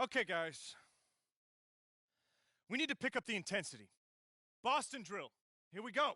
Okay, guys. We need to pick up the intensity. Boston drill. Here we go.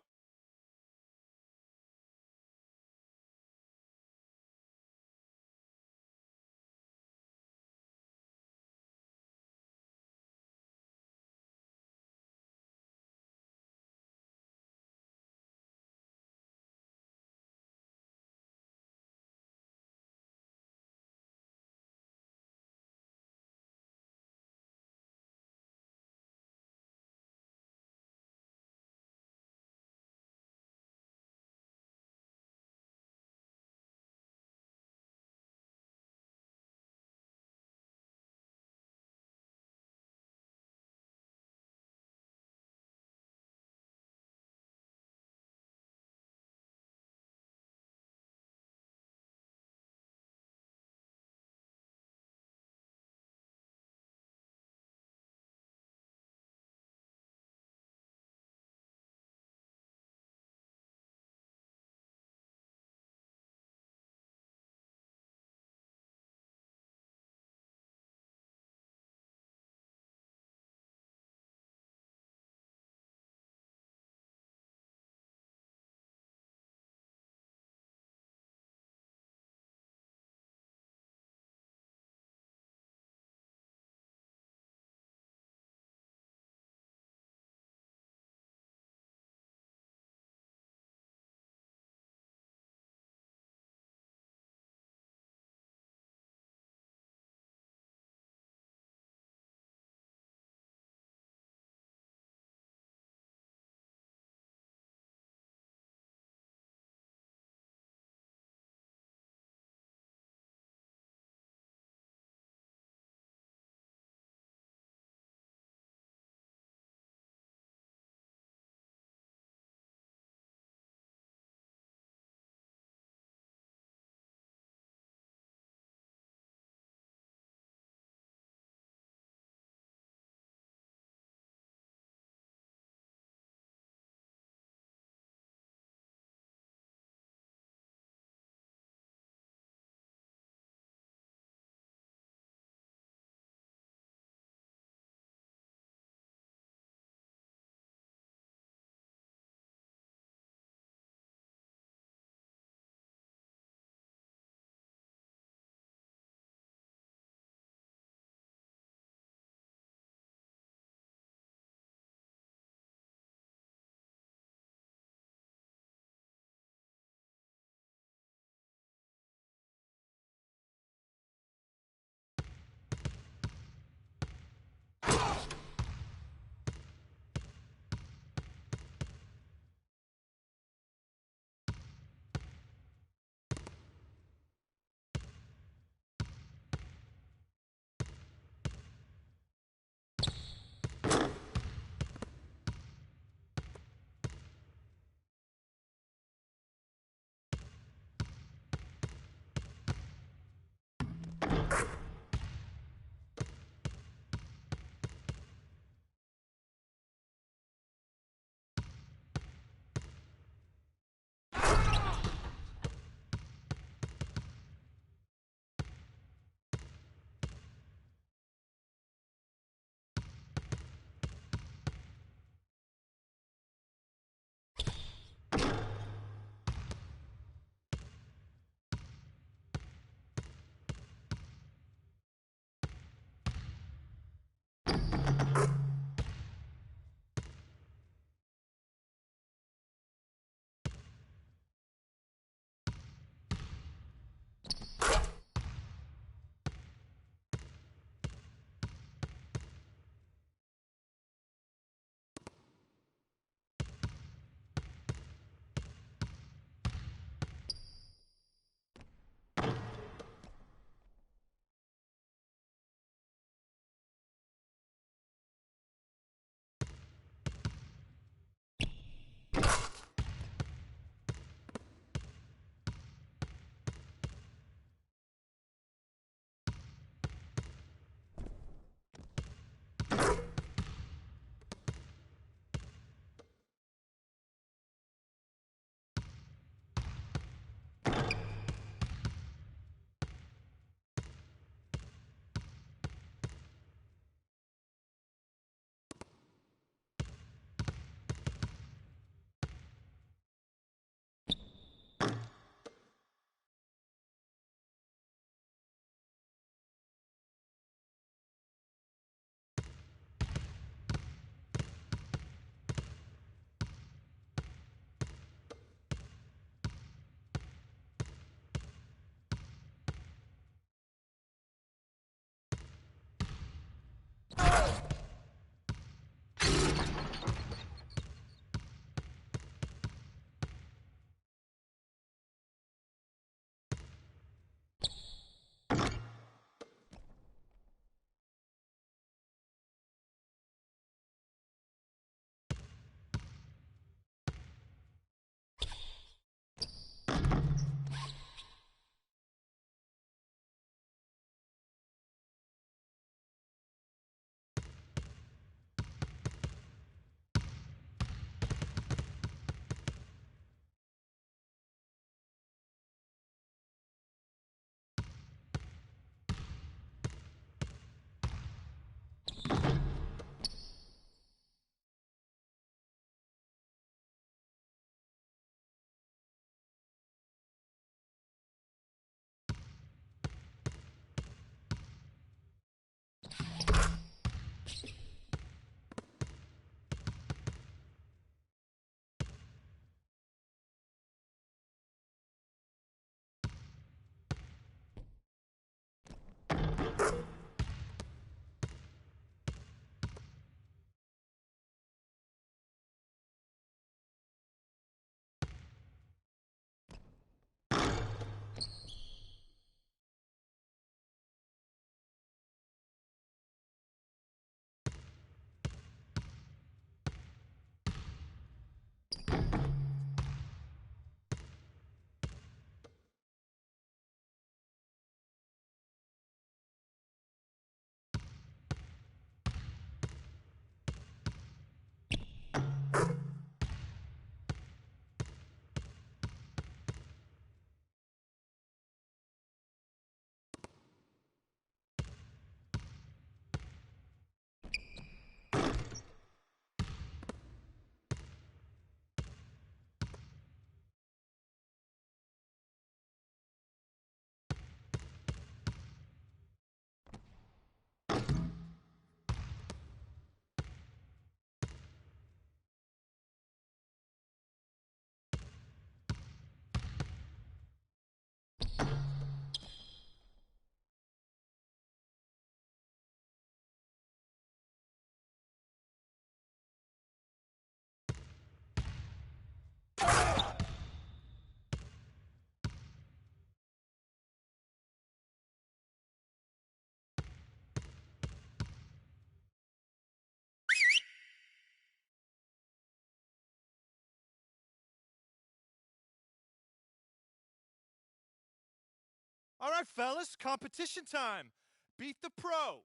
All right, fellas, competition time. Beat the pro.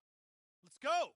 Let's go.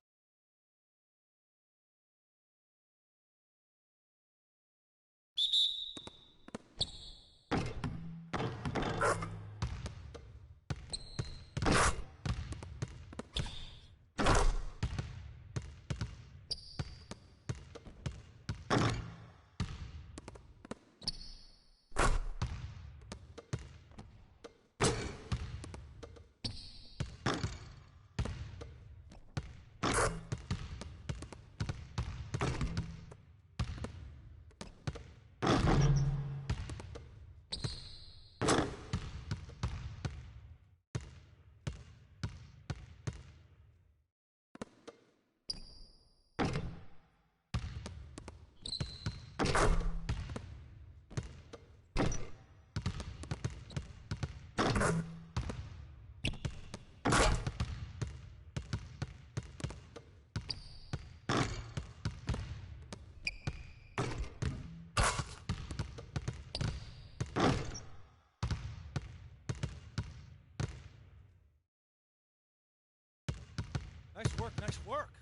Nice work, nice work.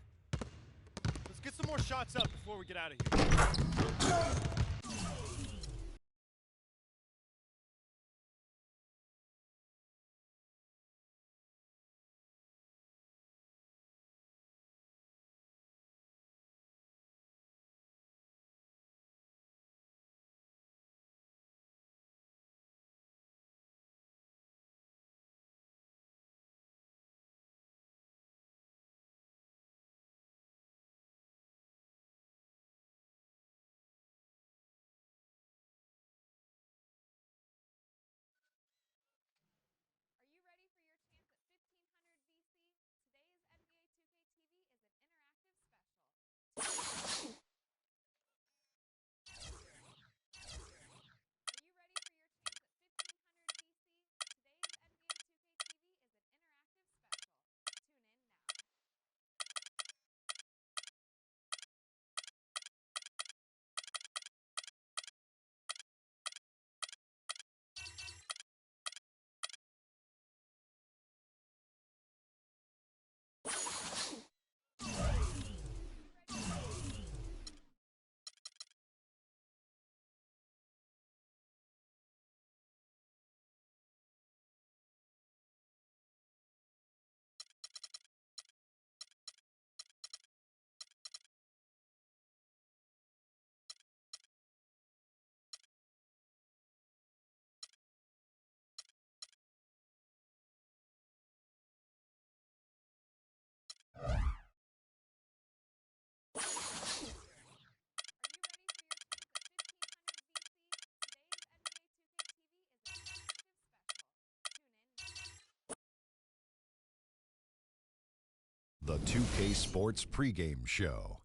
Let's get some more shots up before we get out of here. The 2K Sports pregame show.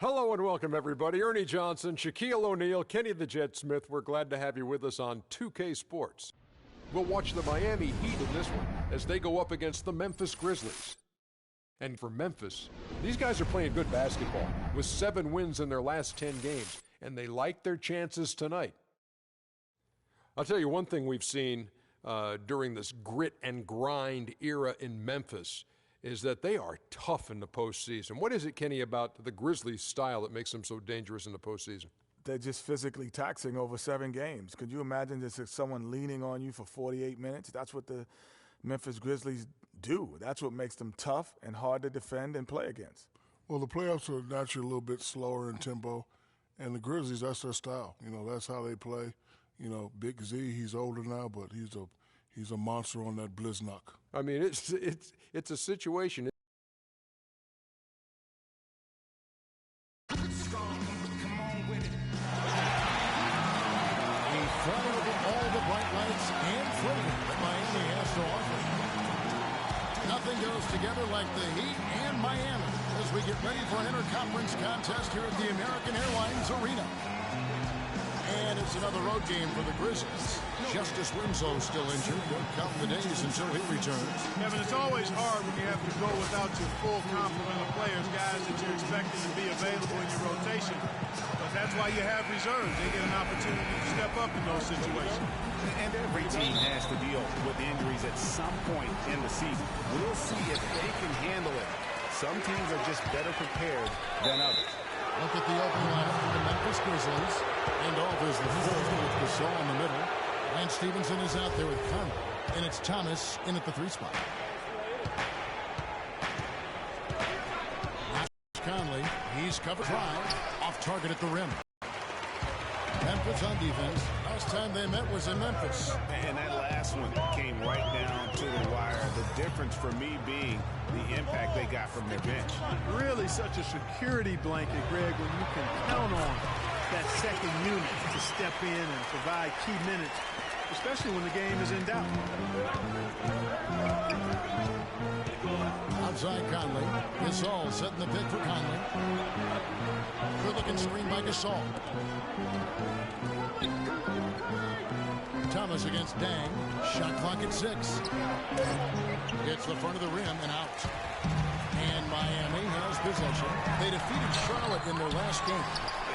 Hello and welcome, everybody. Ernie Johnson, Shaquille O'Neal, Kenny the Jet Smith. We're glad to have you with us on 2K Sports. We'll watch the Miami Heat in this one as they go up against the Memphis Grizzlies. And for Memphis, these guys are playing good basketball with 7 wins in their last 10 games, and they like their chances tonight. I'll tell you one thing we've seen during this grit and grind era in Memphis is that they are tough in the postseason. What is it, Kenny, about the Grizzlies' style that makes them so dangerous in the postseason? They're just physically taxing over 7 games. Could you imagine just someone leaning on you for 48 minutes? That's what the Memphis Grizzlies do. That's what makes them tough and hard to defend and play against. Well, the playoffs are naturally a little bit slower in tempo, and the Grizzlies, that's their style. You know, that's how they play. You know, Big Z, he's older now, but he's a monster on that Blizznock. I mean, it's a situation. All the bright lights and flavor that Miami has to offer. Nothing goes together like the Heat and Miami as we get ready for an interconference contest here at the American Airlines Arena. And it's another road game for the Grizzlies. Justice Winslow still injured. Don't count the days until he returns. Kevin, it's always hard when you have to go without your full complement of players, guys that you're expecting to be available in your rotation. But that's why you have reserves. They get an opportunity to step step up in those situations. And every team has to deal with injuries at some point in the season. We'll see if they can handle it. Some teams are just better prepared than others. Look at the open lineup for the Memphis Grizzlies. And off is the fourth with Gasol in the middle. Lance Stevenson is out there with Conley. And it's Thomas in at the 3 spot. Conley, he's covered drive, off target at the rim. Memphis on defense. Last time they met was in Memphis. And that last one came right down to the wire. The difference for me being the impact they got from their bench. Really such a security blanket, Greg, when you can count on that second unit to step in and provide key minutes, especially when the game is in doubt. Outside Conley. Gasol setting the pick for Conley. Good looking screen by Gasol. Thomas against Dang. Shot clock at 6. Gets the front of the rim and out. And Miami has possession. They defeated Charlotte in their last game.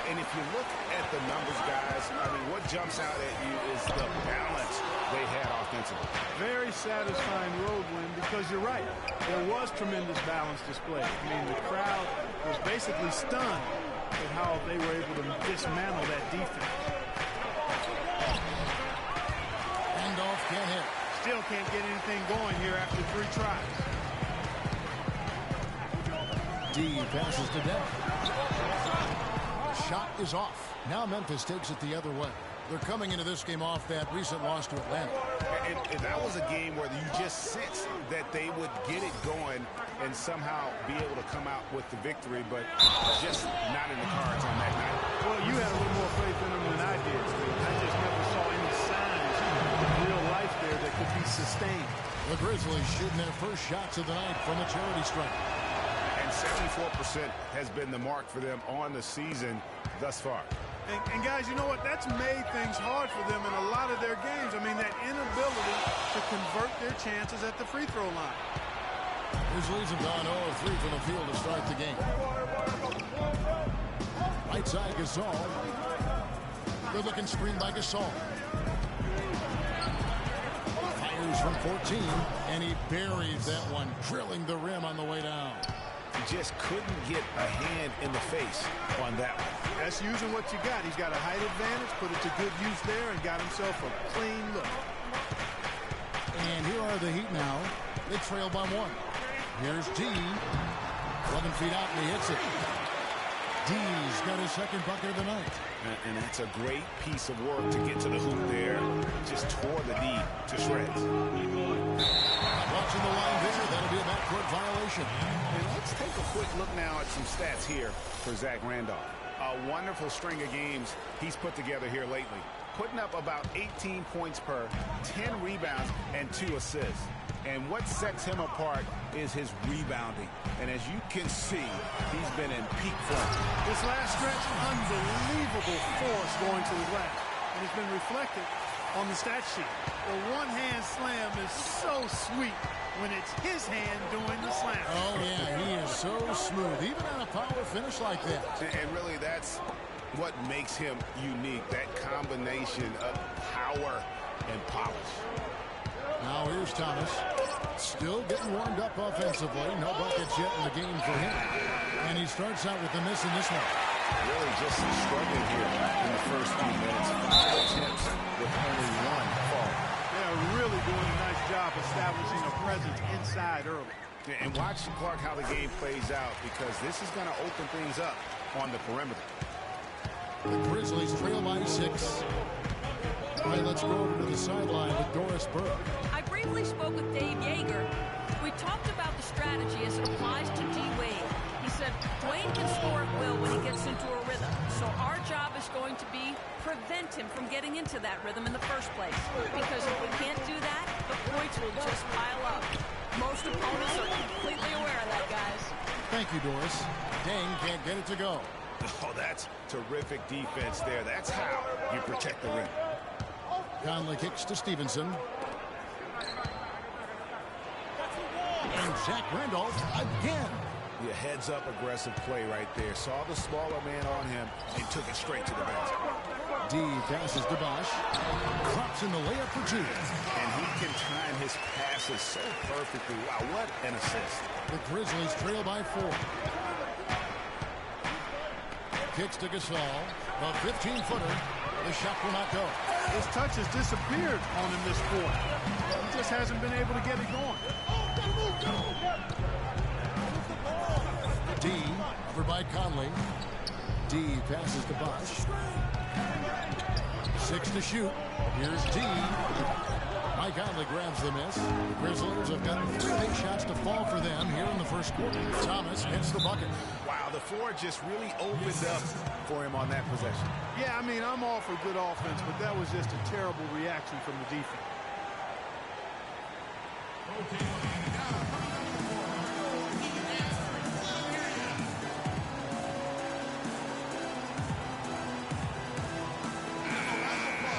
And if you look at the numbers, guys, I mean, what jumps out at you is the balance they had offensively. Very satisfying road win because you're right. There was tremendous balance displayed. I mean, the crowd was basically stunned at how they were able to dismantle that defense. Handoff can't hit. Still can't get anything going here after 3 tries. D passes to Deng. Shot is off. Now Memphis takes it the other way. They're coming into this game off that recent loss to Atlanta. And that was a game where you just sensed that they would get it going and somehow be able to come out with the victory, but just not in the cards on that night. Well, you had a little more faith in them than I did. I just never saw any signs of real life there that could be sustained. The Grizzlies shooting their first shots of the night from the charity stripe. And 74% has been the mark for them on the season thus far. And guys, you know what? That's made things hard for them in a lot of their games. I mean, that inability to convert their chances at the free throw line. Grizzlies have gone 0 of 3 from the field to start the game. Right side, Gasol. Good looking screen by Gasol. Fires from 14, and he buries that one, drilling the rim on the way down. He just couldn't get a hand in the face on that one. That's using what you got. He's got a height advantage, put it to good use there, and got himself a clean look. And here are the Heat now. They trail by 1. Here's D. 11 feet out, and he hits it. D's got his second bucket of the night. And that's a great piece of work to get to the hoop there. Just tore the D to shreds. Watching the line there, that'll be a backcourt violation. And let's take a quick look now at some stats here for Zach Randolph. A wonderful string of games he's put together here lately. Putting up about 18 points per, 10 rebounds, and 2 assists. And what sets him apart is his rebounding. And as you can see, he's been in peak form. This last stretch, unbelievable force going to the glass. And it's been reflected on the stat sheet. The one-hand slam is so sweet when it's his hand doing the slam. Oh, yeah, he is so smooth, even on a power finish like that. And really, that's what makes him unique, that combination of power and polish. Now here's Thomas, still getting warmed up offensively. No buckets yet in the game for him. And he starts out with a miss in this one. Really just struggling here in the first few minutes. 5 attempts with only 1 fall. They're really doing a nice job establishing a presence inside early. And watch, Clark, how the game plays out, because this is going to open things up on the perimeter. The Grizzlies trail by 6. All right, let's go over to the sideline with Doris Burke. I briefly spoke with Dave Yeager. We talked about the strategy as it applies to D-Wade. He said Dwayne can score at will when he gets into a rhythm. So our job is going to be prevent him from getting into that rhythm in the first place. Because if we can't do that, the points will just pile up. Most opponents are completely aware of that, guys. Thank you, Doris. Dang can't get it to go. Oh, that's terrific defense there. That's how you protect the rim. Conley kicks to Stevenson. And Zach Randolph again. Yeah, heads-up aggressive play right there. Saw the smaller man on him and took it straight to the basket. D passes to Bosch. Drops in the layup for two. And he can time his passes so perfectly. Wow, what an assist. The Grizzlies trail by 4. Kicks to Gasol. The 15-footer. The shot will not go. His touch has disappeared on him this quarter. He just hasn't been able to get it going. D, over by Conley. D passes to Bosch. 6 to shoot. Here's D. Mike Conley grabs the miss. The Grizzlies have got 3 big shots to fall for them here in the first quarter. Thomas hits the bucket. Wow, the floor just really opened up for him on that possession. Yeah, I mean, I'm all for good offense, but that was just a terrible reaction from the defense.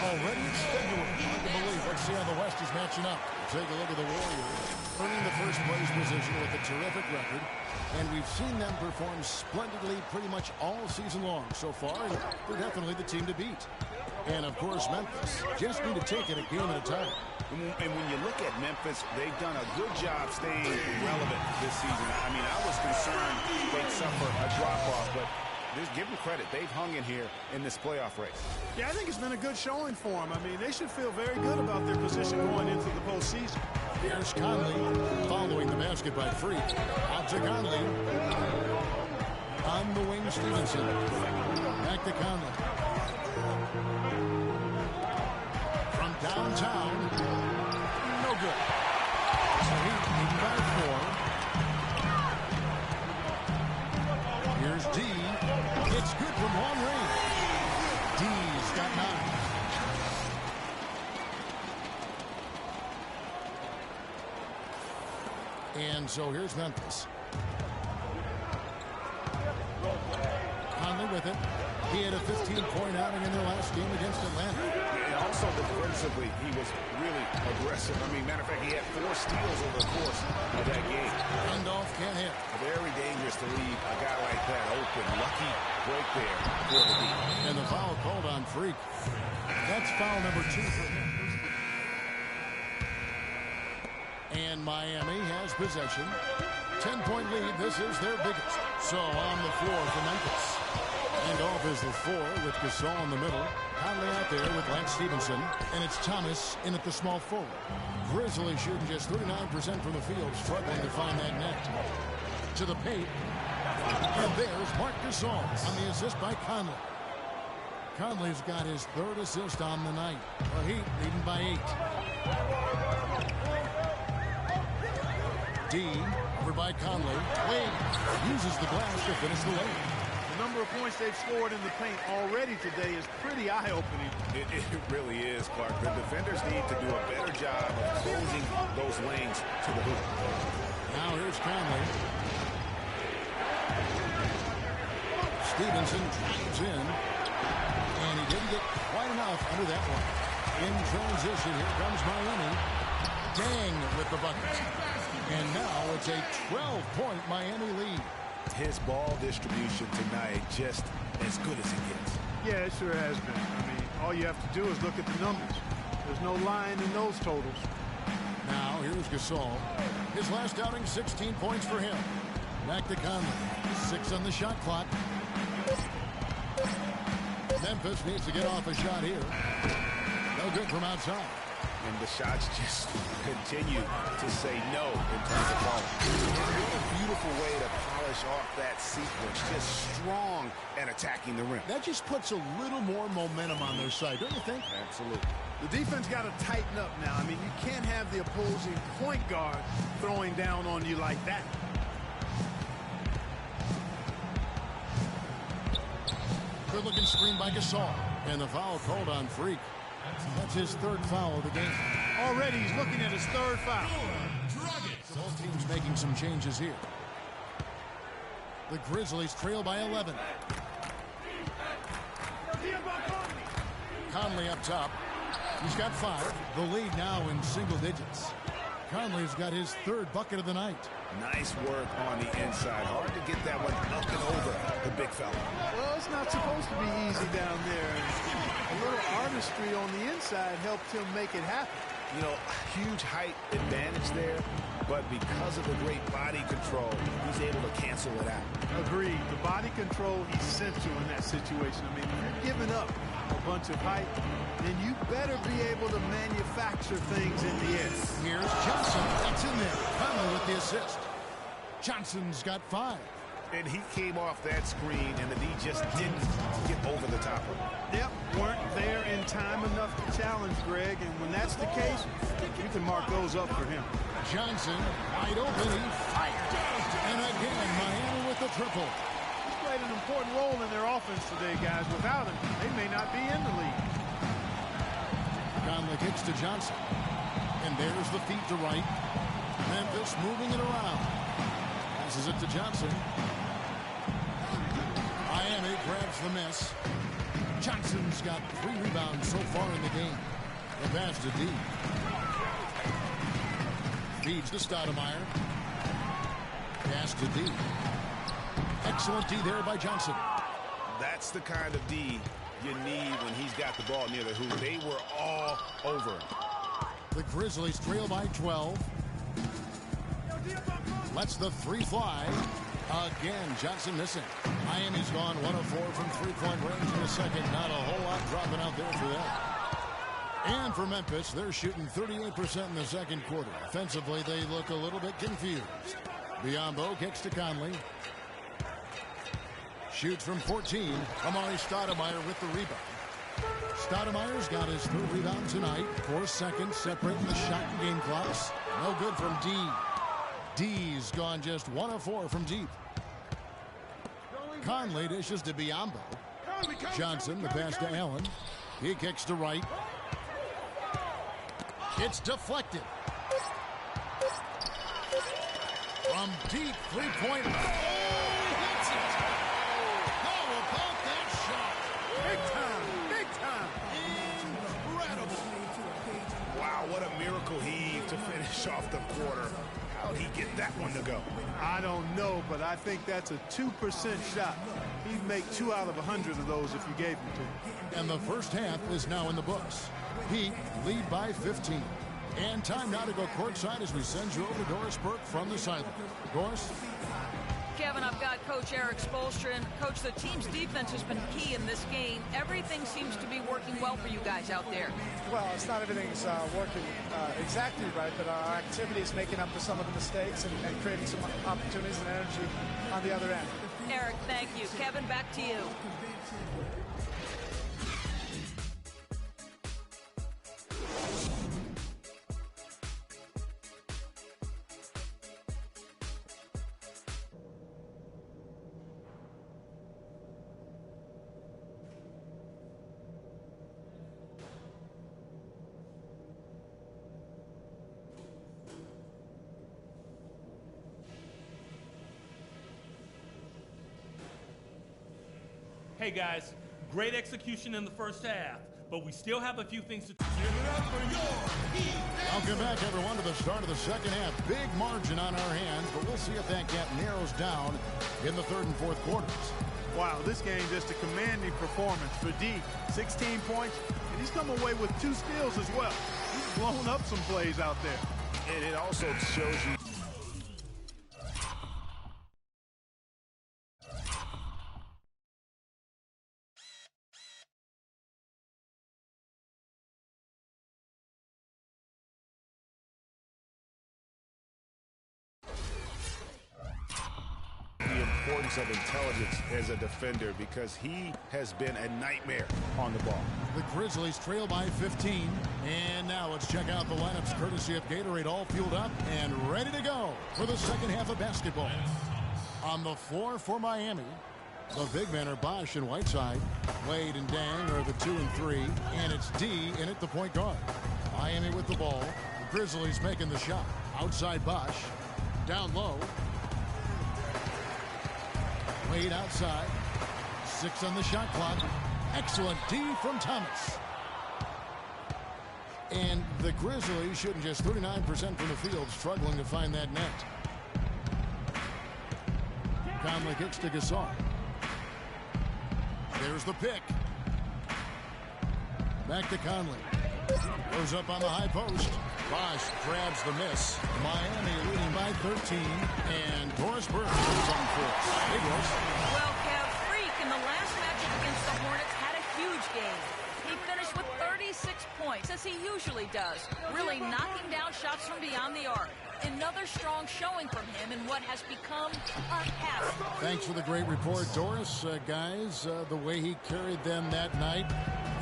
Already in February. Hard to believe. Let's see how the West is matching up. Take a look at the Warriors. Earning the first place position with a terrific record. And we've seen them perform splendidly pretty much all season long so far. And they're definitely the team to beat. And, of course, Memphis just need to take it a game at a time. And when you look at Memphis, they've done a good job staying relevant this season. I mean, I was concerned they'd suffer a drop-off, but just give them credit. They've hung in here in this playoff race. Yeah, I think it's been a good showing for them. I mean, they should feel very good about their position going into the postseason. Here's Conley following the basket by Freak. Out to Conley. On the wing, Stevenson. Back to Conley. From downtown. No good. So Heat leading by 4. Here's D. It's good from long range. D's got 9. And so here's Memphis. Conley with it. He had a 15-point outing in their last game against Atlanta. And also defensively, he was really aggressive. I mean, matter of fact, he had 4 steals over the course of that game. Randolph can't hit. Very dangerous to leave a guy like that open. Lucky break there for the Heat. And the foul called on Freak. That's foul number 2 for him. And Miami has possession. 10-point lead. This is their biggest. So on the floor for Memphis. And off is the 4 with Gasol in the middle. Conley out there with Lance Stevenson. And it's Thomas in at the small forward. Grizzlies shooting just 39% from the field, struggling to find that net. To the paint. And there's Marc Gasol on the assist by Conley. Conley's got his 3rd assist on the night. The Heat leading by 8. D, over by Conley. Wade uses the glass to finish the layup. The number of points they've scored in the paint already today is pretty eye-opening. It really is, Clark. The defenders need to do a better job of closing those lanes to the hoop. Now here's Conley. Stevenson drives in. And he didn't get quite enough under that one. In transition, here comes Miami. Dang with the bucket. And now it's a 12-point Miami lead. His ball distribution tonight just as good as it gets. Yeah, it sure has been. I mean, all you have to do is look at the numbers. There's no lying in those totals. Now here's Gasol. His last outing, 16 points for him. Back to Conley. 6 on the shot clock. Memphis needs to get off a shot here. No good from outside. And the shots just continue to say no in terms of ball. What a beautiful way to polish off that sequence. Just strong and attacking the rim. That just puts a little more momentum on their side, don't you think? Absolutely. The defense got to tighten up now. I mean, you can't have the opposing point guard throwing down on you like that. Good-looking screen by Gasol. And the foul called on Freak. That's his 3rd foul of the game. Already he's looking at his 3rd foul. Both teams making some changes here. The Grizzlies trail by 11. Conley up top. He's got 5. The lead now in single digits. Conley's got his third bucket of the night. Nice work on the inside. Hard to get that one up and over the big fella. Well, it's not supposed to be easy down there. A little artistry on the inside helped him make it happen. You know, huge height advantage there, but because of the great body control, he's able to cancel it out. Agreed. The body control essential in that situation. I mean, if you're giving up a bunch of height, then you better be able to manufacture things in the air. Here's Johnson. That's in there. Conley with the assist. Johnson's got 5. And he came off that screen, and the D just didn't get over the top of him. Yep, weren't there in time enough to challenge Greg, and when that's the case, you can mark those up for him. Johnson, wide open, he fired. And again, Miami with the triple. He played an important role in their offense today, guys. Without him, they may not be in the league. Conley kicks to Johnson. And there's the feed to right. Memphis moving it around. Passes it to Johnson. Miami grabs the miss. Johnson's got 3 rebounds so far in the game. The pass to D. Feeds to Stoudemire. Pass to D. Excellent D there by Johnson. That's the kind of D you need when he's got the ball near the hoop. They were all over him. The Grizzlies trail by 12. Lets the 3 fly. Again, Johnson missing. Miami's gone 1 of 4 from three-point range in the second. Not a whole lot dropping out there for them. And for Memphis, they're shooting 38% in the second quarter. Offensively, they look a little bit confused. Biyombo kicks to Conley. Shoots from 14. Amari Stoudemire with the rebound. Stoudemire's got his 3rd rebound tonight. 4 seconds separating the shot and game clocks. No good from D. D's gone just 1 of 4 from deep. Conley dishes to Biyombo. Johnson, the pass to Allen. He kicks to right. It's deflected. From deep, 3-point. Oh, hits it. How about that shot? Big time, big time. Incredible. Wow, what a miracle heave to finish off the quarter. How'd he get that one to go? I don't know, but I think that's a 2% shot. He'd make 2 out of 100 of those if you gave them to him. And the first half is now in the books. Heat lead by 15. And time now to go courtside as we send you over to Doris Burke from the sideline. Doris? Kevin, I've got Coach Eric Spoelstra. And Coach, the team's defense has been key in this game. Everything seems to be working well for you guys out there. Well, it's not everything's working exactly right, but our activity is making up for some of the mistakes and creating some opportunities and energy on the other end. Eric, thank you. Kevin, back to you. Hey guys, great execution in the first half, but we still have a few things to do. Welcome back, everyone, to the start of the second half. Big margin on our hands, but we'll see if that gap narrows down in the 3rd and 4th quarters. Wow, this game just a commanding performance for D. 16 points, and he's come away with 2 steals as well. He's blown up some plays out there. And it also shows you of intelligence as a defender, because he has been a nightmare on the ball. The Grizzlies trail by 15, and now let's check out the lineups courtesy of Gatorade, all fueled up and ready to go for the second half of basketball. On the floor for Miami, the big men are Bosch and Whiteside. Wade and Dang are the 2 and 3, and it's D in at the point guard. Miami with the ball. The Grizzlies making the shot. Outside Bosch. Down low. Wade outside. 6 on the shot clock. Excellent D from Thomas. And the Grizzlies shooting just 39% from the field, struggling to find that net. Conley kicks to Gasol. There's the pick. Back to Conley. Goes up on the high post. Bosch grabs the miss. Miami leading by 13. And Doris Burke comes on force. Hey, Doris. Well, Kev, Freak in the last matchup against the Hornets had a huge game. He finished with 36 points, as he usually does, really knocking down shots from beyond the arc. Another strong showing from him in what has become a habit. Thanks for the great report, Doris. Guys, the way he carried them that night,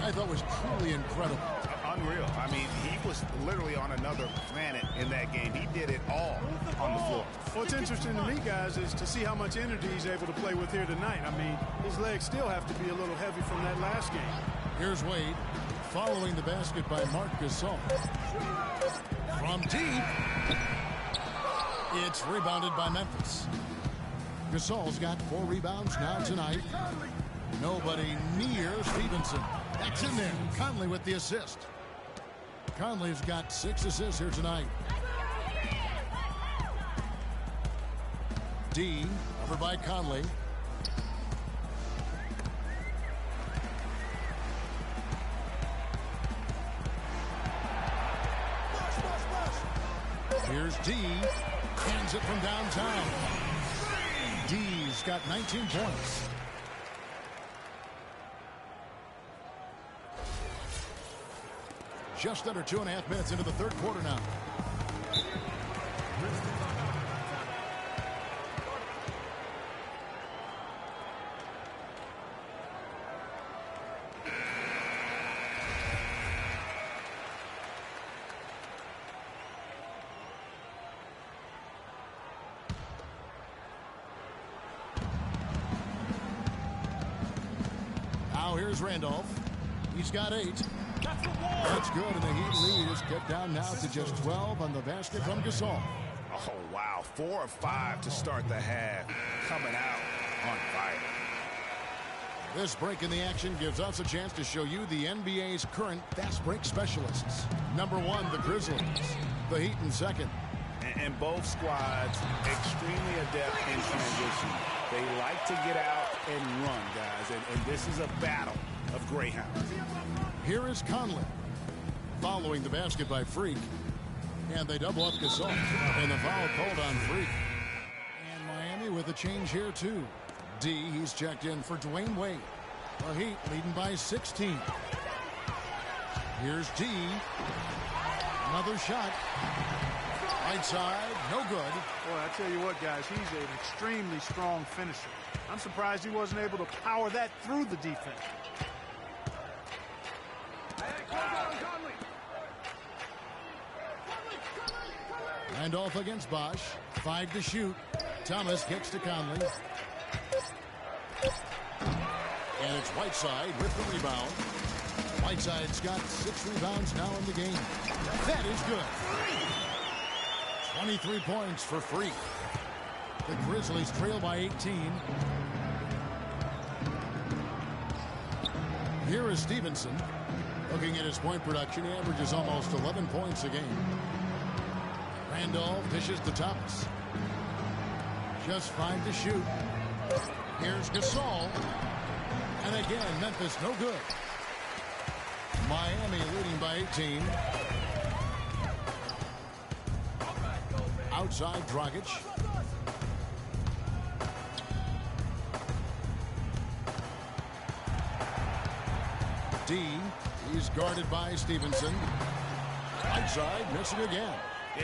I thought was truly incredible. Unreal. I mean, he was literally on another planet in that game. He did it all on the floor. What's interesting to me, guys, is to see how much energy he's able to play with here tonight. I mean, his legs still have to be a little heavy from that last game. Here's Wade following the basket by Marc Gasol. From deep, it's rebounded by Memphis. Gasol's got 4 rebounds now tonight. Nobody near Stevenson. That's in there. Conley with the assist. Conley's got 6 assists here tonight. D over by Conley. Here's D. Hands it from downtown. D's got 19 points. Just under 2.5 minutes into the third quarter now. Now here's Randolph. He's got 8. That's good, and the Heat lead is cut down now to just 12 on the basket from Gasol. Oh, wow. 4 of 5 to start the half. Coming out on fire. This break in the action gives us a chance to show you the NBA's current fast break specialists. Number 1, the Grizzlies. The Heat in second. And both squads extremely adept in transition. They like to get out and run, guys. And this is a battle of greyhounds. Here is Conley following the basket by Freak. And they double up Gasol. And the foul called on Freak. And Miami with a change here, too. D, he's checked in for Dwayne Wade. The Heat leading by 16. Here's D. Another shot. Right side, no good. Boy, I tell you what, guys, he's an extremely strong finisher. I'm surprised he wasn't able to power that through the defense. Randolph against Bosch. 5 to shoot. Thomas kicks to Conley. And it's Whiteside with the rebound. Whiteside's got 6 rebounds now in the game. That is good. 23 points for Freak. The Grizzlies trail by 18. Here is Stevenson. Looking at his point production, he averages almost 11 points a game. Randolph dishes to Thomas. Just 5 to shoot. Here's Gasol. And again, Memphis no good. Miami leading by 18. Outside Dragic. D, he's guarded by Stevenson. Outside, missing again.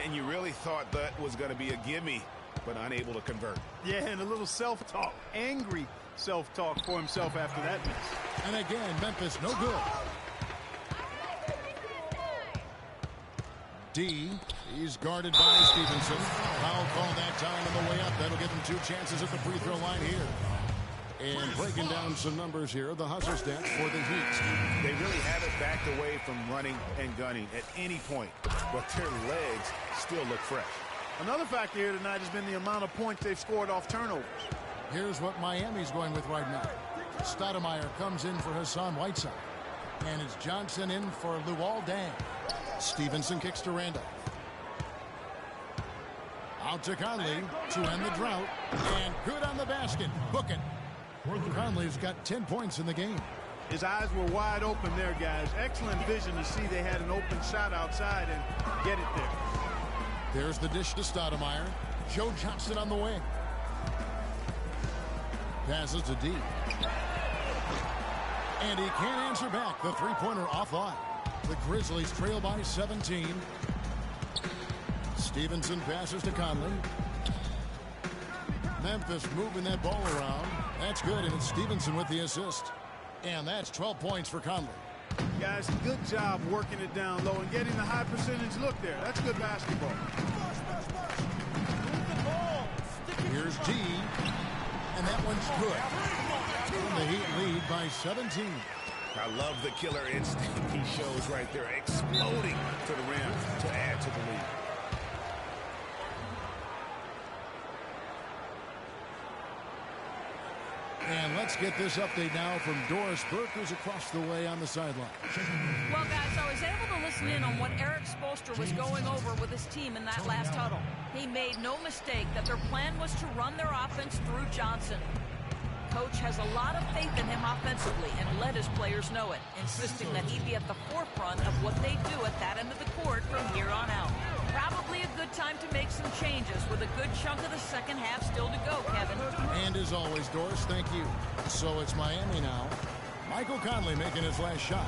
And you really thought that was going to be a gimme, but unable to convert. Yeah, and a little self-talk, angry self-talk for himself after that miss. And again, Memphis no good. D, he's guarded by Stevenson. Foul call that time on the way up. That'll give him 2 chances at the free throw line here. And breaking down some numbers here, the hustle stats for the Heat. They really haven't backed away from running and gunning at any point, but their legs still look fresh. Another factor here tonight has been the amount of points they've scored off turnovers. Here's what Miami's going with right now. Stoudemire comes in for Hassan Whiteside. And it's Johnson in for Luol Deng. Stevenson kicks to Randall. Out to Conley to end the drought. And good on the basket. Book it. Conley's got 10 points in the game. His eyes were wide open there, guys. Excellent vision to see they had an open shot outside and get it there. There's the dish to Stoudemire. Joe Johnson on the wing. Passes to D. And he can't answer back. The three-pointer offline. The Grizzlies trail by 17. Stevenson passes to Conley. Memphis moving that ball around. That's good, and it's Stevenson with the assist. And that's 12 points for Conley. Guys, good job working it down low and getting the high percentage look there. That's good basketball. Here's G. And that one's good. And the Heat lead by 17. I love the killer instinct he shows right there, exploding to the rim to add to the lead. And let's get this update now from Doris Burke, who's across the way on the sideline. Well, guys, I was able to listen in on what Eric Spoelstra was going over with his team in that last huddle. He made no mistake that their plan was to run their offense through Johnson. Coach has a lot of faith in him offensively and let his players know it, insisting that he be at the forefront of what they do at that end of the court from here on out. Probably a good time to make some changes with a good chunk of the second half still to go, Kevin. And as always, Doris, thank you. So it's Miami now. Michael Conley making his last shot.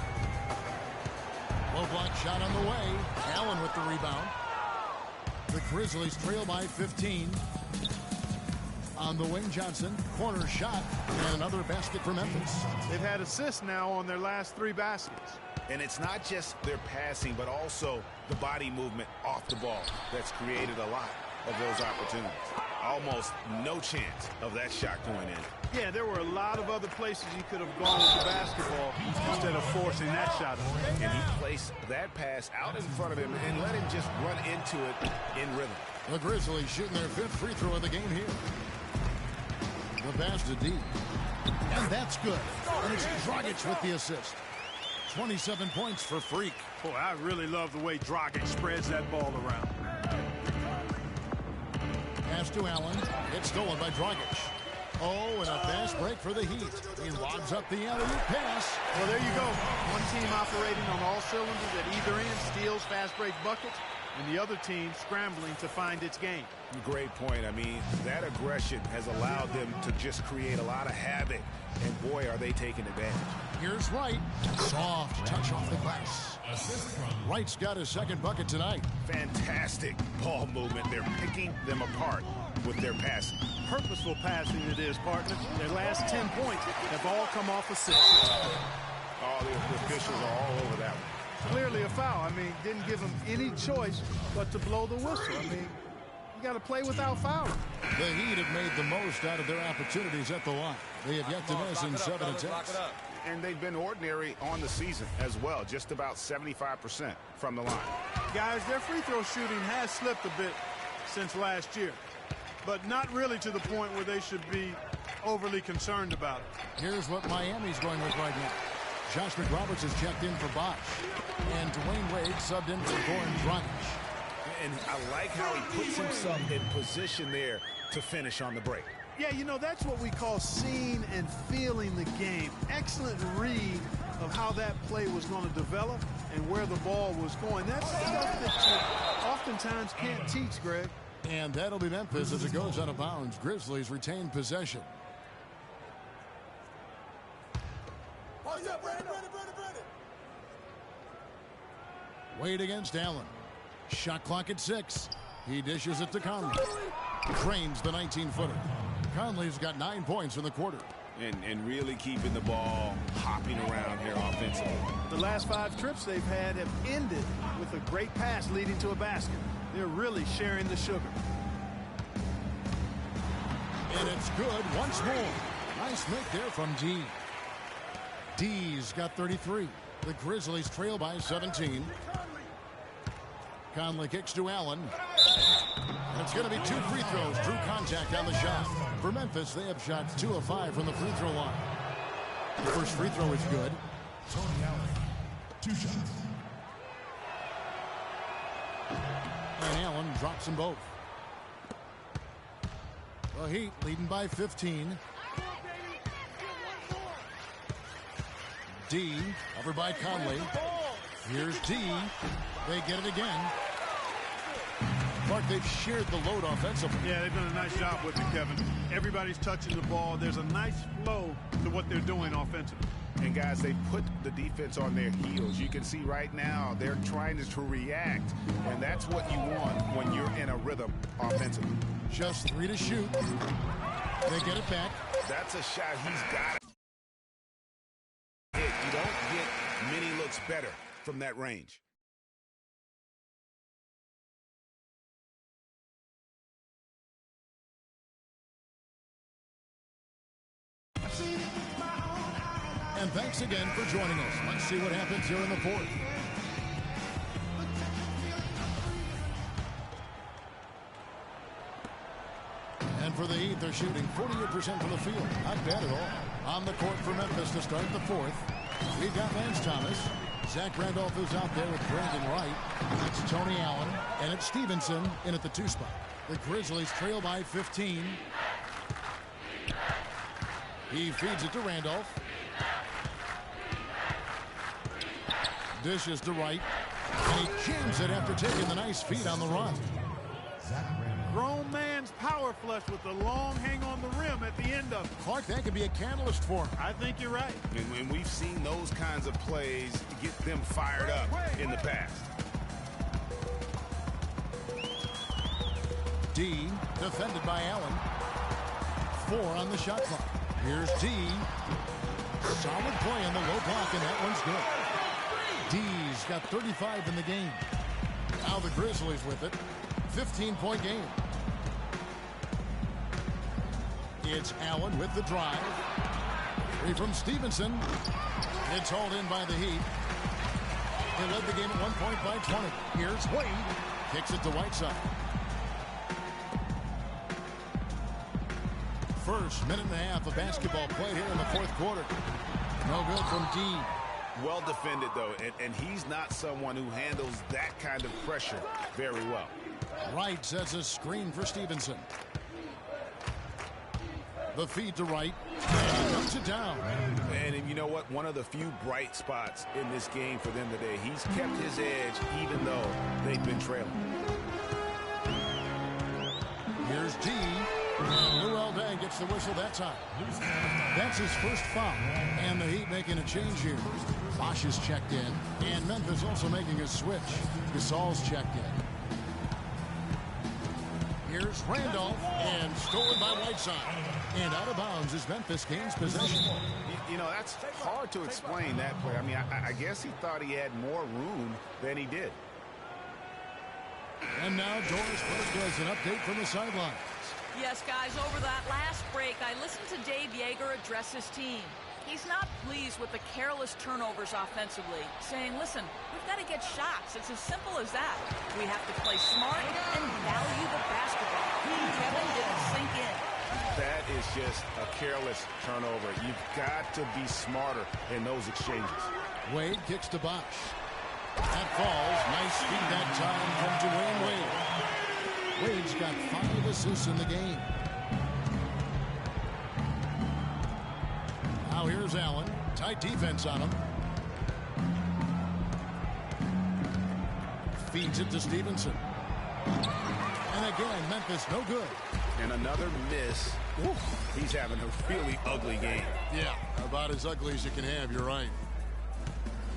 Low block shot on the way. Allen with the rebound. The Grizzlies trail by 15. On the wing, Johnson. Corner shot. And another basket for Memphis. They've had assists now on their last 3 baskets. And it's not just their passing, but also the body movement off the ball that's created a lot of those opportunities. Almost no chance of that shot going in. Yeah, there were a lot of other places he could have gone with the basketball instead of forcing that shot. And he placed that pass out in front of him and let him just run into it in rhythm. The Grizzlies shooting their 5th free throw of the game here. The pass to D. And that's good. And it's Dragic with the assist. 27 points for Freak. Boy, I really love the way Dragic spreads that ball around. Pass to Allen. It's stolen by Dragic. Oh, and a fast break for the Heat. He lobs up the alley-oop pass. Well, there you go. One team operating on all cylinders at either end, steals, fast break buckets, and the other team scrambling to find its game. Great point. I mean, that aggression has allowed them to just create a lot of havoc. And boy, are they taking advantage. Here's Wright. Soft touch off the glass. Wright's got his 2nd bucket tonight. Fantastic ball movement. They're picking them apart with their passing. Purposeful passing it is, partner. Their last 10 points have all come off assists. All the officials are all over that one. Clearly a foul. I mean, didn't give them any choice but to blow the whistle. I mean, you got to play without fouling. The Heat have made the most out of their opportunities at the line. They have yet to miss in 7 attempts. And they've been ordinary on the season as well, just about 75% from the line. Guys, their free throw shooting has slipped a bit since last year, but not really to the point where they should be overly concerned about it. Here's what Miami's going with right now. Josh McRoberts has checked in for Bosch, and Dwayne Wade subbed in for Goran Dragic. And I like how he puts himself in position there to finish on the break. Yeah, you know, that's what we call seeing and feeling the game. Excellent read of how that play was going to develop and where the ball was going. That's stuff that you oftentimes can't teach, Greg. And that'll be Memphis as it goes out of bounds. Grizzlies retain possession. Wade against Allen. Shot clock at 6. He dishes it to Conley. Trains the 19-footer. Conley's got 9 points in the quarter. And really keeping the ball hopping around here offensively. The last 5 trips they've had have ended with a great pass leading to a basket. They're really sharing the sugar. And it's good once more. Nice make there from D. D's got 33. The Grizzlies trail by 17. Conley kicks to Allen. And it's going to be 2 free throws. Drew contact on the shot. For Memphis, they have shot 2 of 5 from the free throw line. The first free throw is good. Tony Allen, 2 shots. drops them both. The Heat leading by 15. D, over by Conley. Here's D. They get it again. Clark, they've shared the load offensively. Yeah, they've done a nice job with it, Kevin. Everybody's touching the ball. There's a nice flow to what they're doing offensively. And, guys, they put the defense on their heels. You can see right now they're trying to react, and that's what you want when you're in a rhythm offensively. Just 3 to shoot. They get it back. That's a shot he's got. You don't get many looks better from that range. And thanks again for joining us. Let's see what happens here in the fourth. And for the Heat, they're shooting 48% from the field. Not bad at all. On the court for Memphis to start the fourth. We've got Lance Thomas. Zach Randolph is out there with Brandon Wright. It's Tony Allen. And it's Stevenson in at the 2 spot. The Grizzlies trail by 15. He feeds it to Randolph. Dishes to Wright. And he jams it after taking the nice feed on the run. Grown man's power flush with the long hang on the rim at the end of it. Clark, that could be a catalyst for him. I think you're right. And we've seen those kinds of plays get them fired up in the past. D, defended by Allen. 4 on the shot clock. Here's D. Solid play in the low block, and that one's good. D's got 35 in the game. Now the Grizzlies with it. 15-point game. It's Allen with the drive. 3 from Stevenson. It's hauled in by the Heat. They led the game at 1 point by 20. Here's Wade. Kicks it to Whiteside. First minute and a half of basketball play here in the fourth quarter. No good from D. Well defended, though, and he's not someone who handles that kind of pressure very well. Wright sets a screen for Stevenson. The feed to Wright. And he comes it down. And you know what? One of the few bright spots in this game for them today. He's kept his edge even though they've been trailing. Here's D. And Lou Aldang gets the whistle that time. That's his first foul. And the Heat making a change here. Bosh is checked in. And Memphis also making a switch. Gasol's checked in. Here's Randolph. And stolen by Whiteside. And out of bounds as Memphis gains possession. You know, that's hard to explain that play. I mean, I guess he thought he had more room than he did. And now Doris Burke does an update from the sideline. Yes, guys, over that last break, I listened to Dave Yeager address his team. He's not pleased with the careless turnovers offensively, saying, listen, we've got to get shots. It's as simple as that. We have to play smart and value the basketball. Kevin didn't sink in. That is just a careless turnover. You've got to be smarter in those exchanges. Wade kicks to Bosh. That falls. Nice feed that time from Dwayne Wade. Wade's got 5 assists in the game. Now here's Allen. Tight defense on him. Feeds it to Stevenson. And again, Memphis no good. And another miss. Oof, he's having a really ugly game. Yeah, about as ugly as you can have, you're right.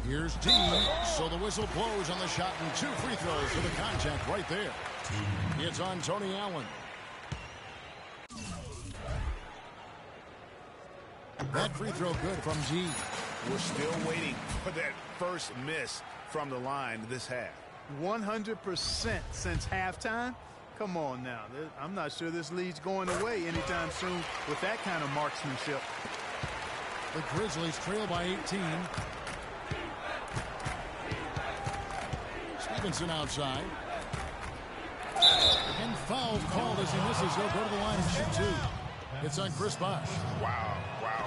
Here's D. So the whistle blows on the shot and 2 free throws for the contact right there. It's on Tony Allen. That free throw good from D. We're still waiting for that first miss from the line this half. 100% since halftime. Come on now. I'm not sure this lead's going away anytime soon with that kind of marksmanship. The Grizzlies trail by 18. Stevenson outside. And foul called as he misses. He'll go to the line and shoot 2. It's on Chris Bosh. Wow,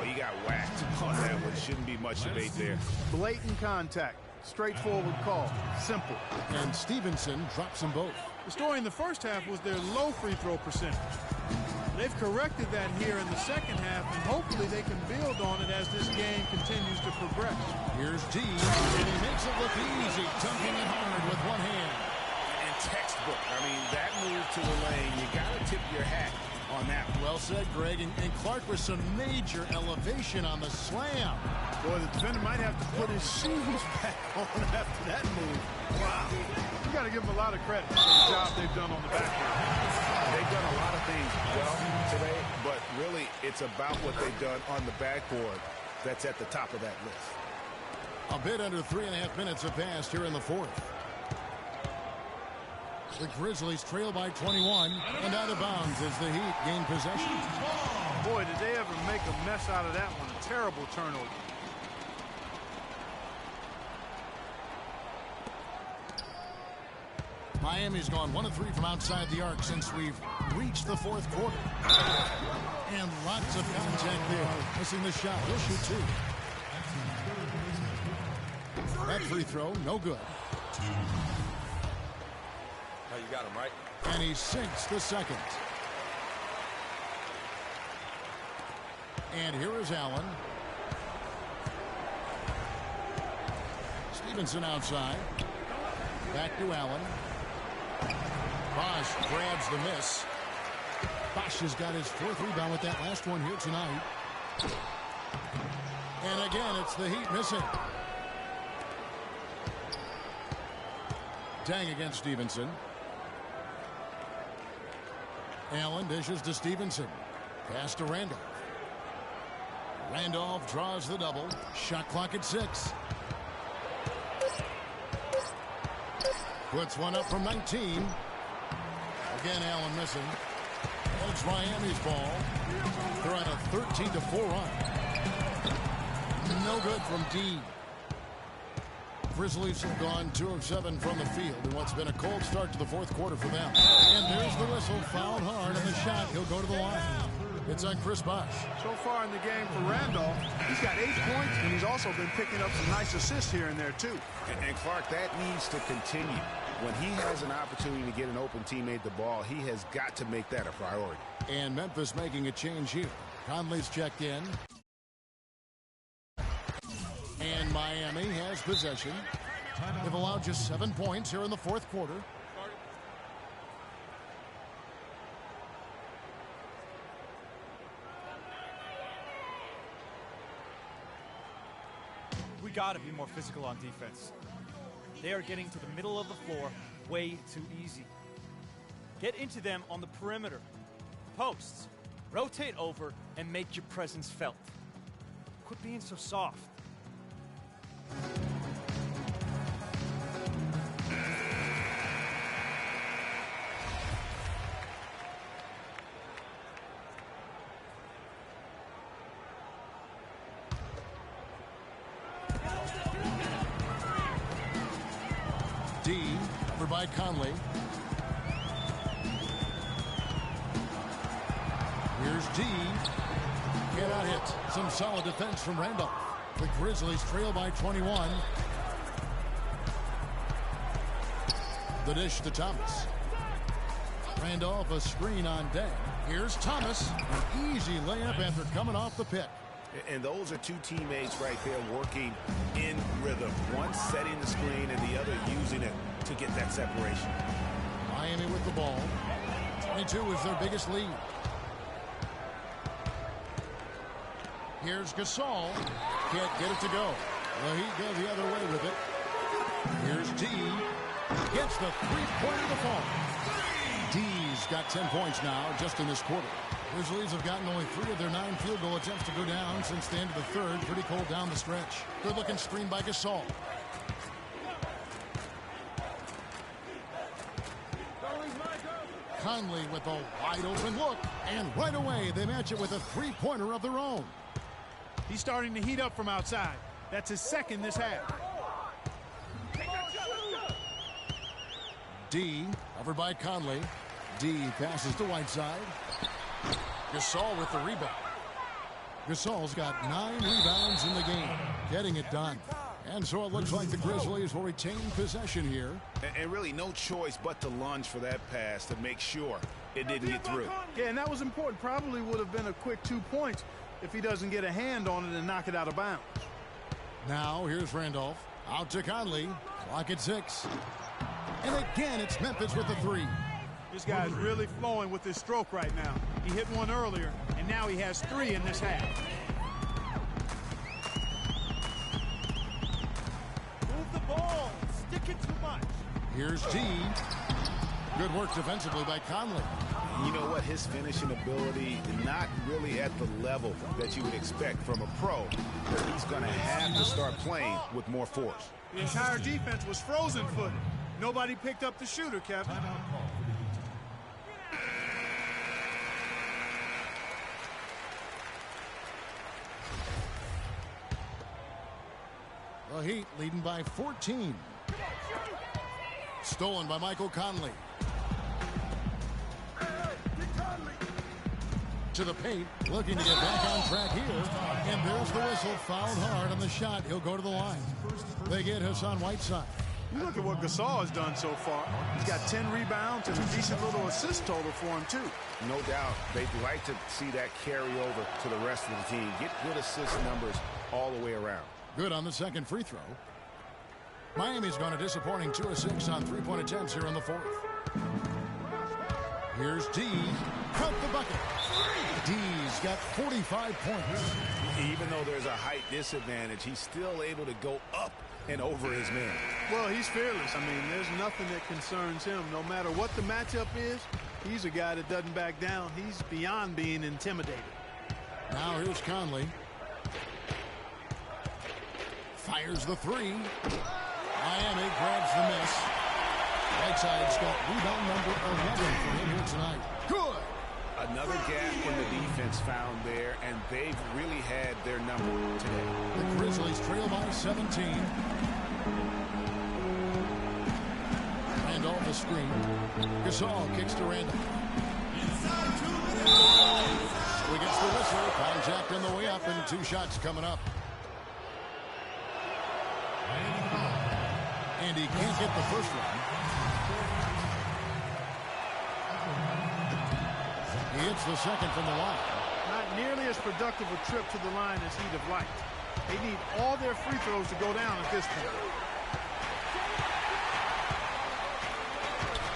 he got whacked on that one. Shouldn't be much debate there. Blatant contact. Straightforward call. Simple. And Stevenson drops them both. The story in the first half was their low free throw percentage. They've corrected that here in the second half, and hopefully they can build on it as this game continues to progress. Here's D, and he makes it look easy, dunking it hard with one hand. And textbook. I mean, that move to the lane, you got to tip your hat on that. Well said, Greg. And Clark with some major elevation on the slam. Boy, the defender might have to put his shoes back on after that move. Wow. You got to give them a lot of credit for the job they've done on the backboard. They've done a lot of things well today, but really it's about what they've done on the backboard that's at the top of that list. A bit under 3.5 minutes have passed here in the fourth. The Grizzlies trail by 21 and out of bounds as the Heat gain possession. Boy, did they ever make a mess out of that one. A terrible turnover. Miami's gone 1 of 3 from outside the arc since we've reached the fourth quarter. And lots of contact there. Missing the shot. He'll shoot 2. That free throw, no good. Oh, you got him, right? And he sinks the second. And here is Allen. Stevenson outside. Back to Allen. Bosch grabs the miss. Bosch has got his 4th rebound with that last one here tonight. And again, it's the Heat missing. Dang against Stevenson. Allen dishes to Stevenson. Pass to Randolph. Randolph draws the double. Shot clock at 6. Puts one up from 19. Again, Allen missing. It's Miami's ball. They're on a 13-4 run. No good from D. Grizzlies have gone 2 of 7 from the field in what's been a cold start to the fourth quarter for them. And there's the whistle. Fouled hard on the shot. He'll go to the line. It's on Chris Bosh. So far in the game for Randolph, he's got 8 points, and he's also been picking up some nice assists here and there, too. And Clark, that needs to continue. When he has an opportunity to get an open teammate the ball, he has got to make that a priority. And Memphis making a change here. Conley's checked in. And Miami has possession. They've allowed just 7 points here in the fourth quarter. We got to be more physical on defense. They are getting to the middle of the floor way too easy. Get into them on the perimeter. Posts. Rotate over and make your presence felt. Quit being so soft. D, over by Conley. Here's D. Cannot hit. Some solid defense from Randolph. The Grizzlies trail by 21. The dish to Thomas. Randolph, a screen on Deng. Here's Thomas. An easy layup after coming off the pick. And those are 2 teammates right there working in rhythm. One setting the screen and the other using it to get that separation. Miami with the ball. 22 is their biggest lead. Here's Gasol. Can't get it to go. Well, he goes the other way with it. Here's D. Gets the three-pointer to fall. D's got 10 points now just in this quarter. Grizzlies have gotten only 3 of their 9 field goal attempts to go down since the end of the third. Pretty cold down the stretch. Good looking screen by Gasol. Conley with a wide open look. And right away they match it with a three-pointer of their own. He's starting to heat up from outside. That's his second this half. D, over by Conley. D passes to Whiteside. Gasol with the rebound. Gasol's got 9 rebounds in the game, getting it done. And so it looks like the Grizzlies will retain possession here. And really no choice but to lunge for that pass to make sure it didn't get through. Yeah, and that was important. Probably would have been a quick 2 points if he doesn't get a hand on it and knock it out of bounds. Now here's Randolph. Out to Conley. Clock at 6. And again, it's Memphis with the 3. This guy's really flowing with his stroke right now. He hit one earlier, and now he has 3 in this half. Move the ball. Stick it too much. Here's D. Good work defensively by Conley. You know what? His finishing ability is not really at the level that you would expect from a pro. He's going to have to start playing with more force. The entire defense was frozen-footed. Nobody picked up the shooter, Kevin. The Heat leading by 14. Stolen by Michael Conley. To the paint, looking to get back on track here. And there's the whistle, fouled hard on the shot. He'll go to the line. They get Hassan Whiteside. You look at what Gasol has done so far. He's got 10 rebounds and a decent little assist total for him, too. No doubt. They'd like to see that carry over to the rest of the team. Get good assist numbers all the way around. Good on the second free throw. Miami's gone a disappointing 2 of 6 on three-point attempts here in the 4th. Here's D. Count the bucket. D's got 45 points. Even though there's a height disadvantage, he's still able to go up and over his man. Well, he's fearless. I mean, there's nothing that concerns him. No matter what the matchup is, he's a guy that doesn't back down. He's beyond being intimidated. Now here's Conley. Fires the 3. Miami grabs the miss. Whiteside's got rebound number 11 for him here tonight. Good. Another gap in the defense found there, and they've really had their number today. The Grizzlies trail by 17. Randolph a screen. Gasol kicks to Randolph. So he gets the whistle. Contact on the way up, and 2 shots coming up. And he can't get the first one. He hits the second from the line. Not nearly as productive a trip to the line as he'd have liked. They need all their free throws to go down at this point.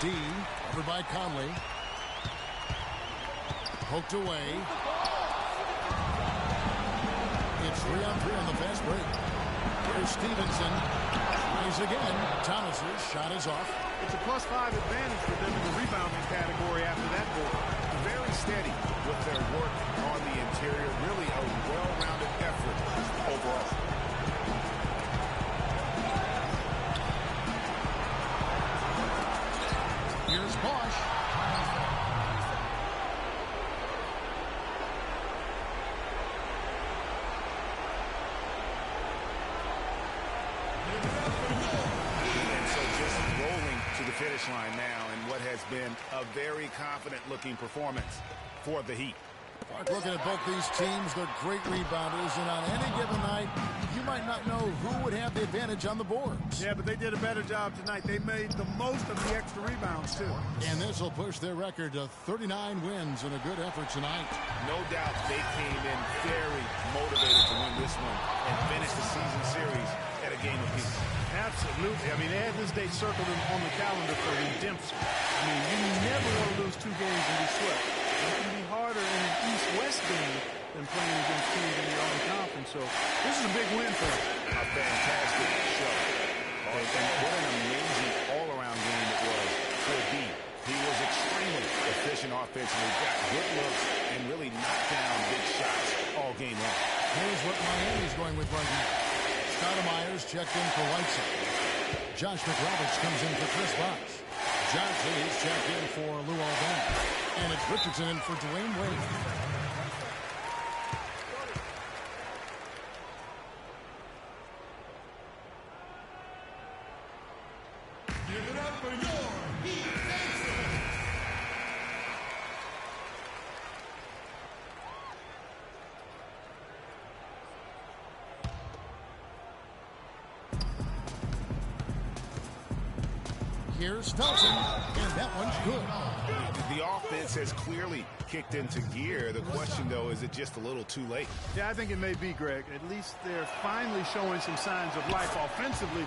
D, over by Conley. Poked away. It's 3-on-3 on the fast break. Here's Stevenson. Tries again. Thomas's shot is off. It's a +5 advantage for them in the rebounding category after that goal. Very steady with their work on the interior. Really a well-rounded effort overall. Here's Bosch. And so just rolling to the finish line now in what has been a very confident-looking performance for the Heat. Looking at both these teams, they're great rebounders, and on any given night, you might not know who would have the advantage on the boards. Yeah, but they did a better job tonight. They made the most of the extra rebounds, too. And this will push their record to 39 wins and a good effort tonight. No doubt they came in very motivated to win this one and finish the season series at a game apiece. Absolutely. I mean, they had this date circled on the calendar for redemption. I mean, you never want to lose 2 games and be swept. It can be harder in an East-West game than playing against teams in your own conference. So this is a big win for them. A fantastic show. And what an amazing all-around game it was for D. He was extremely efficient offensively, got good looks, and really knocked down big shots all game long. Here's what Miami's going with right now. Stoudemire checked in for Whiteside. Josh McRoberts comes in for Chris Bosh. Josh Hayes checked in for Lou Albano. And it's Richardson in for Dwayne Wade. Give it up for your Heat. Here's Felton, and that one's good. The offense has clearly kicked into gear. The question, though, is it just a little too late? Yeah, I think it may be, Greg. At least they're finally showing some signs of life offensively.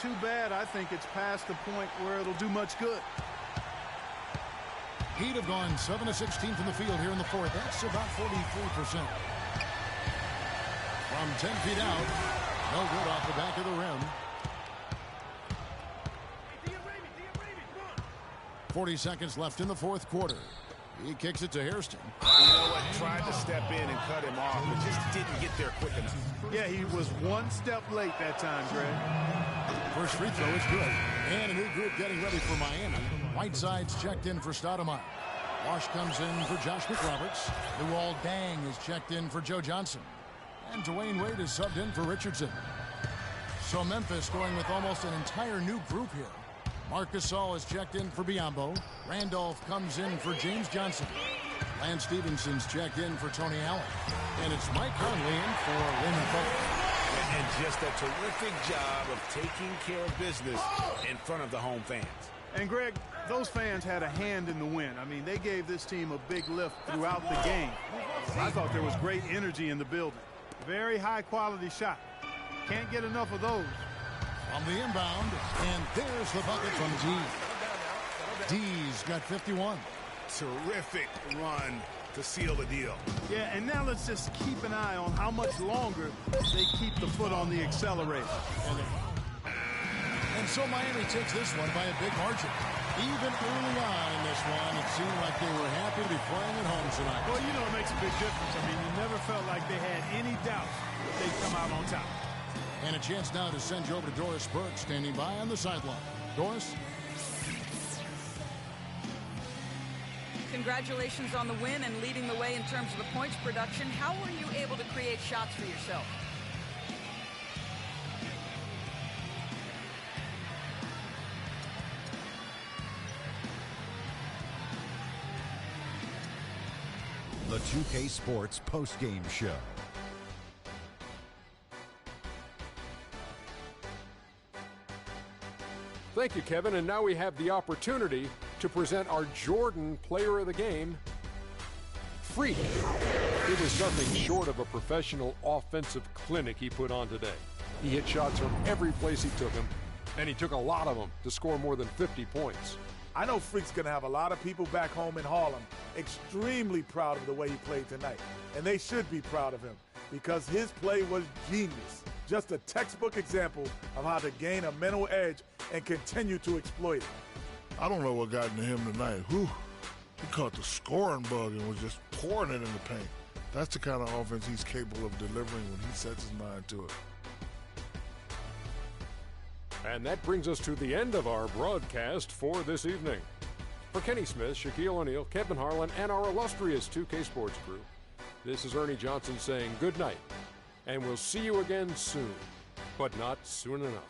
Too bad I think it's past the point where it'll do much good. Heat have gone 7 of 16 from the field here in the fourth. That's about 43%. From 10 feet out, no good off the back of the rim. 40 seconds left in the fourth quarter. He kicks it to Hairston. You know what? Tried to step in and cut him off, but just didn't get there quick enough. Yeah, he was one step late that time, Greg. First free throw is good. And a new group getting ready for Miami. Whiteside's checked in for Stoudemire. Wash comes in for Josh McRoberts. Luol Deng is checked in for Joe Johnson. And Dwayne Wade is subbed in for Richardson. So Memphis going with almost an entire new group here. Marc Gasol is checked in for Biyombo. Randolph comes in for James Johnson. Lance Stevenson's checked in for Tony Allen. And it's Mike Conley in for Raymond Felton. And just a terrific job of taking care of business in front of the home fans. And, Greg, those fans had a hand in the win. I mean, they gave this team a big lift throughout the game. I thought there was great energy in the building. Very high-quality shot. Can't get enough of those. On the inbound, and there's the bucket from D. D's got 51. Terrific run to seal the deal. Yeah, and now let's just keep an eye on how much longer they keep the foot on the accelerator. And so Miami takes this one by a big margin. Even early on in this one, it seemed like they were happy to be playing at home tonight. Well, you know, it makes a big difference. I mean, you never felt like they had any doubt that they'd come out on top. And a chance now to send you over to Doris Burke, standing by on the sideline. Doris? Congratulations on the win and leading the way in terms of the points production. How were you able to create shots for yourself? The 2K Sports postgame show. Thank you, Kevin. And now we have the opportunity to present our Jordan Player of the Game, Freak. It was nothing short of a professional offensive clinic he put on today. He hit shots from every place he took them, and he took a lot of them to score more than 50 points. I know Freak's going to have a lot of people back home in Harlem extremely proud of the way he played tonight. And they should be proud of him because his play was genius. Just a textbook example of how to gain a mental edge and continue to exploit it. I don't know what got into him tonight. He caught the scoring bug and was just pouring it in the paint. That's the kind of offense he's capable of delivering when he sets his mind to it. And that brings us to the end of our broadcast for this evening. For Kenny Smith, Shaquille O'Neal, Kevin Harlan, and our illustrious 2K Sports crew, this is Ernie Johnson saying good night. And we'll see you again soon, but not soon enough.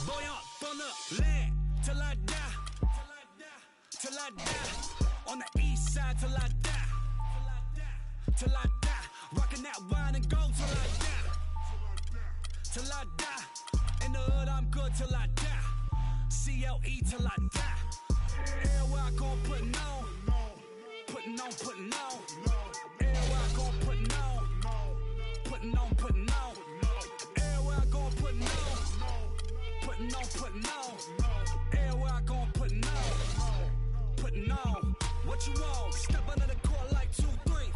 Boy, I'm gonna land till I die. Till I die. On the east side till I die. Till I die. Rocking that wine and gold till I die. Till I die. In the hood, I'm good till I die. CLE till I die. Everywhere I go, putting on. Putting on, putting on. Everywhere I go, putting on. Putting on, putting on. Everywhere I go, putting on. Putting on, putting on. Everywhere I go, putting on. Putting on. What you want? Step under the court like 2-3.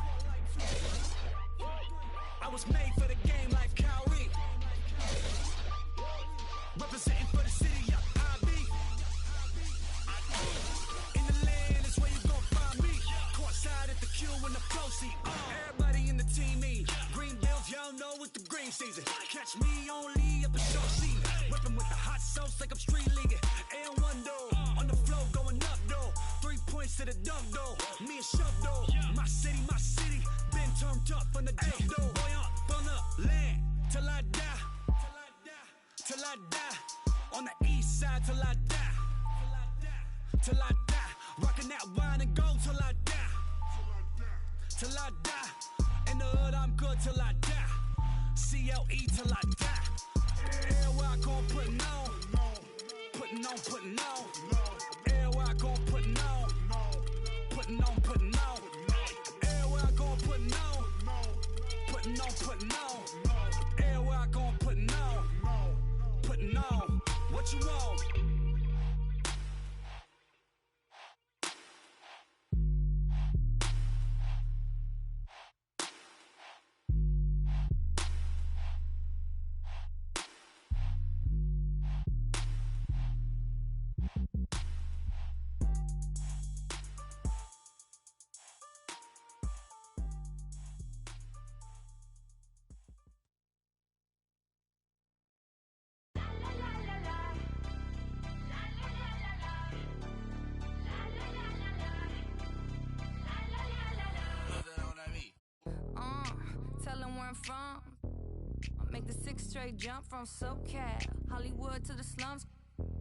I was made for the game like Kyrie. Representing for the city, I be. In the land is where you gon' find me. Courtside at the Q in the flow seat. Everybody in the team me. Green Bills, y'all know it's the green season. Catch me only up a short seat. Whipping with the hot sauce like I'm street leaguing. And one though, on the flow going up though. 3 points to the dunk though. Me and Shove though. My city, been turned up from the jump though. Boy, I'm on the land till I die. Till I die. On the east side till I die. Till I die. Rocking that wine and gold till I die. Till I die. In the hood, I'm good till I die. CLE till I die. Everywhere I go, putting on. Putting on, putting on. Everywhere I go, putting on. Putting on, putting on. Everywhere I go, putting on. Putting on, putting on. Everywhere I go, putting on. Putting on. What you want? Tell them where I'm from. I make the 6 straight jump from SoCal, Hollywood to the slums.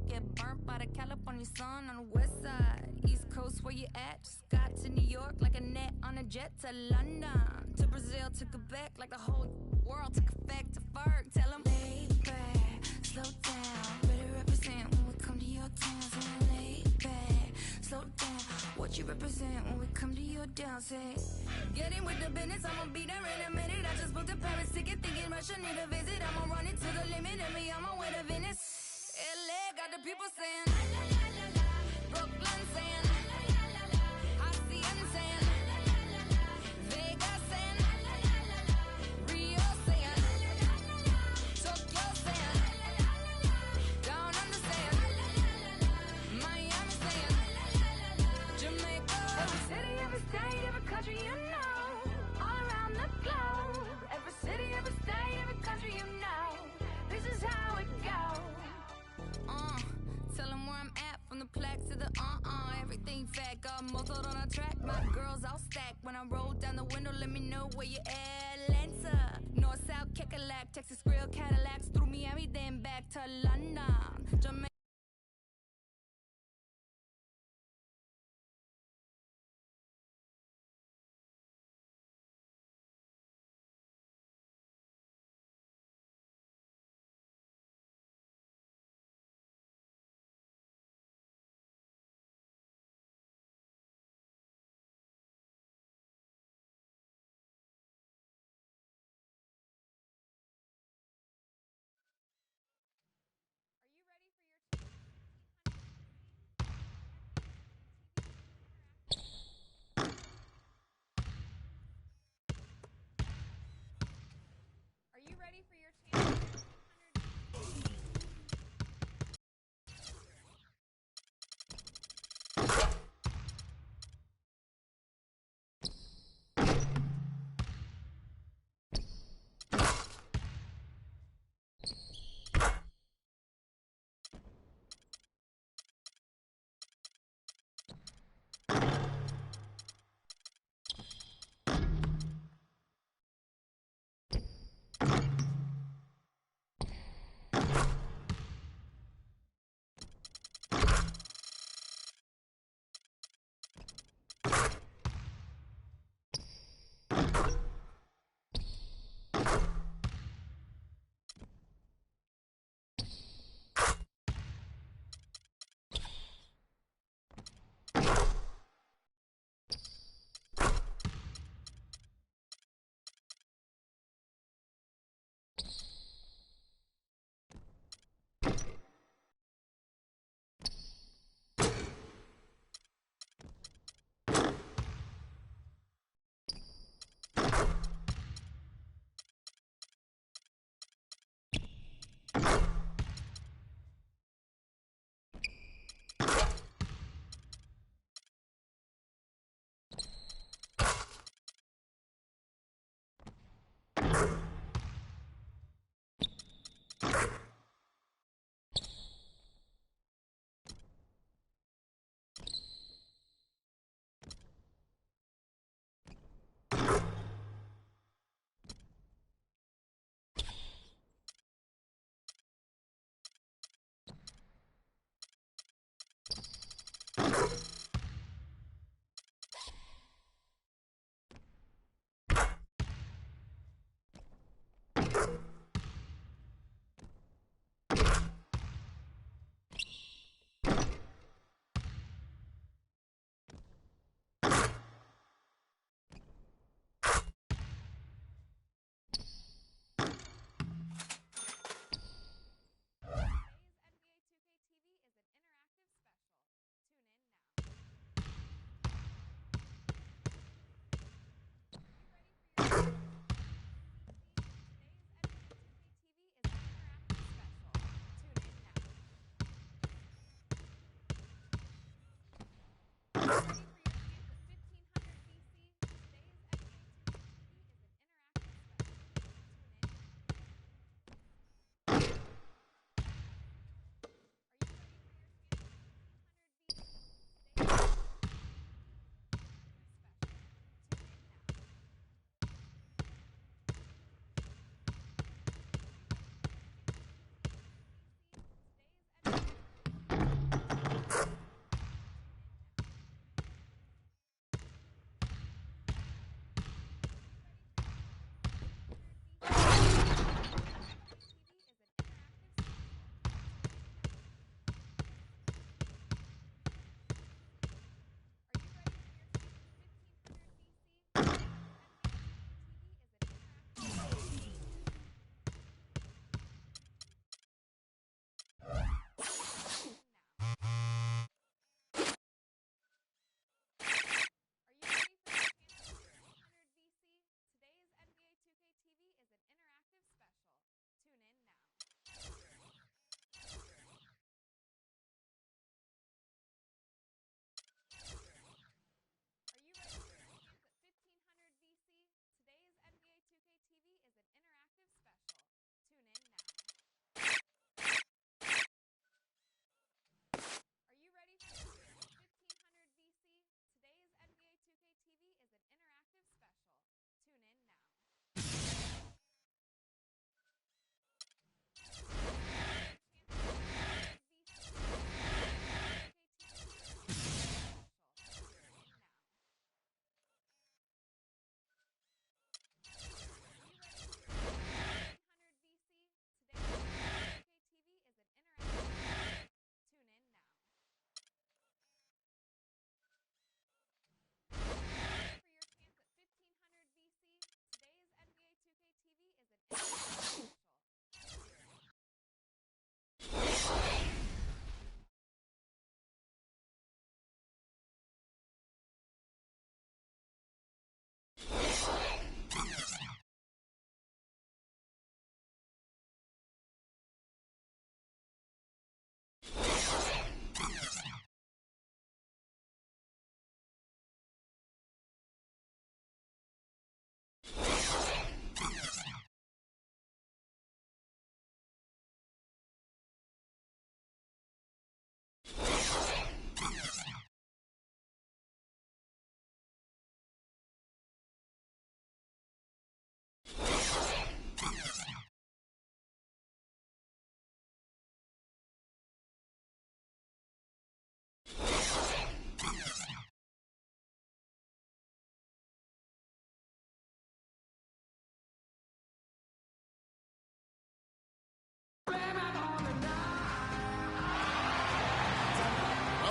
Get burnt by the California sun on the west side. East Coast, where you at? Just got to New York like a net on a jet to London. To Brazil, to Quebec, like the whole world took effect to Ferg. Tell them, lay back, slow down. Better represent when we come to your town. So lay back, slow down. What you represent when we come to your town? Say, get in with the business, I'ma be there in a minute. I just booked a Paris ticket, thinking Russia need a visit. I'ma run it to the limit, and me on my way to Venice. LA got the people saying, Brooklyn saying, Hacienda saying, Vegas saying, Rio saying, Tokyo saying, Down Under saying, Miami saying, Jamaica. Every city, every state, every country you know, all around the globe. Every city, every state, every country you know, this is how it goes. Tell them where I'm at, from the plaque to the everything fat, got muzzled on a track. My girls all stacked. When I roll down the window, let me know where you at. Atlanta, North, South, Kekalak, Texas Grill, Cadillacs, through Miami, then back to London, Jamaica.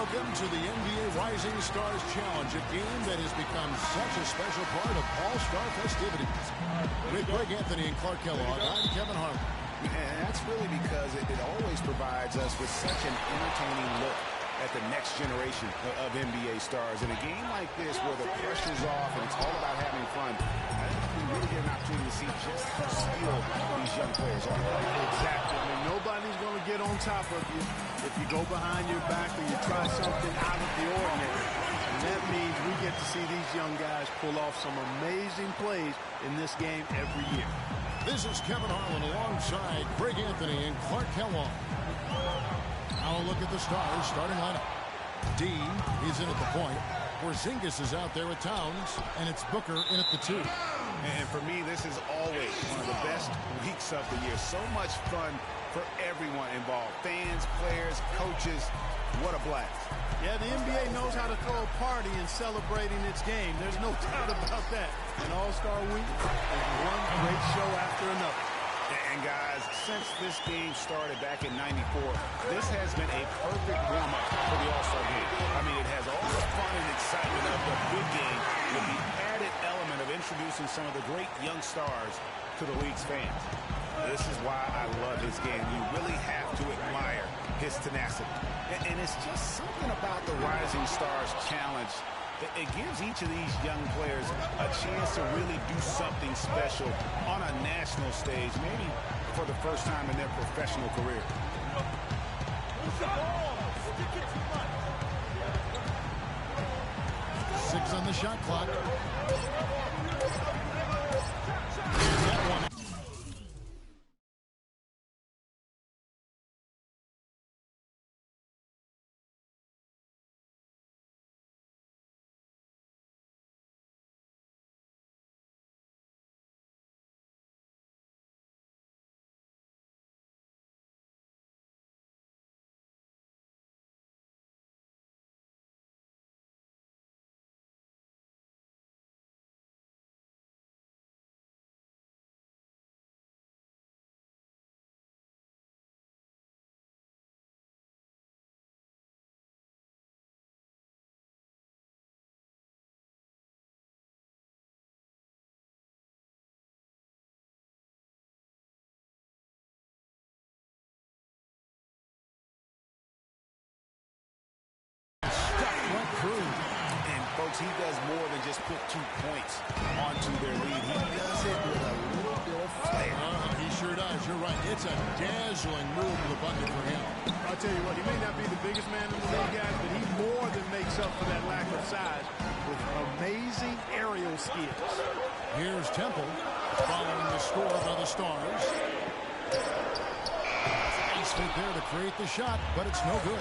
Welcome to the NBA Rising Stars Challenge, a game that has become such a special part of All-Star festivities. With Greg Anthony and Clark Kellogg, I'm Kevin Harlan. And that's really because it always provides us with such an entertaining look at the next generation of NBA stars. In a game like this where the pressure's off and it's all about having fun, I think we really get an opportunity to see just how skilled these young players are. Exactly. I mean, nobody's going to get on top of you if you go behind your back or you try something out of the ordinary. And that means we get to see these young guys pull off some amazing plays in this game every year. This is Kevin Harlan alongside Greg Anthony and Clark Kellogg. Now a look at the Stars starting lineup. Dean is in at the point. Porzingis is out there with Towns, and it's Booker in at the 2. And for me, this is always one of the best weeks of the year. So much fun for everyone involved. Fans, players, coaches. What a blast. Yeah, the NBA knows how to throw a party in celebrating its game. There's no doubt about that. And All-Star Week is one great show after another. And guys, since this game started back in '94, this has been a perfect warm-up for the All-Star game. I mean, it has all the fun and excitement of the big game with the added element of introducing some of the great young stars to the league's fans. This is why I love his game. You really have to admire his tenacity. And it's just something about the Rising Stars Challenge. It gives each of these young players a chance to really do something special on a national stage, maybe for the first time in their professional career. 6 on the shot clock. And folks, he does more than just put 2 points onto their lead. He does it with a little bit of flair. He sure does. You're right. It's a dazzling move to the bucket for him. I'll tell you what, he may not be the biggest man in the league, guys, but he more than makes up for that lack of size with amazing aerial skills. Here's Temple following the score by the Stars. Nice fit there to create the shot, but it's no good.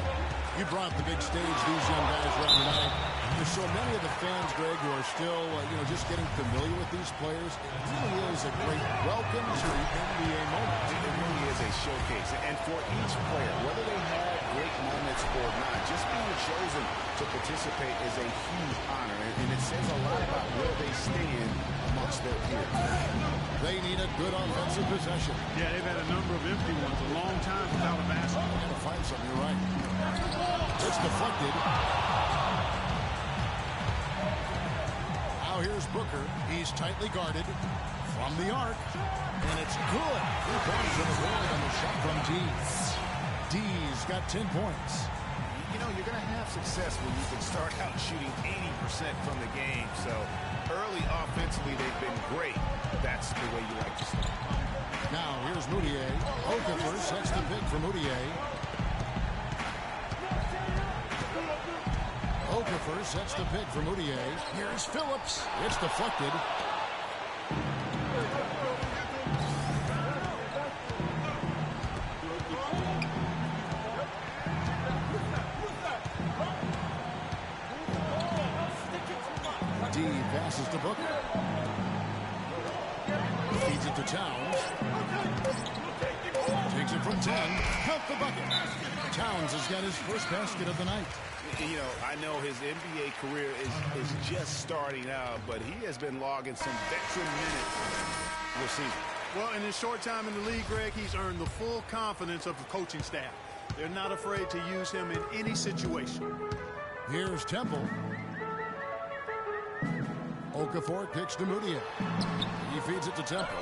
You brought the big stage these young guys right tonight. There's so many of the fans, Greg, who are still, just getting familiar with these players. It really is a great welcome to the NBA moment. It really is a showcase. And for each player, whether they have great moments or not, just being chosen to participate is a huge honor. And it says a lot about where they stand amongst their peers. They need a good offensive possession. Yeah, they've had a number of empty ones, a long time without a basket. Got to find something, you're right. It's deflected. Now here's Booker. He's tightly guarded from the arc. And it's good. 3 points on the board on the shot from D. D's got 10 points. You know, you're going to have success when you can start out shooting 80% from the game. So early offensively, they've been great. That's the way you like to start. Now here's Moutier. Okafor sets the pick for Moutier. Okafor sets the pick for Moutier. Here's Phillips. It's deflected. D passes to Booker. Feeds it to Towns. Takes it from 10. Count the bucket. Towns has got his first basket of the night. You know, I know his NBA career is just starting out, but he has been logging some veteran minutes this season. Well, in his short time in the league, Greg, he's earned the full confidence of the coaching staff. They're not afraid to use him in any situation. Here's Temple. Okafor kicks to Moutier. He feeds it to Temple.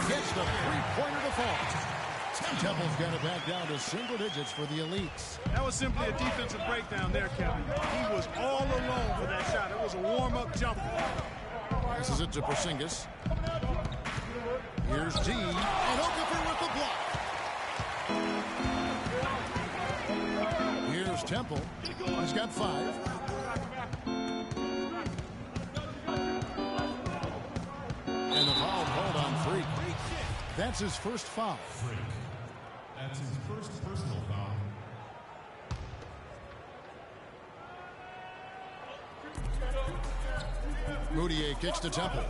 Gets the three-pointer to fall. Temple's got it back down to single digits for the elites. That was simply a defensive breakdown there, Kevin. He was all alone for that shot. It was a warm-up jumper. Passes it to Porzingis. Here's D. And Okafor with the block. Here's Temple. He's got 5. And the foul called on Freak. That's his first foul. Freak. That's his first personal foul. Moutier kicks to Temple.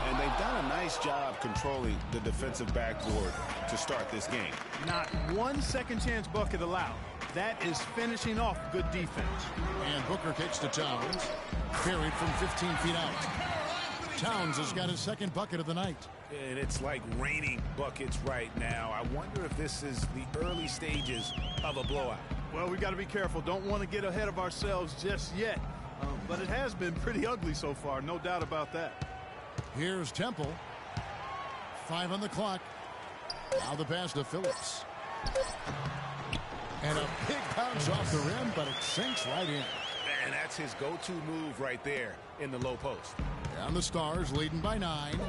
And they've done a nice job controlling the defensive backboard to start this game. Not one second chance bucket allowed. That is finishing off good defense. And Booker kicks to Towns. Carried from 15 feet out. Towns has got his second bucket of the night. And it's like raining buckets right now. I wonder if this is the early stages of a blowout. Well, we got to be careful. Don't want to get ahead of ourselves just yet. But it has been pretty ugly so far, no doubt about that. Here's Temple. 5 on the clock. Now the pass to Phillips. And a big bounce off the rim, but it sinks right in. And that's his go-to move right there in the low post. And the Stars leading by 9.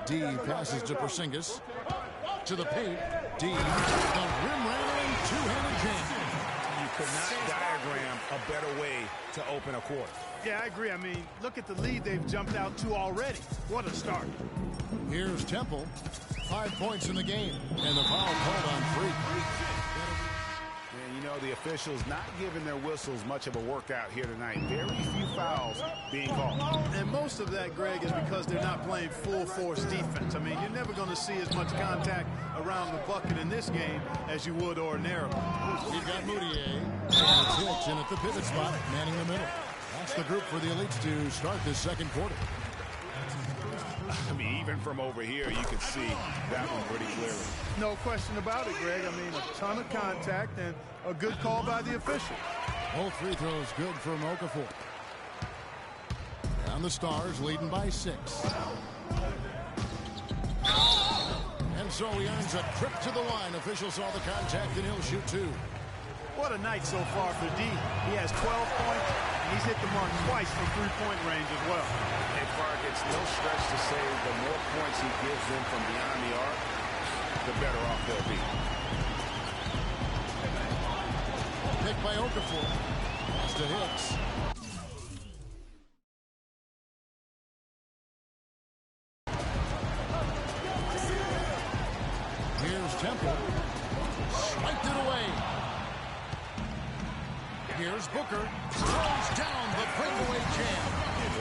D passes to Porzingis. To the paint. D. The rim-rattling two-handed jam. You could not diagram a better way to open a quarter. Yeah, I agree. I mean, look at the lead they've jumped out to already. What a start. Here's Temple. 5 points in the game. And the foul called on Freak. And you know, the officials not giving their whistles much of a workout here tonight. Very few fouls being called. And most of that, Greg, is because they're not playing full force defense. I mean, you're never going to see as much contact around the bucket in this game as you would ordinarily. We've got Moutier. And it's Hicks in at the pivot spot, manning the middle. That's the group for the Elites to start this second quarter. I mean, even from over here, you can see that one pretty clearly. No question about it, Greg. I mean, a ton of contact and a good call by the official. Both free throws good from Okafor. And the Stars leading by 6. And so he earns a trip to the line. Officials saw the contact and he'll shoot 2. What a night so far for D. He has 12 points, and he's hit the mark twice from three-point range as well. And Clark, it's no stretch to say the more points he gives them from beyond the arc, the better off they'll be. Picked by Okafor. Pass to Hicks. Here's Temple. Swiped it away. Here's Booker. Throws down the breakaway jam.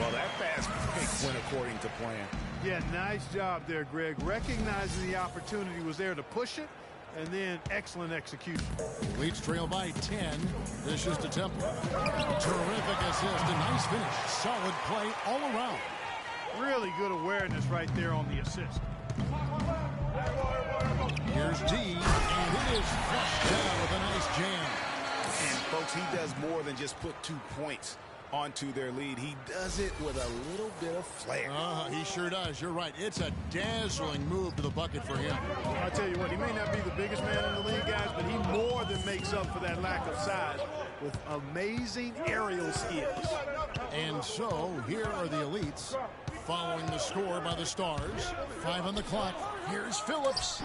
Well, that fast break went according to plan. Yeah, nice job there, Greg. Recognizing the opportunity was there to push it, and then excellent execution. Leeds trail by 10. This is to Temple. Terrific assist. A nice finish. Solid play all around. Really good awareness right there on the assist. Here's D, and it is flushed down with a nice jam. And, folks, he does more than just put 2 points onto their lead. He does it with a little bit of flair. He sure does. You're right. It's a dazzling move to the bucket for him. I'll tell you what, he may not be the biggest man in the league, guys, but he more than makes up for that lack of size with amazing aerial skills. And so, here are the Elites following the score by the Stars. 5 on the clock. Here's Phillips.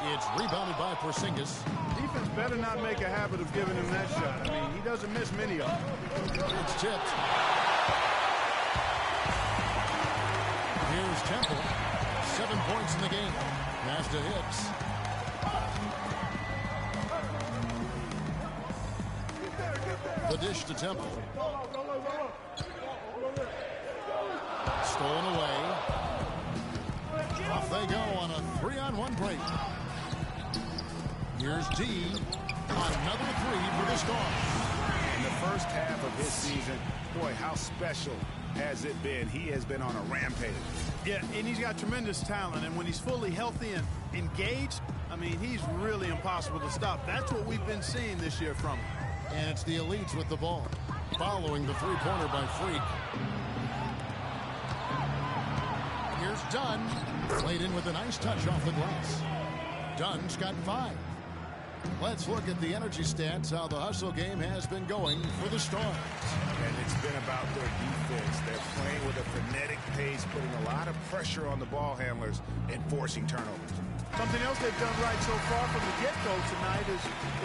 It's rebounded by Porzingis. Defense better not make a habit of giving him that shot. I mean, he doesn't miss many of them. It's tipped. Here's Temple. 7 points in the game. Pass to Hicks. The dish to Temple. Stolen away. Off they go on a 3-on-1 break. Here's D. Another 3 for the Stars. In the first half of his season, boy, how special has it been? He has been on a rampage. Yeah, and he's got tremendous talent, and when he's fully healthy and engaged, I mean, he's really impossible to stop. That's what we've been seeing this year from him. And it's the Elites with the ball, following the three-pointer by Freak. Here's Dunn, played in with a nice touch off the glass. Dunn's got 5. Let's look at the energy stats, how the hustle game has been going for the Stars. And it's been about their defense. They're playing with a frenetic pace, putting a lot of pressure on the ball handlers and forcing turnovers. Something else they've done right so far from the get-go tonight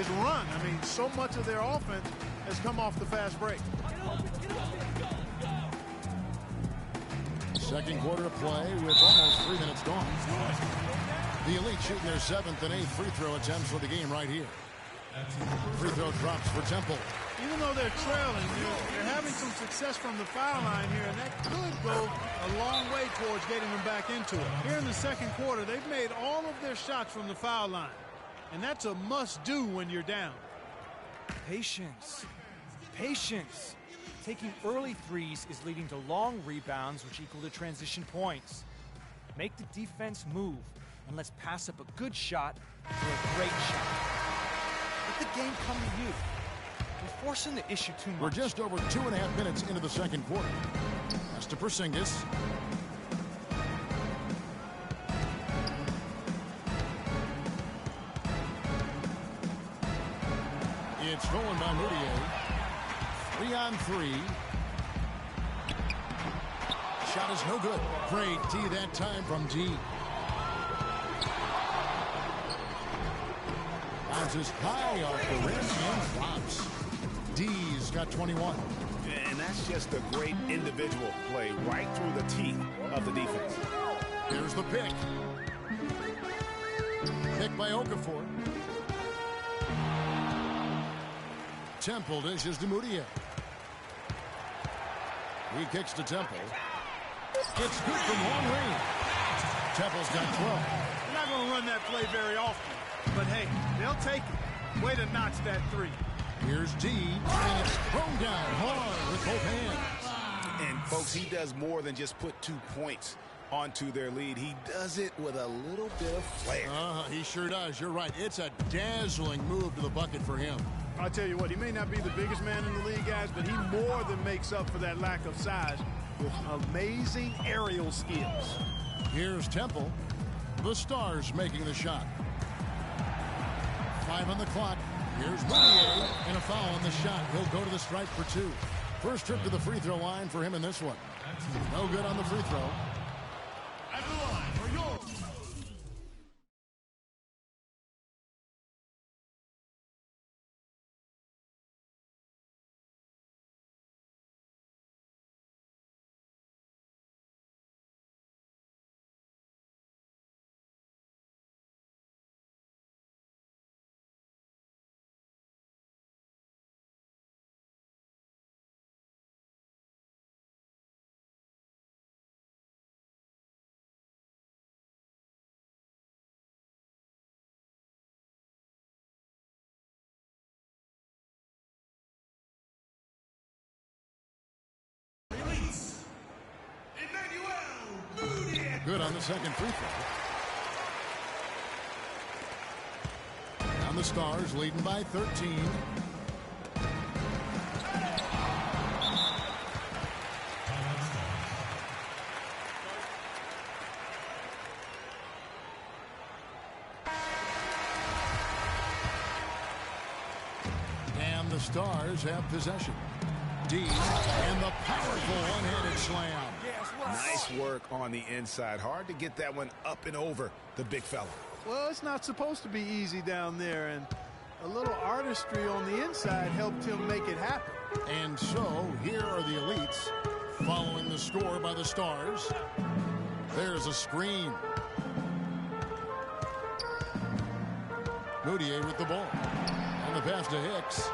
is run. I mean, so much of their offense has come off the fast break. Second quarter of play with almost 3 minutes gone. The Elite shooting their 7th and 8th free throw attempts for the game right here. Free throw drops for Temple. Even though they're trailing, they're having some success from the foul line here, and that could go a long way towards getting them back into it. Here in the second quarter, they've made all of their shots from the foul line, and that's a must-do when you're down. Patience. Patience. Taking early threes is leading to long rebounds, which equal to transition points. Make the defense move, and let's pass up a good shot for a great shot. Let the game come to you. We're forcing the issue too much. We're just over 2.5 minutes into the second quarter. Pass to Porzingis. It's stolen by Moutier. 3-on-3. shot is no good. Great D that time from D. Bounces high off the rim and flops. D's got 21. And that's just a great individual play right through the teeth of the defense. Here's the pick. Pick by Okafor. Temple dishes to Moutier. He kicks to Temple. It's good from long range. Temple's got 12. They're not going to run that play very often. But, hey, they'll take it. Way to notch that three. Here's D, and it's thrown down hard with both hands. And, folks, he does more than just put 2 points onto their lead. He does it with a little bit of flair. He sure does. You're right. It's a dazzling move to the bucket for him. I'll tell you what, he may not be the biggest man in the league, guys, but he more than makes up for that lack of size with amazing aerial skills. Here's Temple. The Stars making the shot. 5 on the clock. Here's Moutier, and a foul on the shot. He'll go to the stripe for 2. First trip to the free throw line for him in this one. No good on the free throw. At the line for yours. Good on the second free throw. And the Stars leading by 13. And the Stars have possession. D and the powerful one-handed slam. Nice work on the inside. Hard to get that one up and over the big fella. Well, it's not supposed to be easy down there, and a little artistry on the inside helped him make it happen. And so, here are the elites following the score by the Stars. There's a screen. Moutier with the ball. And the pass to Hicks.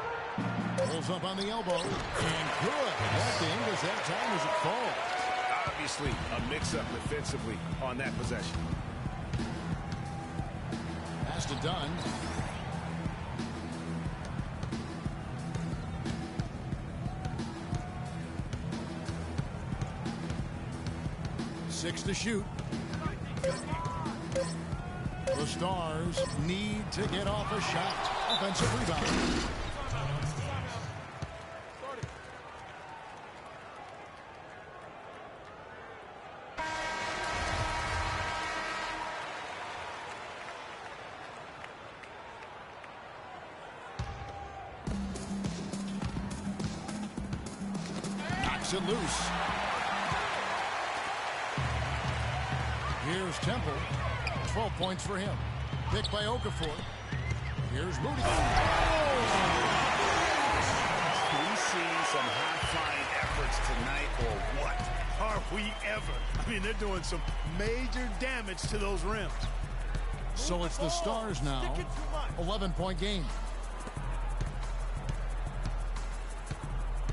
Pulls up on the elbow. And good. At the English that time as it falls. Obviously, a mix-up defensively on that possession. Pass to Dunn. Six to shoot. The Stars need to get off a shot. Offensive rebound. Knocks it loose. Here's Temple. 12 points for him. Picked by Okafor. Here's Moody. We see some high-flying efforts tonight, or what? Are we ever? I mean, they're doing some major damage to those rims. So it's the Stars now. 11-point game.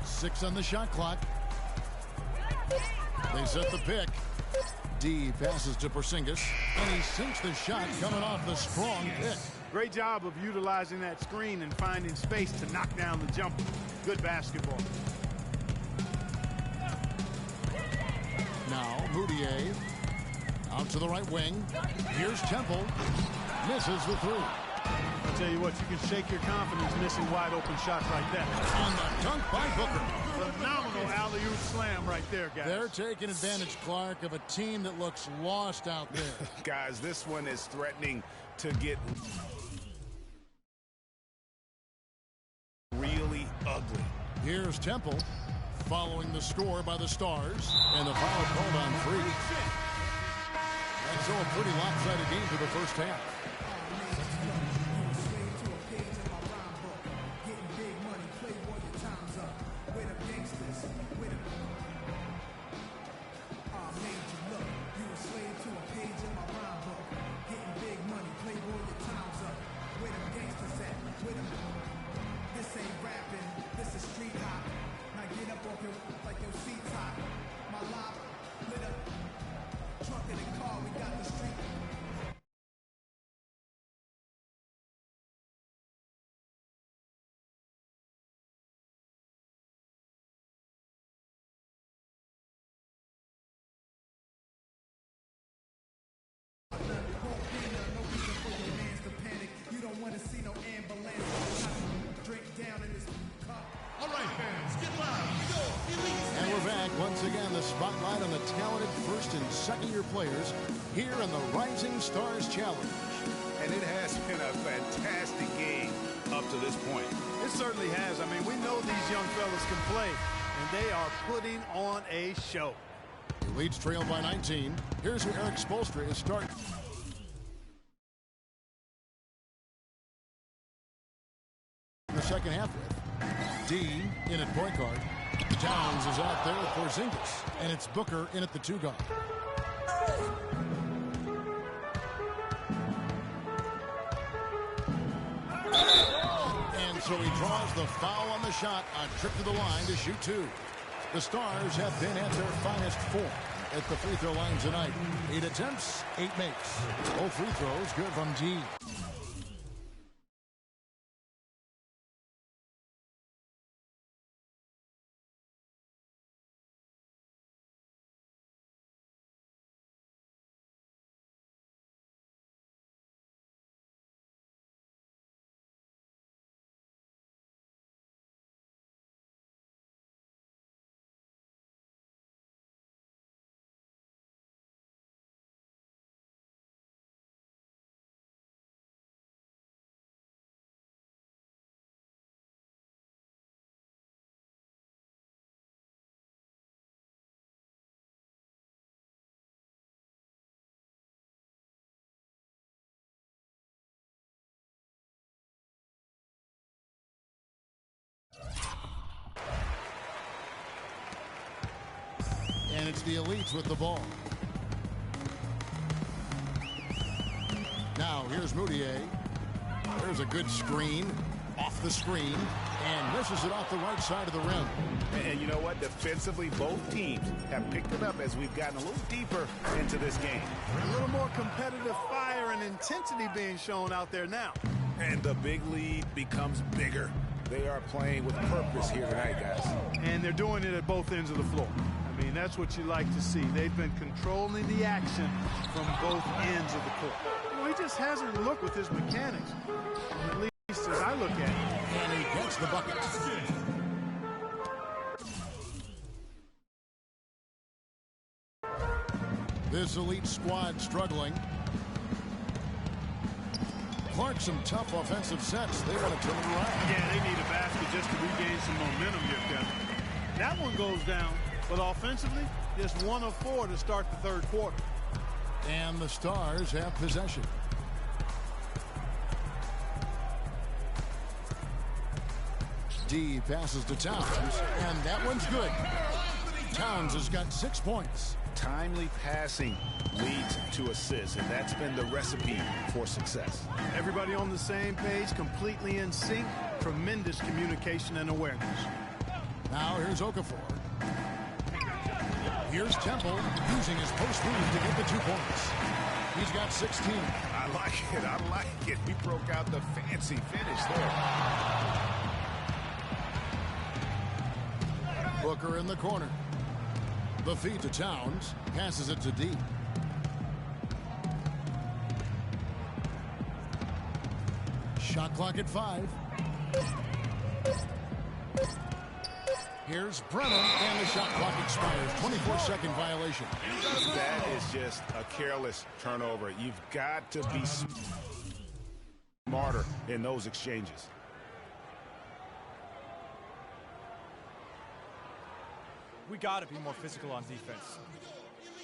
6 on the shot clock. They set the pick. D passes to Porzingis, and he sinks the shot coming off the strong pick. Great job of utilizing that screen and finding space to knock down the jumper. Good basketball. Now Moutier out to the right wing. Here's Temple. Misses the three. I'll tell you what, you can shake your confidence missing wide open shots like that. On the dunk by Booker. Phenomenal alley-oop slam right there, guys. They're taking advantage, Clark, of a team that looks lost out there. Guys, this one is threatening to get really ugly. Here's Temple. following the score by the Stars. And the foul called on 3. And so a pretty lopsided game for the first half. Once again, the spotlight on the talented first and second-year players here in the Rising Stars Challenge. And it has been a fantastic game up to this point. It certainly has. I mean, we know these young fellas can play, and they are putting on a show. The Leeds trail by 19. Here's who Eric Spoelstra is starting. The second half with D in at point guard. Towns is out there for Porzingis, and it's Booker in at the 2 guard. And so he draws the foul on the shot, a trip to the line to shoot 2. The Stars have been at their finest form at the free throw line tonight. 8 attempts, 8 makes. Both free throws good from D. And it's the Elites with the ball. Now here's Moutier. There's a good screen. Off the screen. And misses it off the right side of the rim. And you know what? Defensively, both teams have picked it up as we've gotten a little deeper into this game. A little more competitive fire and intensity being shown out there now. And the big lead becomes bigger. They are playing with purpose here tonight, guys. And they're doing it at both ends of the floor. I mean, that's what you like to see. They've been controlling the action from both ends of the court. You know, he just hasn't looked with his mechanics, at least as I look at it. And he gets the bucket. This Elite squad struggling. Clark, some tough offensive sets. They want to turn it around. Yeah, they need a basket just to regain some momentum here, Kevin. That one goes down, but offensively, just 1 of 4 to start the third quarter. And the Stars have possession. D passes to Towns, and that one's good. Towns has got 6 points. Timely passing leads to assists, and that's been the recipe for success. Everybody on the same page, completely in sync, tremendous communication and awareness. Now here's Okafor. Here's Temple using his post move to get the 2 points. He's got 16. I like it. I like it. He broke out the fancy finish there. Booker in the corner. The feed to Towns. Passes it to D. Shot clock at 5. Here's Brennan, and the shot clock expires. 24-second violation. That is just a careless turnover. You've got to be smarter in those exchanges. We got to be more physical on defense.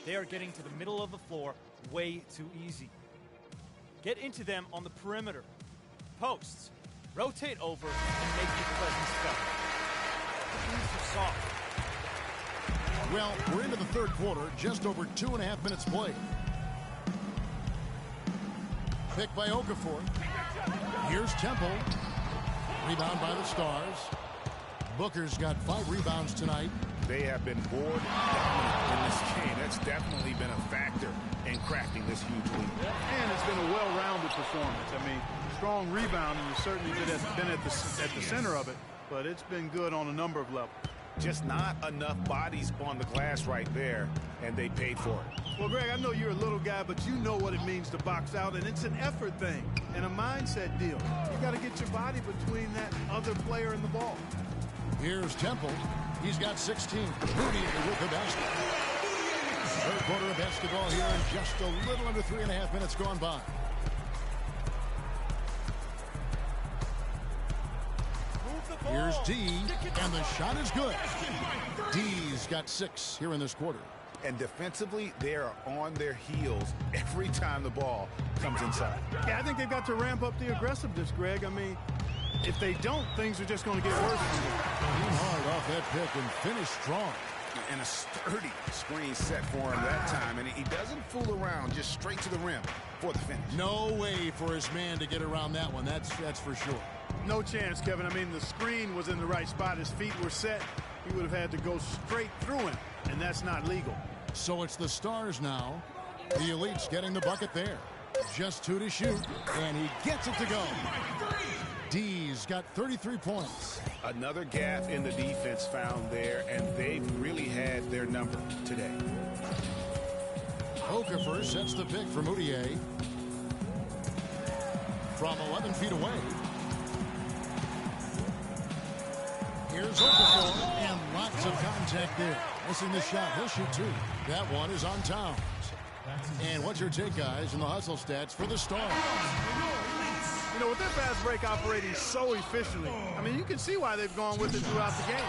They are getting to the middle of the floor way too easy. Get into them on the perimeter. Posts. Rotate over and make your presence felt. These are soft. Well, we're into the third quarter, just over 2.5 minutes played. Pick by Okafor. Here's Temple. Rebound by the Stars. Booker's got 5 rebounds tonight. They have been board dominant in this game. That's definitely been a factor in crafting this huge lead. And it's been a well-rounded performance. I mean, strong rebounding has certainly been at the center of it, but it's been good on a number of levels. Just not enough bodies on the glass right there, and they paid for it. Well, Greg, I know you're a little guy, but you know what it means to box out, and it's an effort thing and a mindset deal. You got to get your body between that other player and the ball. Here's Temple. He's got 16. Moody with the basket. Third quarter of basketball here, and just a little under 3.5 minutes gone by. Here's D, and the shot is good. D's got 6 here in this quarter. And defensively, they are on their heels every time the ball comes inside. Yeah, I think they've got to ramp up the aggressiveness, Greg. I mean, if they don't, things are just going to get worse. Hard off that pick and finish strong. And a sturdy screen set for him that time. And he doesn't fool around, just straight to the rim for the finish. No way for his man to get around that one. That's for sure. No chance, Kevin. I mean, the screen was in the right spot. His feet were set. He would have had to go straight through him, and that's not legal. So it's the Stars now. The Elite's getting the bucket there. Just 2 to shoot, and he gets it to go. D's got 33 points. Another gap in the defense found there, and they've really had their number today. Okafor sets the pick for Moutier. From 11 feet away. Here's Okafor, and lots of contact there. Missing the shot. He'll shoot 2. That one is on Towns. And what's your take, guys, in the hustle stats for the Stars? You know, with their fast break operating so efficiently, I mean, you can see why they've gone with it throughout the game.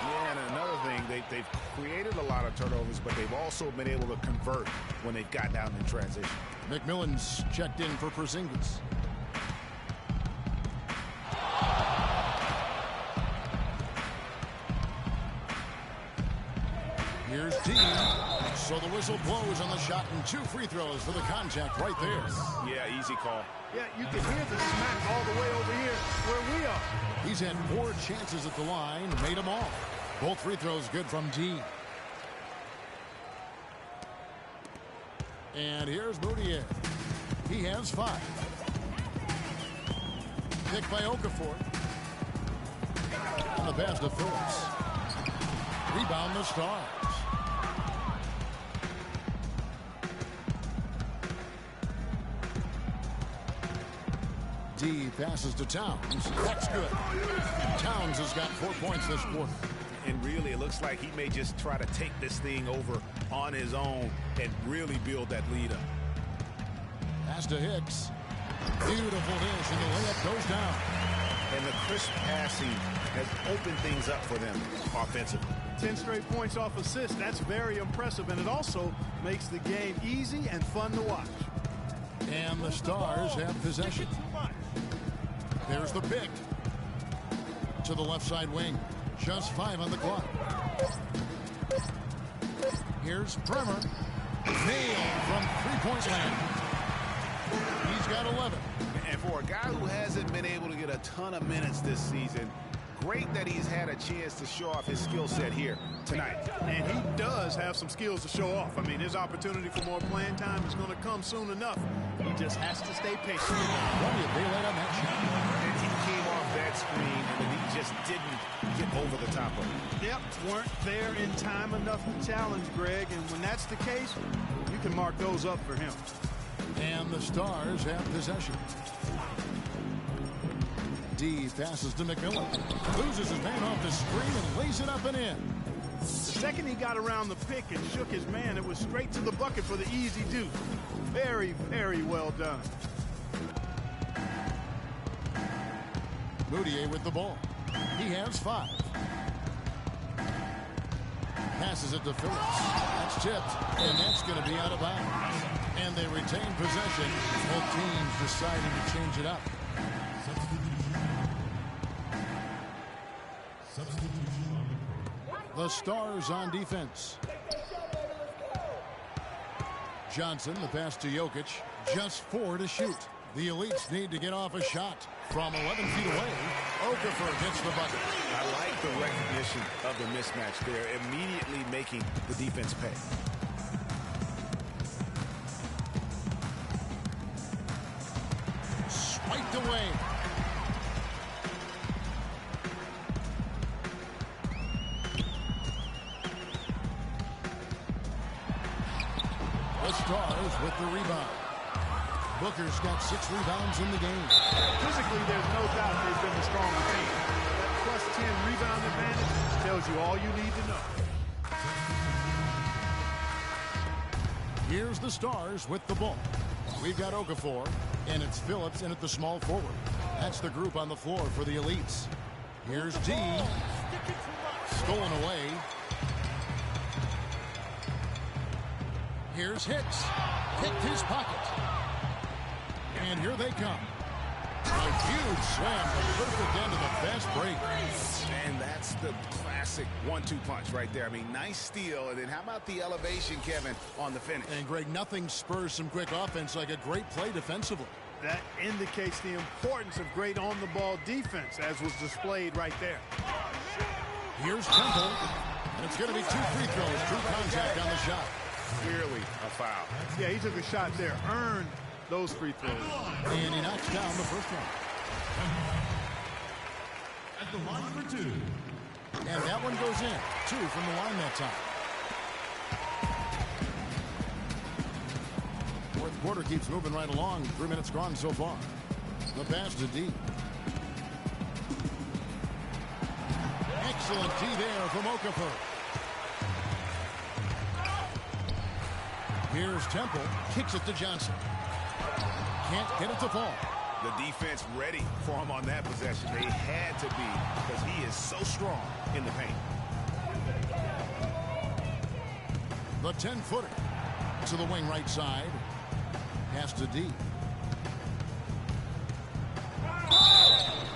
Yeah, and another thing, they've created a lot of turnovers, but they've also been able to convert when they've gotten out in transition. McMillan's checked in for Porzingis. Here's D. So the whistle blows on the shot, and 2 free throws for the contact right there. Yeah, easy call. Yeah, you can hear the smack all the way over here where we are. He's had 4 chances at the line, made them all. Both free throws good from D. And here's Moutier. He has 5. Pick by Okafor. On the pass to Phillips. Rebound the Stars. D passes to Towns. That's good. Towns has got 4 points this quarter. And really, it looks like he may just try to take this thing over on his own and really build that lead up. Pass to Hicks. Beautiful dish, and the layup goes down. And the crisp passing has opened things up for them offensively. 10 straight points off assists. That's very impressive, and it also makes the game easy and fun to watch. And the Stars have possession. There's the pick. To the left side wing. Just 5 on the clock. Here's Bremer. Nailed from 3-point land. He's got 11. And for a guy who hasn't been able to get a ton of minutes this season, great that he's had a chance to show off his skill set here tonight. And he does have some skills to show off. I mean, his opportunity for more playing time is going to come soon enough. He just has to stay patient. Daylight on that shot. And he came off that screen, and he just didn't get over the top of it. Yep, weren't there in time enough to challenge Greg, and when that's the case, you can mark those up for him. And the Stars have possession. D passes to McMillan. Loses his man off the screen and lays it up and in. The second he got around the pick and shook his man, it was straight to the bucket for the easy deuce. Very, very well done. Moutier with the ball. He has 5. Passes it to Phillips. That's tipped, and that's going to be out of bounds. And they retain possession. Both teams deciding to change it up. The Stars on defense. Johnson, the pass to Jokic. Just 4 to shoot. The Elites need to get off a shot. From 11 feet away, Okafor gets the bucket. I like the recognition of the mismatch there, immediately making the defense pay. Swiped away. The Stars with the rebound. Booker's got 6 rebounds in the game. Physically, there's no doubt they've been the stronger team. That plus 10 rebound advantage tells you all you need to know. Here's the Stars with the ball. We've got Okafor, and it's Phillips in at the small forward. That's the group on the floor for the Elites. Here's D. Stolen away. Here's Hicks. Kicked his pocket. And here they come. A huge slam, the perfect end of the fast break. And that's the classic 1-2 punch right there. I mean, nice steal. And then how about the elevation, Kevin, on the finish? And, Greg, nothing spurs some quick offense like a great play defensively. That indicates the importance of great on-the-ball defense, as was displayed right there. Here's Temple. And it's going to be 2 free throws. True contact on the shot. Clearly a foul. Yeah, he took a shot there. Earned those free throws. And he knocks down the first one. At the line for 2. And that one goes in. 2 from the line that time. Fourth quarter keeps moving right along. 3 minutes gone so far. The pass to D. Excellent D there from Okafor. Here's Temple. Kicks it to Johnson. Can't get it to fall. The defense ready for him on that possession. They had to be, because he is so strong in the paint. The 10-footer to the wing right side. Pass to D.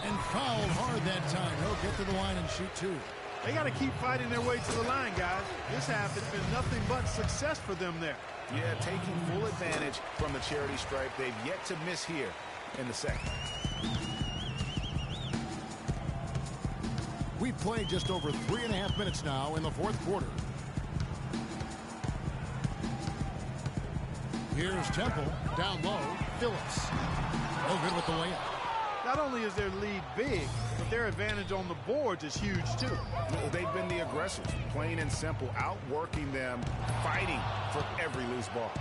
And fouled hard that time. He'll get to the line and shoot 2. They got to keep fighting their way to the line, guys. This half has been nothing but success for them there. Yeah, taking full advantage from the charity stripe. They've yet to miss here in the second. We've played just over 3.5 minutes now in the fourth quarter. Here's Temple. Down low. Phillips. No good with the layup. Not only is their lead big, but their advantage on the boards is huge, too. They've been the aggressors, plain and simple, outworking them, fighting for every loose ball.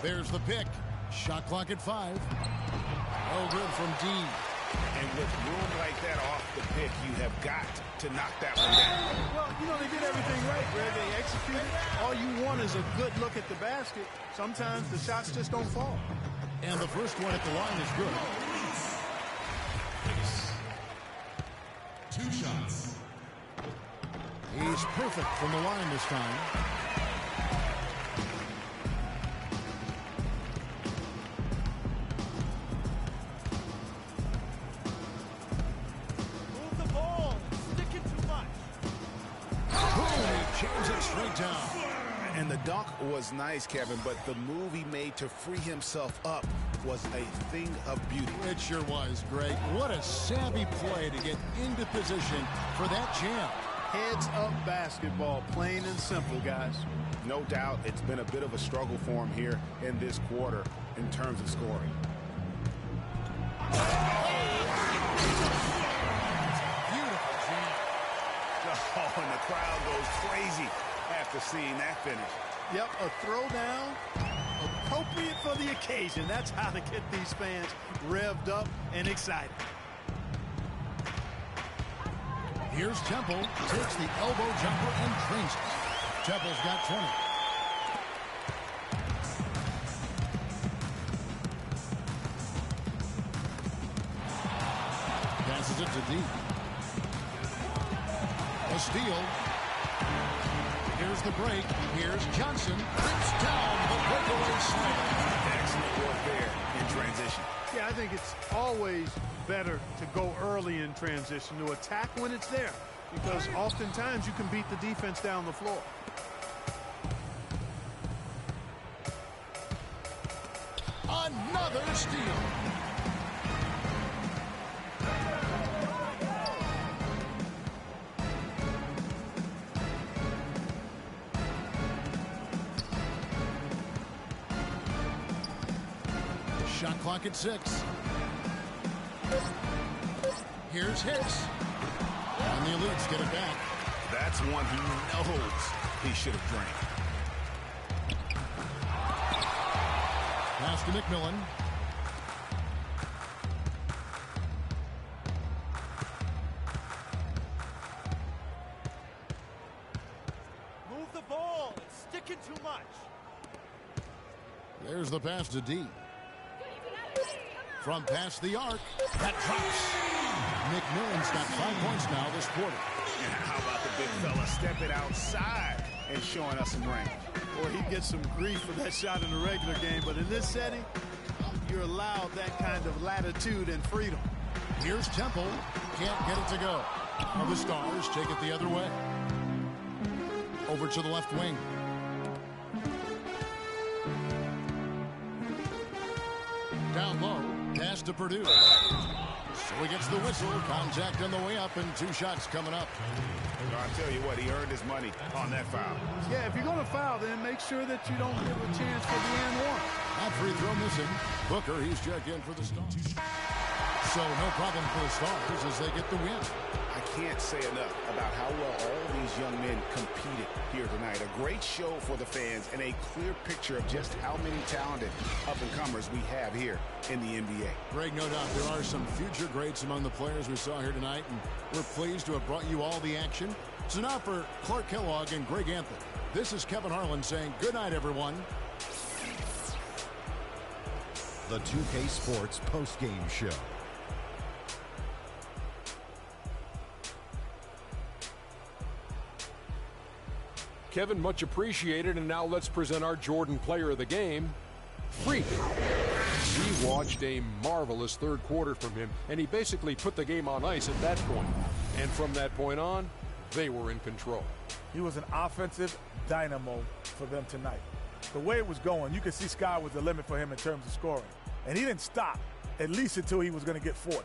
There's the pick. Shot clock at 5. No good from D. And with room like that off the pick, you have got to knock that one down. Well, you know, they did everything right, Greg. They executed. All you want is a good look at the basket. Sometimes the shots just don't fall. And the first one at the line is good. 2 shots. He's perfect from the line this time. Move the ball. Sticking too much. Boom, he jams it straight down. And the dunk was nice, Kevin, but the move he made to free himself up was a thing of beauty. It sure was, Greg. What a savvy play to get into position for that jam. Heads-up basketball, plain and simple, guys. No doubt it's been a bit of a struggle for him here in this quarter in terms of scoring. Beautiful jam. Oh, and the crowd goes crazy after seeing that finish. Yep, a throwdown, appropriate for the occasion. That's how to get these fans revved up and excited. Here's Temple, takes the elbow jumper and drains it. Temple's got 20. Passes it to D. steal. Here's the break. Here's Johnson. Rips down the breakaway slam. Excellent work there in transition. Yeah, I think it's always better to go early in transition, to attack when it's there, because oftentimes you can beat the defense down the floor. Another steal. Shot clock at 6. Here's Hicks. And the Elites get it back. That's one he knows he should have drained. Pass to McMillan. Move the ball. It's sticking too much. There's the pass to D. From past the arc. That drops. McMillan's got 5 points now this quarter. And how about the big fella stepping outside and showing us some range? Or he gets some grief for that shot in the regular game, but in this setting, you're allowed that kind of latitude and freedom. Here's Temple. Can't get it to go. Now the Stars take it the other way. Over to the left wing. Down low. Pass to Purdue. So he gets the whistle. Contact on the way up and 2 shots coming up. I'll tell you what, he earned his money on that foul. Yeah, if you're going to foul, then make sure that you don't give a chance for the and one. That free throw missing. Booker, he's checked in for the Stars. So no problem for the Stars as they get the win. I can't say enough about how well all these young men competed here tonight. A great show for the fans and a clear picture of just how many talented up-and-comers we have here in the NBA. Greg, no doubt there are some future greats among the players we saw here tonight, and we're pleased to have brought you all the action. So now for Clark Kellogg and Greg Anthony, this is Kevin Harlan saying good night, everyone. The 2K Sports postgame show. Kevin, much appreciated, and now let's present our Jordan Player of the Game, Freak. We watched a marvelous third quarter from him, and he basically put the game on ice at that point. And from that point on, they were in control. He was an offensive dynamo for them tonight. The way it was going, you could see sky was the limit for him in terms of scoring. And he didn't stop, at least until he was going to get 40.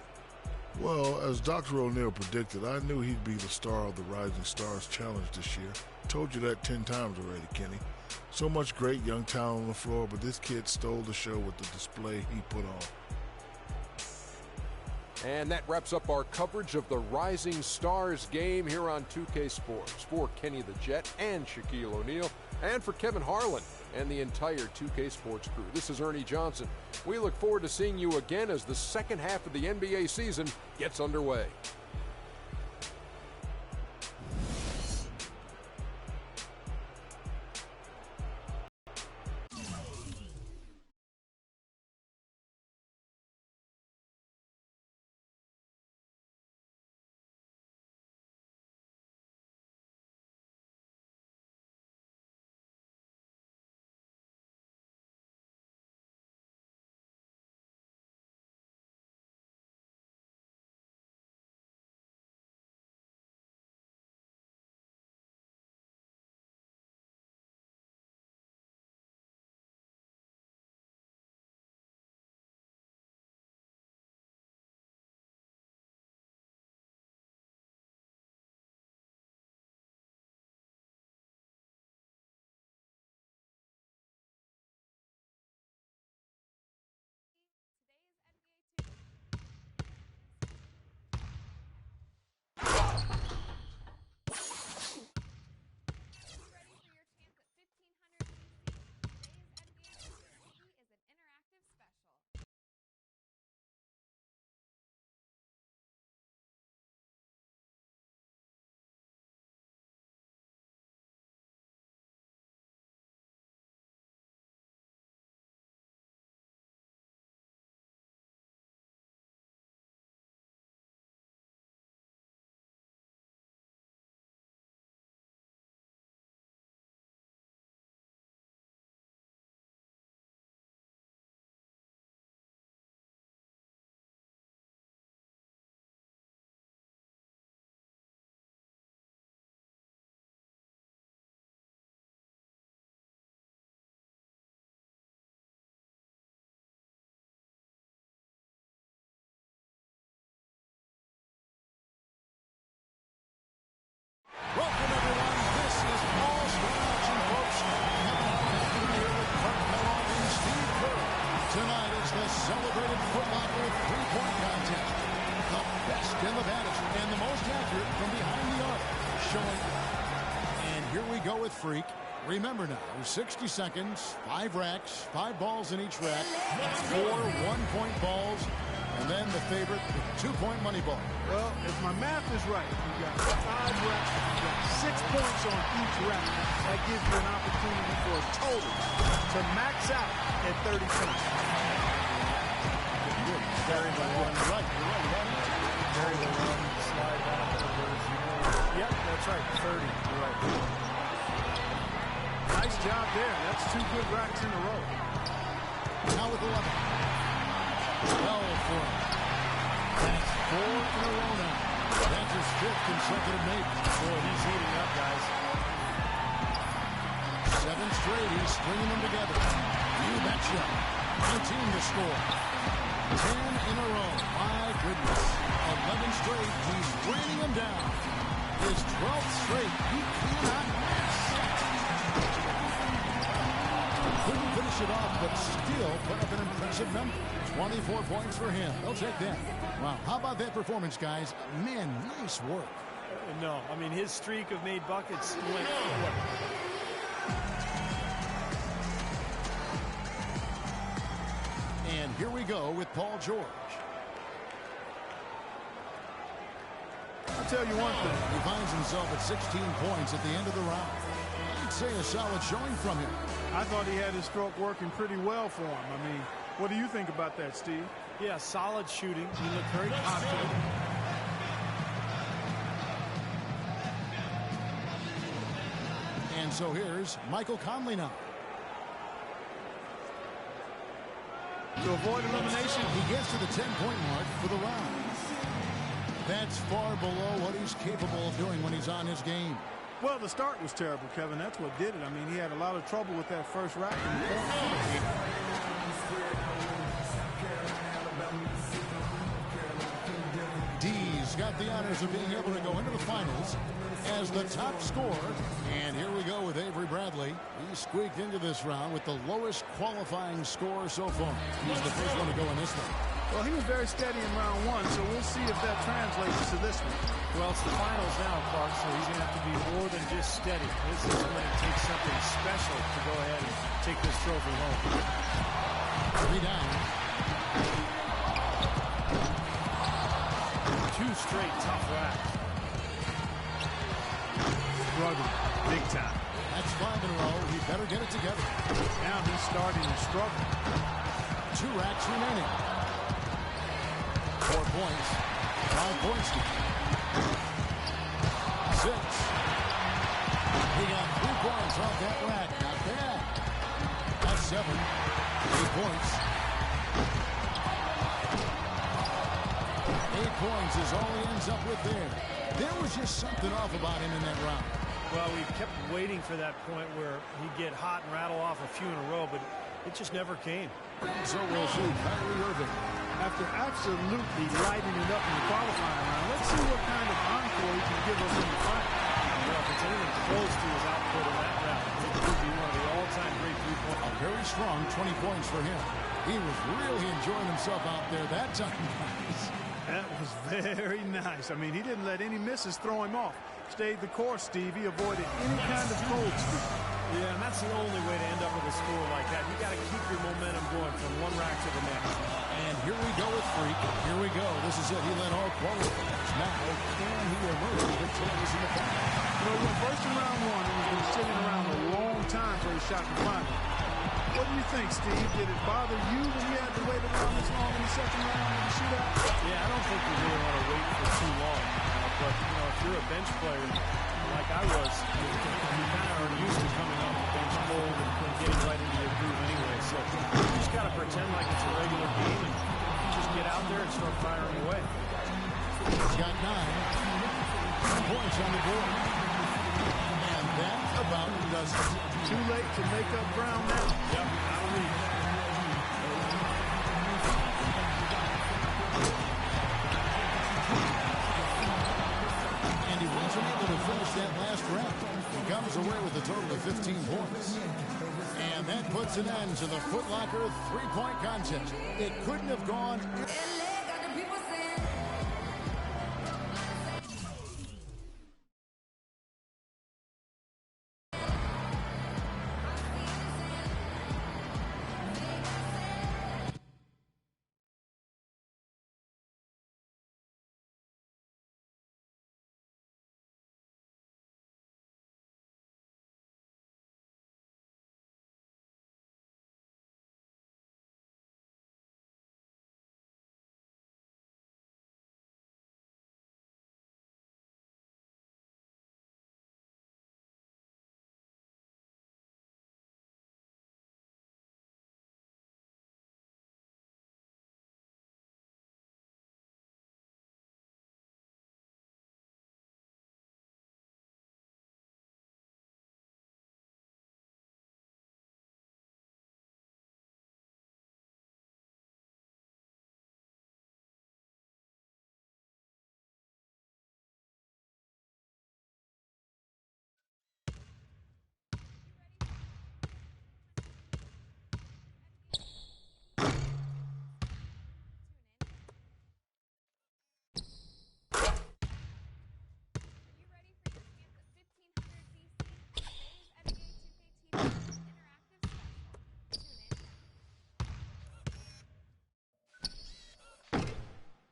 Well, as Dr. O'Neal predicted, I knew he'd be the star of the Rising Stars Challenge this year. Told you that 10 times already, Kenny. So much great young talent on the floor, but this kid stole the show with the display he put on. And that wraps up our coverage of the Rising Stars game here on 2K Sports. For Kenny the Jet and Shaquille O'Neal, and for Kevin Harlan and the entire 2K Sports crew, this is Ernie Johnson. We look forward to seeing you again as the second half of the NBA season gets underway. foot locker three-point contest. The best and the baddest and the most accurate from behind the arc. Showing. And here we go with Freak. Remember now, 60 seconds, 5 racks, 5 balls in each rack, 4 one-point balls, and then the favorite, the 2-point money ball. Well, if my math is right, you got 5 racks, you got 6 points on each rack. That gives you an opportunity for a total to max out at 30 points. Carry the one right. Carry the one, slide back. Yep, that's right, 30. You're right. Nice job there. That's 2 good racks in a row. Now with 11. 12 for him. That's 4 in a row now. That's his 5th consecutive make. Boy, he's heating up, guys. 7 straight. He's stringing them together. You betcha. 19 to score. 10 in a row. My goodness. 11 straight. He's raining them down. His 12th straight. He cannot miss. Couldn't finish it off, but still put up an impressive number. 24 points for him. He'll take that. Wow, how about that performance, guys? Man, nice work. No, I mean, his streak of made buckets went away. And here we go with Paul George. I'll tell you one thing. He finds himself at 16 points at the end of the round. I'd say a solid showing from him. I thought he had his stroke working pretty well for him. I mean, what do you think about that, Steve? Yeah, solid shooting. He looked very confident. And so here's Michael Conley now. To avoid elimination, he gets to the 10-point mark for the round. That's far below what he's capable of doing when he's on his game. Well, the start was terrible, Kevin. That's what did it. I mean, he had a lot of trouble with that first rack in the corner. D's got the honors of being able to go into the finals as the top scorer. And here we go with Avery Bradley. He squeaked into this round with the lowest qualifying score so far. He's the first one to go in this one. Well, he was very steady in round 1, so we'll see if that translates to this one. Well, it's the finals now, Clark, so he's going to have to be more than just steady. This is going to take something special to go ahead and take this trophy home. 3 down. 2 straight tough racks. Struggling big time. That's 5 in a row. He better get it together. Now he's starting to struggle. 2 racks remaining. 4 points. 5 points. 6. He got 3 points off that rack. Not bad. That's 7. 8 points. 8 points is all he ends up with there. There was just something off about him in that round. Well, we kept waiting for that point where he'd get hot and rattle off a few in a row, but it just never came. So we'll see Kyrie Irving. After absolutely lighting it up in the qualifying round, let's see what kind of encore he can give us in the final. Well, if it's anything close to his output in that round, it could be one of the all-time great 3-point. A very strong 20 points for him. He was really enjoying himself out there that time, guys. That was very nice. I mean, he didn't let any misses throw him off. Stayed the course, Steve. He avoided any kind of cold streak. Yeah, and that's the only way to end up with a score like that. You got to keep your momentum going from one rack to the next. And here we go with Freak. Here we go. This is it. He led all qualifiers. Now, can he emerge victorious in the final? You know, he went first in round 1 and he's been sitting around a long time for his shot to final. What do you think, Steve? Did it bother you that he had to wait around this long in the second round of the shootout? Yeah, I don't think you really want to wait for too long. But, you know, if you're a bench player like I was, you kind of are used to coming off the bench cold and getting right into your groove anyway. So you just got to pretend like it's a regular game and just get out there and start firing away. He's got 9. 10 points on the board. And that about does it. Too late to make up ground now. Yep, I believe it. And he wasn't able to finish that last round. He comes away with a total of 15 points. And that puts puts an end to the Foot Locker three-point contest. It couldn't have gone.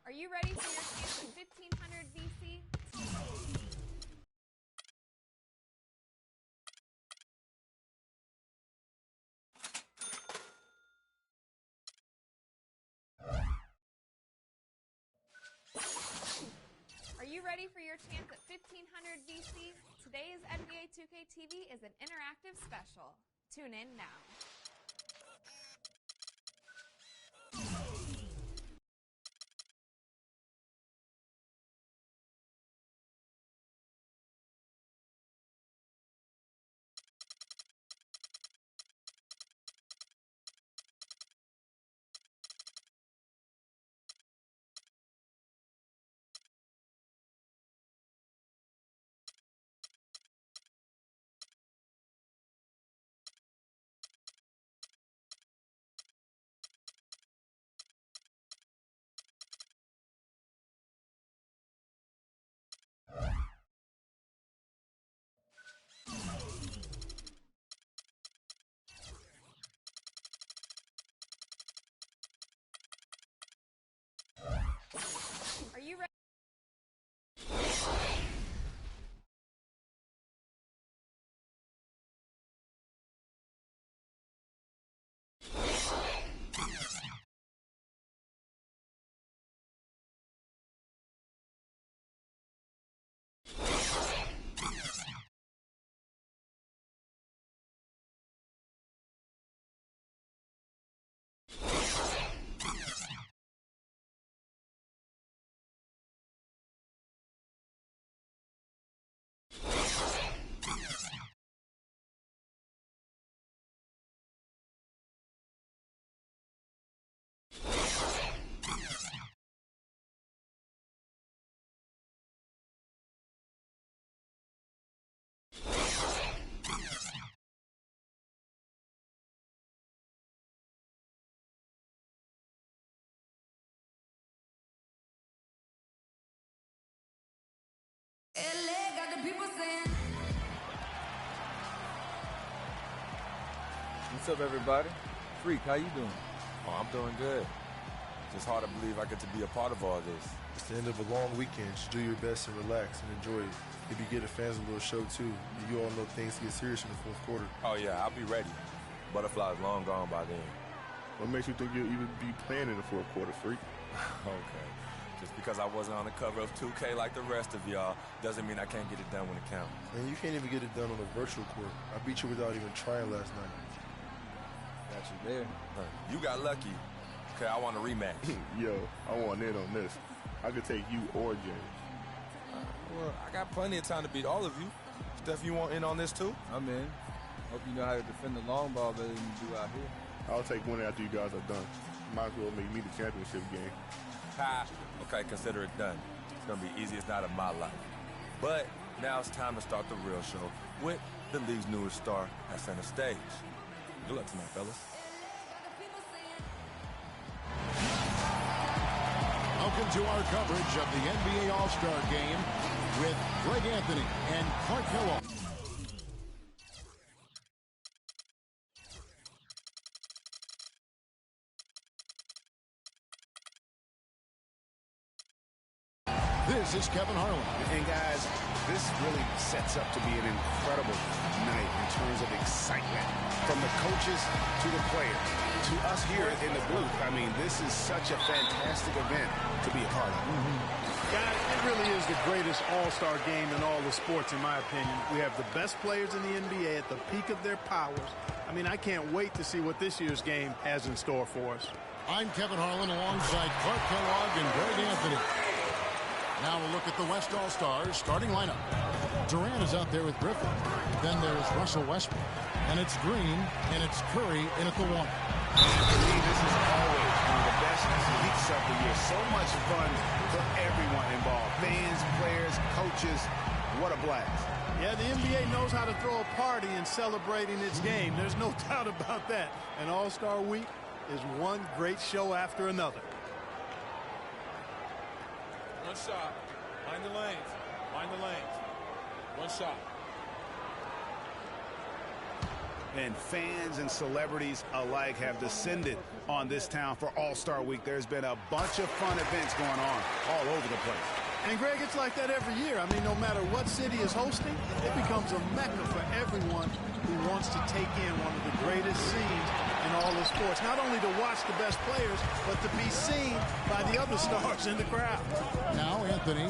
Are you ready for your chance at 1500 VC? Are you ready for your chance at 1500 VC? Today's NBA 2K TV is an interactive special. Tune in now. Are you ready? LA got the people saying. What's up, everybody? Freak, how you doing? Oh, I'm doing good. Just hard to believe I get to be a part of all this. It's the end of a long weekend. Just do your best and relax and enjoy it. Maybe get the fans a little show, too. You all know things get serious in the fourth quarter. Oh, yeah, I'll be ready. Butterfly's long gone by then. What makes you think you'll even be playing in the fourth quarter, Freak? Okay. Just because I wasn't on the cover of 2K like the rest of y'all doesn't mean I can't get it done when it counts. And you can't even get it done on a virtual court. I beat you without even trying last night. Got you there. You got lucky. Okay, I want a rematch. Yo, I want in on this. I could take you or Jay. Well, I got plenty of time to beat all of you. Steph, you want in on this too? I'm in. Hope you know how to defend the long ball better than you do out here. I'll take one after you guys are done. Might as well make me the championship game. Ha! Okay, consider it done. It's gonna be easiest night of my life. But now it's time to start the real show with the league's newest star at center stage. Good luck tonight, fellas. Welcome to our coverage of the NBA All-Star Game with Greg Anthony and Clark Kellogg. This is Kevin Harlan. And guys, this really sets up to be an incredible night in terms of excitement. From the coaches to the players, to us here in the booth. I mean, this is such a fantastic event to be a part of. Guys, it really is the greatest all-star game in all the sports, in my opinion. We have the best players in the NBA at the peak of their powers. I mean, I can't wait to see what this year's game has in store for us. I'm Kevin Harlan alongside Clark Kellogg and Greg Anthony. Now we'll look at the West All-Stars starting lineup. Durant is out there with Griffin. Then there's Russell Westbrook. And it's Green, and it's Curry in at the one. For me, this is always one of the best weeks of the year. So much fun for everyone involved. Fans, players, coaches. What a blast. Yeah, the NBA knows how to throw a party in celebrating its game. There's no doubt about that. And All-Star Week is one great show after another. One shot. Mind the lanes. Mind the lanes. One shot. And fans and celebrities alike have descended on this town for All-Star Week. There's been a bunch of fun events going on all over the place. And, Greg, it's like that every year. I mean, no matter what city is hosting, it becomes a mecca for everyone who wants to take in one of the greatest scenes in all the sports. Not only to watch the best players, but to be seen by the other stars in the crowd. Now Anthony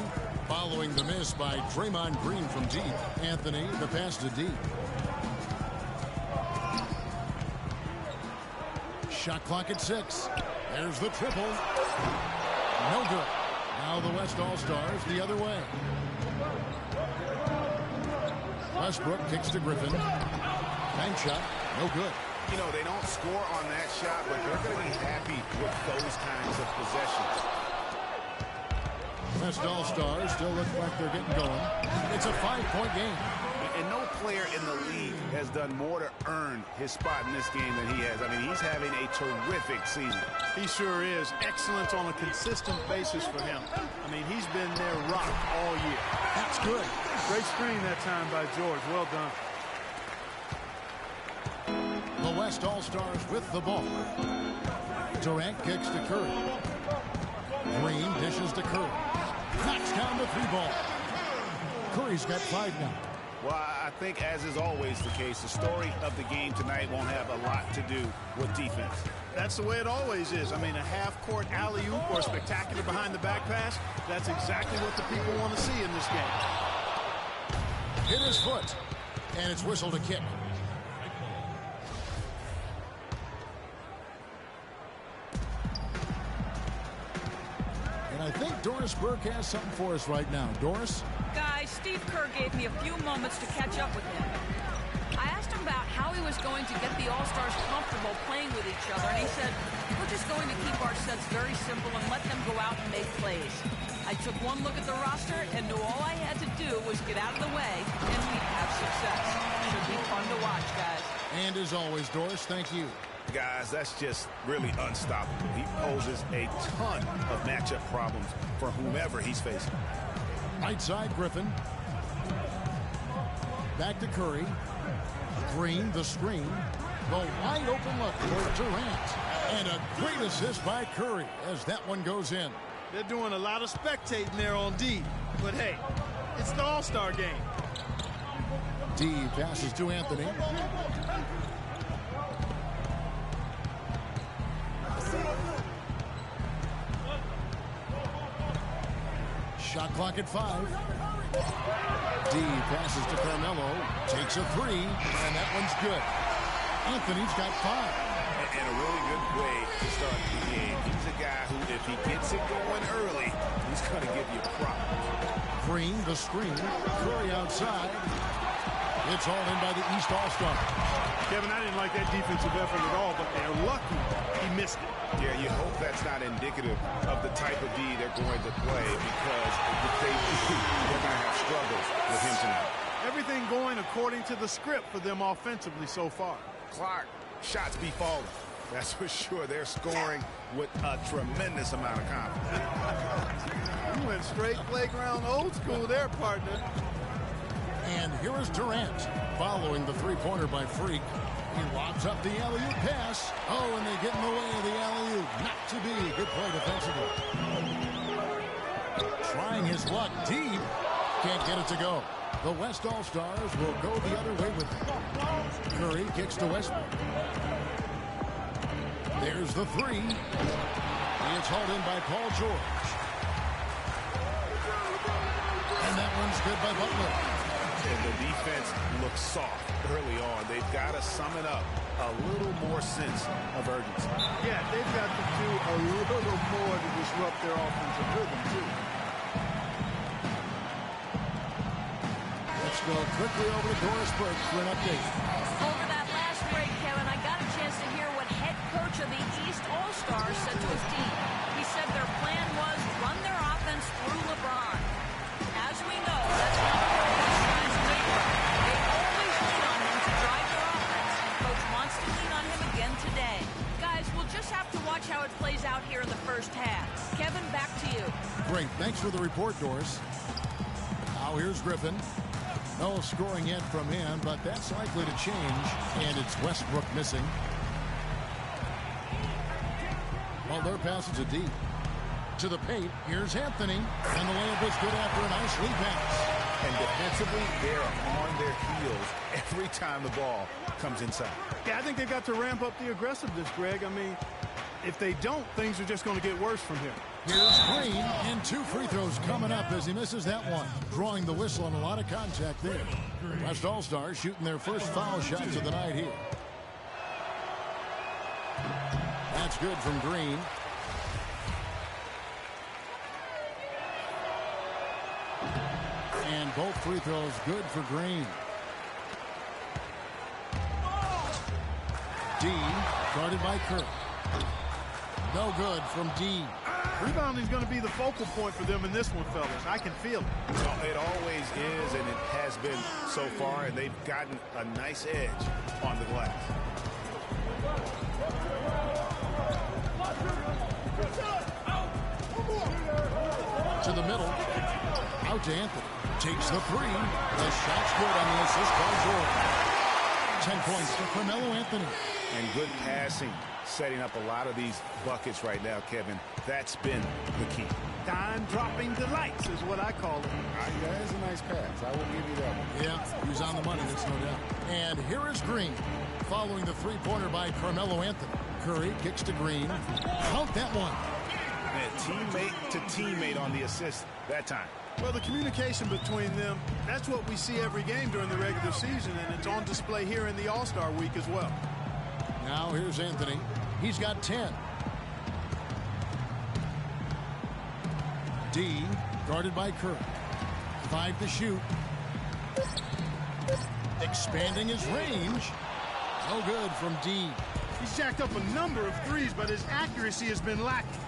following the miss by Draymond Green from deep. Anthony, the pass to deep. Shot clock at 6. There's the triple. No good. Now the West All-Stars the other way. Westbrook kicks to Griffin. Bank shot. No good. You know, they don't score on that shot, but they're going to be happy with those kinds of possessions. West All-Stars still look like they're getting going. It's a 5-point game. And no player in the league has done more to earn his spot in this game than he has. I mean, he's having a terrific season. He sure is. Excellence on a consistent basis for him. I mean, he's been their rock all year. That's good. Great screen that time by George. Well done. The West All-Stars with the ball. Durant kicks to Curry. Green dishes to Curry. Knocks down the 3-ball. Curry's got 5 now. Well, I think, as is always the case, the story of the game tonight won't have a lot to do with defense. That's the way it always is. I mean, a half-court alley-oop or a spectacular behind-the-back pass, that's exactly what the people want to see in this game. Hit his foot, and it's whistled a kick. And I think Doris Burke has something for us right now. Doris? Guys, Steve Kerr gave me a few moments to catch up with him. I asked him about how he was going to get the All-Stars comfortable playing with each other, and he said, we're just going to keep our sets very simple and let them go out and make plays. I took one look at the roster and knew all I had to do was get out of the way, and we'd have success. Should be fun to watch, guys. And as always, Doris, thank you. Guys, that's just really unstoppable. He poses a ton of matchup problems for whomever he's facing. Right side, Griffin. Back to Curry. Green, the screen. The wide open look for Durant. And a great assist by Curry as that one goes in. They're doing a lot of spectating there on D. But hey, it's the All-Star game. D passes to Anthony. Shot clock at 5. D passes to Carmelo. Takes a 3, and that one's good. Anthony's got 5. And a really good way to start the game. He's a guy who, if he gets it going early, he's going to give you problems. Green, the screen. Curry outside. It's all in by the East All-Star. Kevin, I didn't like that defensive effort at all, but they're lucky he missed it. Yeah, you hope that's not indicative of the type of D they're going to play, because if they do, they're going to have struggles with him tonight. Everything going according to the script for them offensively so far. Clark, shots be falling. That's for sure. They're scoring with a tremendous amount of confidence. You went straight playground old school there, partner. And here is Durant following the three-pointer by Freak. He lobs up the alley-oop pass. Oh, and they get in the way of the alley-oop. Not to be. Good play defensively. Trying his luck deep. Can't get it to go. The West All-Stars will go the other way with it. Curry kicks to Westbrook. There's the three. It's hauled in by Paul George. And that one's good by Butler. And the defense looks soft early on. They've got to summon up a little more sense of urgency. Yeah, they've got to do a little more to disrupt their offensive rhythm, too. Let's go quickly over to Doris Burke for an update. Over that last break, Kevin, I got a chance to hear what head coach of the East All-Stars said to his team. He said their plan was run their offense through LeBron. As we know, that's not the way he shines later. They always lean on him to drive their offense, and coach wants to lean on him again today. Guys, we'll just have to watch how it plays out here in the first half. Kevin, back to you. Great. Thanks for the report, Doris. Now here's Griffin. No scoring yet from him, but that's likely to change. And it's Westbrook missing. Well, their passes are deep. To the paint, here's Anthony. And the layup is good after a nice lead pass. And defensively, they're on their heels every time the ball comes inside. Yeah, I think they've got to ramp up the aggressiveness, Greg. I mean, if they don't, things are just going to get worse from here. Here's Green, and 2 free throws coming up as he misses that one. Drawing the whistle and a lot of contact there. West All-Stars shooting their first foul shots of the night here. That's good from Green. And both free throws good for Green. Dean, guarded by Kirk. No good from Dean. Rebounding is going to be the focal point for them in this one, fellas. I can feel it. Well, it always is, and it has been so far, and they've gotten a nice edge on the glass. To the middle. Out to Anthony. Takes the three. The shot's good on the assist by George. 10 points for Carmelo Anthony. And good passing, setting up a lot of these buckets right now, Kevin. That's been the key. Dime-dropping delights is what I call it. That is a nice pass. I will give you that one. Yeah, he's on the money, that's no doubt. And here is Green, following the three-pointer by Carmelo Anthony. Curry kicks to Green. Count that one. And teammate to teammate on the assist that time. Well, the communication between them, that's what we see every game during the regular season, and it's on display here in the All-Star week as well. Now here's Anthony. He's got 10. D, guarded by Kirk. 5 to shoot. Expanding his range. No good from D. He's jacked up a number of threes, but his accuracy has been lacking.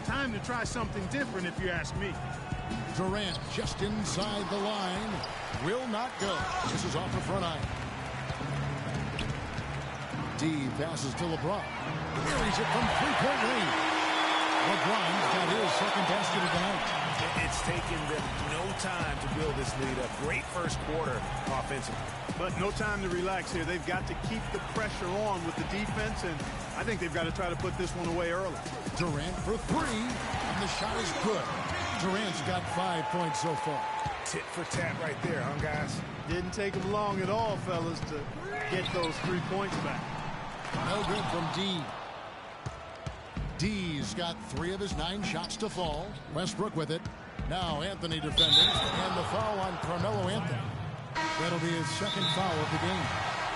Time to try something different, if you ask me. Durant just inside the line. Will not go. This is off the front iron. D passes to LeBron. Carries it from three-point range. LeBron's got his second basket of the night. It's taken them no time to build this lead up. Great first quarter offensively. But no time to relax here. They've got to keep the pressure on with the defense, and I think they've got to try to put this one away early. Durant for 3, and the shot is good. Durant's got 5 points so far. Tit for tat right there, huh, guys? Didn't take them long at all, fellas, to get those 3 points back. No good from D. D's got 3 of his 9 shots to fall. Westbrook with it. Now Anthony defending, and the foul on Carmelo Anthony. That'll be his second foul of the game.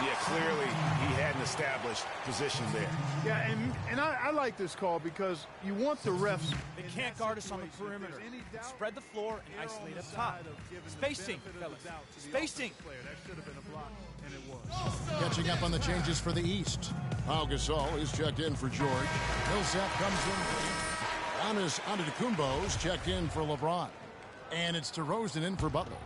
Yeah, clearly he hadn't established position there. Yeah, and I like this call because you want the refs. They can't guard us on the perimeter. Spread the floor and isolate up top. Spacing, fellas. Spacing. That should have been a block, and it was. Catching up on the changes for the East. Pau Gasol is checked in for George. Millsap comes in. Giannis Antetokounmpo's checked in for LeBron. And it's DeRozan in for Butler.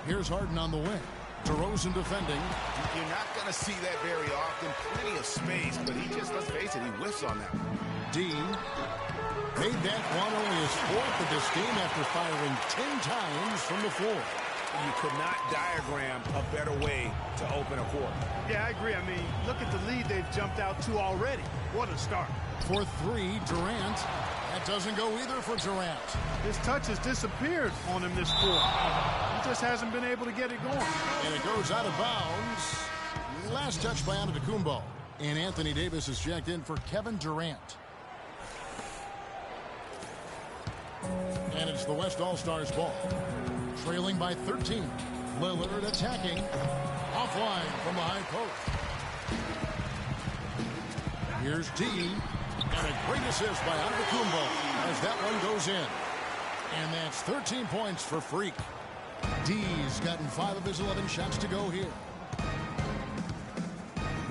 Here's Harden on the wing. DeRozan defending. You're not going to see that very often. Plenty of space, but he just, let's face it, he whiffs on that one. Dean made that one only his fourth of this game after firing 10 times from the floor. You could not diagram a better way to open a quarter. Yeah, I agree. I mean, look at the lead they've jumped out to already. What a start. For three, Durant. That doesn't go either for Durant. His touch has disappeared on him this quarter. He just hasn't been able to get it going. And it goes out of bounds. Last touch by Antetokounmpo. And Anthony Davis is checked in for Kevin Durant. And it's the West All-Stars ball. Trailing by 13. Lillard attacking. Offline from the high post. Here's D. And a great assist by Antetokounmpo as that one goes in. And that's 13 points for Freak. D's gotten 5 of his 11 shots to go here.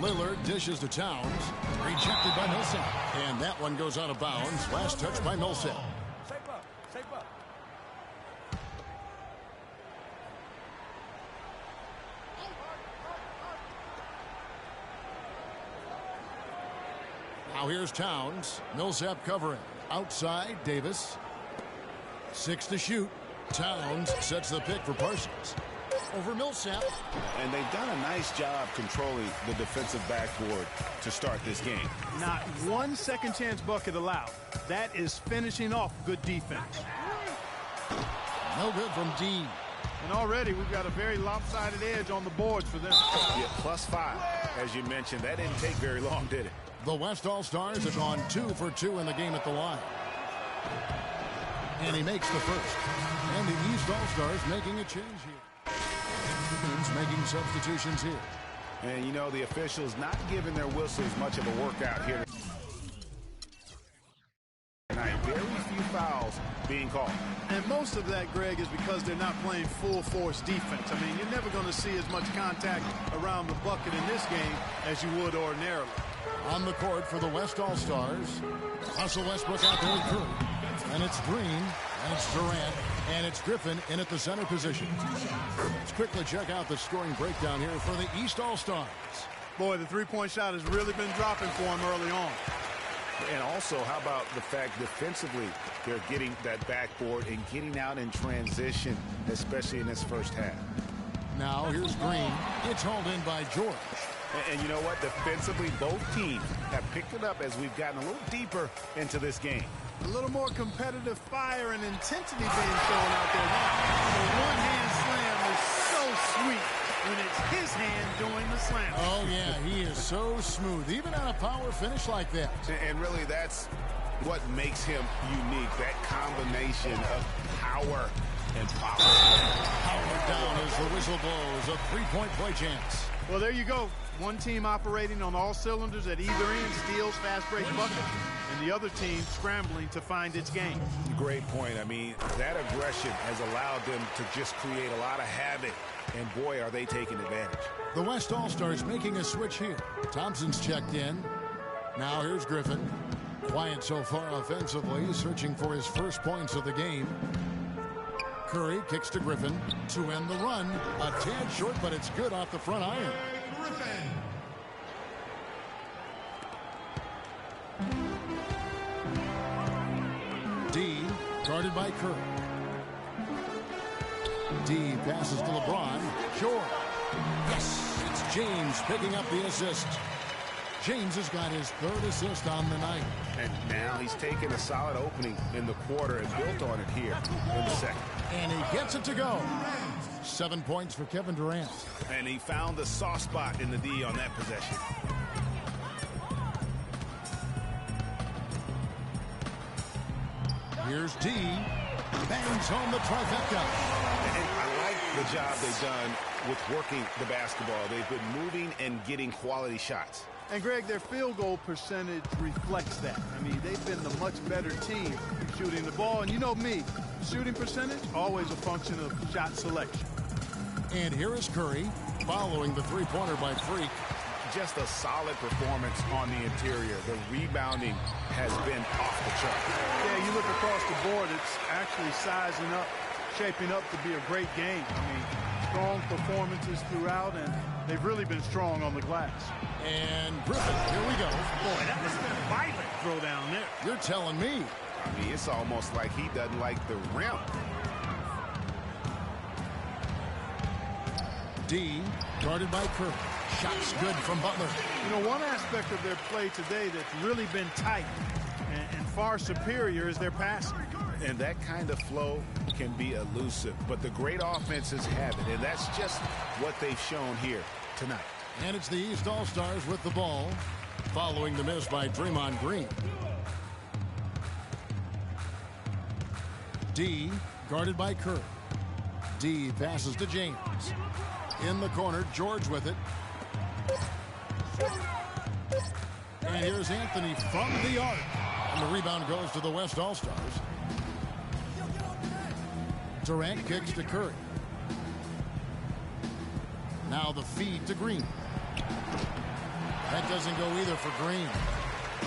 Lillard dishes to Towns. Rejected by Millsap. And that one goes out of bounds. Last touch by Millsap. Shape up. Now here's Towns. Millsap covering. Outside, Davis. 6 to shoot. Towns sets the pick for Parsons. Over Millsap. And they've done a nice job controlling the defensive backboard to start this game. Not one second chance bucket allowed. That is finishing off good defense. No good from Dean. And already we've got a very lopsided edge on the boards for them. Yeah, +5. As you mentioned, that didn't take very long, did it? The West All-Stars have gone 2 for 2 in the game at the line. And he makes the first. And the East All-Stars making a change here. Teams making substitutions here. And, you know, the officials not giving their whistles much of a workout here tonight. Very few fouls being called. And most of that, Greg, is because they're not playing full-force defense. I mean, you're never going to see as much contact around the bucket in this game as you would ordinarily. On the court for the West All-Stars, Russell Westbrook out there with Curry. And it's Green, and it's Durant, and it's Griffin in at the center position. Let's quickly check out the scoring breakdown here for the East All-Stars. Boy, the three-point shot has really been dropping for him early on. And also, how about the fact defensively they're getting that backboard and getting out in transition, especially in this first half. Now here's Green. It's hauled in by George. And you know what? Defensively, both teams have picked it up as we've gotten a little deeper into this game. A little more competitive fire and intensity being shown out there now. The one-hand slam is so sweet when it's his hand doing the slam. Oh, yeah, he is so smooth, even on a power finish like that. And really, that's what makes him unique, that combination of power and power. Power down as the whistle blows, a three-point play chance. Well, there you go. One team operating on all cylinders at either end, steals, fast break bucket, and the other team scrambling to find its game. Great point. I mean, that aggression has allowed them to just create a lot of havoc, and boy, are they taking advantage. The West All-Stars making a switch here. Thompson's checked in. Now here's Griffin. Quiet so far offensively, searching for his first points of the game. Curry kicks to Griffin to end the run. A tad short, but it's good off the front iron. D guarded by Curry. D passes to LeBron. Short. Yes, it's James picking up the assist. James has got his third assist on the night. And now he's taken a solid opening in the quarter and built on it here in the second. And he gets it to go. 7 points for Kevin Durant. And he found the soft spot in the D on that possession. Here's D. Bangs home the trifecta. And I like the job they've done with working the basketball. They've been moving and getting quality shots. And, Greg, their field goal percentage reflects that. I mean, they've been the much better team shooting the ball. And you know me, shooting percentage, always a function of shot selection. And here is Curry following the three-pointer by Freak. Just a solid performance on the interior. The rebounding has been off the chart. Yeah, you look across the board, it's actually sizing up, shaping up to be a great game. I mean, strong performances throughout, and they've really been strong on the glass. And Griffin, here we go. Boy, that must have been a violent throw down there. You're telling me. I mean, it's almost like he doesn't like the rim. D, guarded by Curry. Shots good from Butler. You know, one aspect of their play today that's really been tight and far superior is their passing. And that kind of flow can be elusive, but the great offenses have it, and that's just what they've shown here tonight. And it's the East All-Stars with the ball, following the miss by Draymond Green. D, guarded by Curry. D passes to James. In the corner, George with it. And here's Anthony from the arc. And the rebound goes to the West All-Stars. Durant kicks to Curry. Now the feed to Green. That doesn't go either for Green.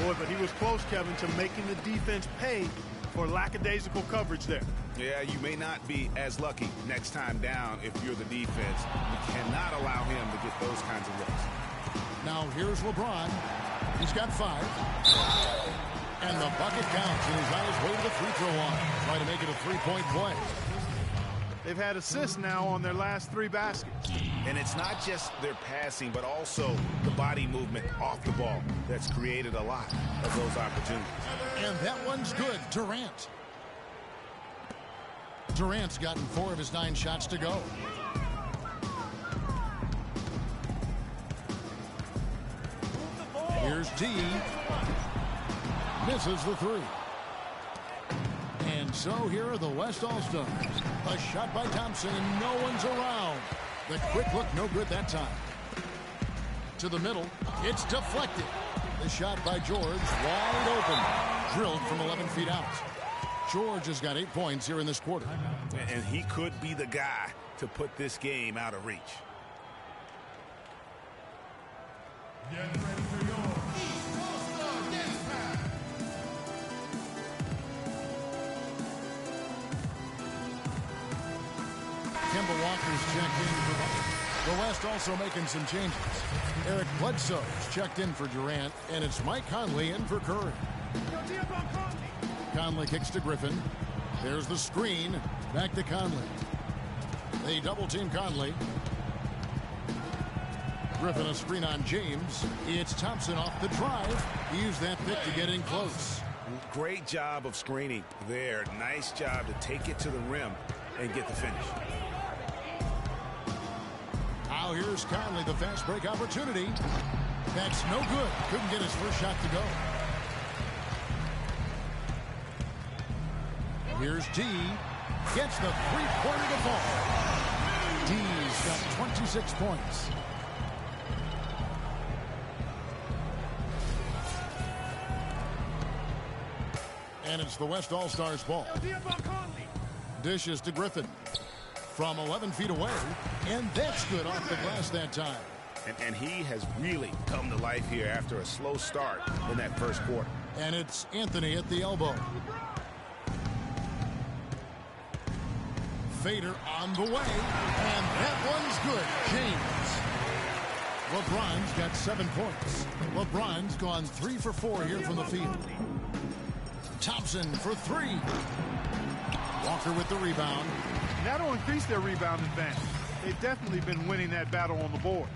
Boy, but he was close, Kevin, to making the defense pay for lackadaisical coverage there. Yeah, you may not be as lucky next time down if you're the defense. You cannot allow him to get those kinds of looks. Now here's LeBron. He's got 5. And the bucket counts, and he's on his way to the free throw line. Try to make it a 3-point play. They've had assists now on their last 3 baskets. And it's not just their passing, but also the body movement off the ball that's created a lot of those opportunities. And that one's good. Durant. Durant's gotten 4 of his 9 shots to go. Here's D. Misses the 3. And so here are the West All-Stars. A shot by Thompson, and no one's around. The quick look, no good that time. To the middle, it's deflected. The shot by George, wide open. Drilled from 11 feet out. George has got 8 points here in this quarter. And he could be the guy to put this game out of reach. Get ready for your East All-Star Dance Pack. Kemba Walker's checked in for Butler. The West also making some changes. Eric Bledsoe's checked in for Durant, and it's Mike Conley in for Curry. Conley kicks to Griffin. There's the screen. Back to Conley. They double-team Conley. Griffin a screen on James. It's Thompson off the drive. He used that pick to get in close. Great job of screening there. Nice job to take it to the rim and get the finish. Now here's Conley, the fast break opportunity. That's no good. Couldn't get his first shot to go. Here's D. Gets the three-pointer to fall. D's got 26 points. And it's the West All-Stars ball. Dishes to Griffin. From 11 feet away, and that's good off the glass that time. And he has really come to life here after a slow start in that first quarter. And it's Anthony at the elbow. Fader on the way, and that one's good. James. LeBron's got 7 points. LeBron's gone 3 for 4 here from the field. Thompson for 3. Walker with the rebound. That'll increase their rebound advantage. They've definitely been winning that battle on the boards.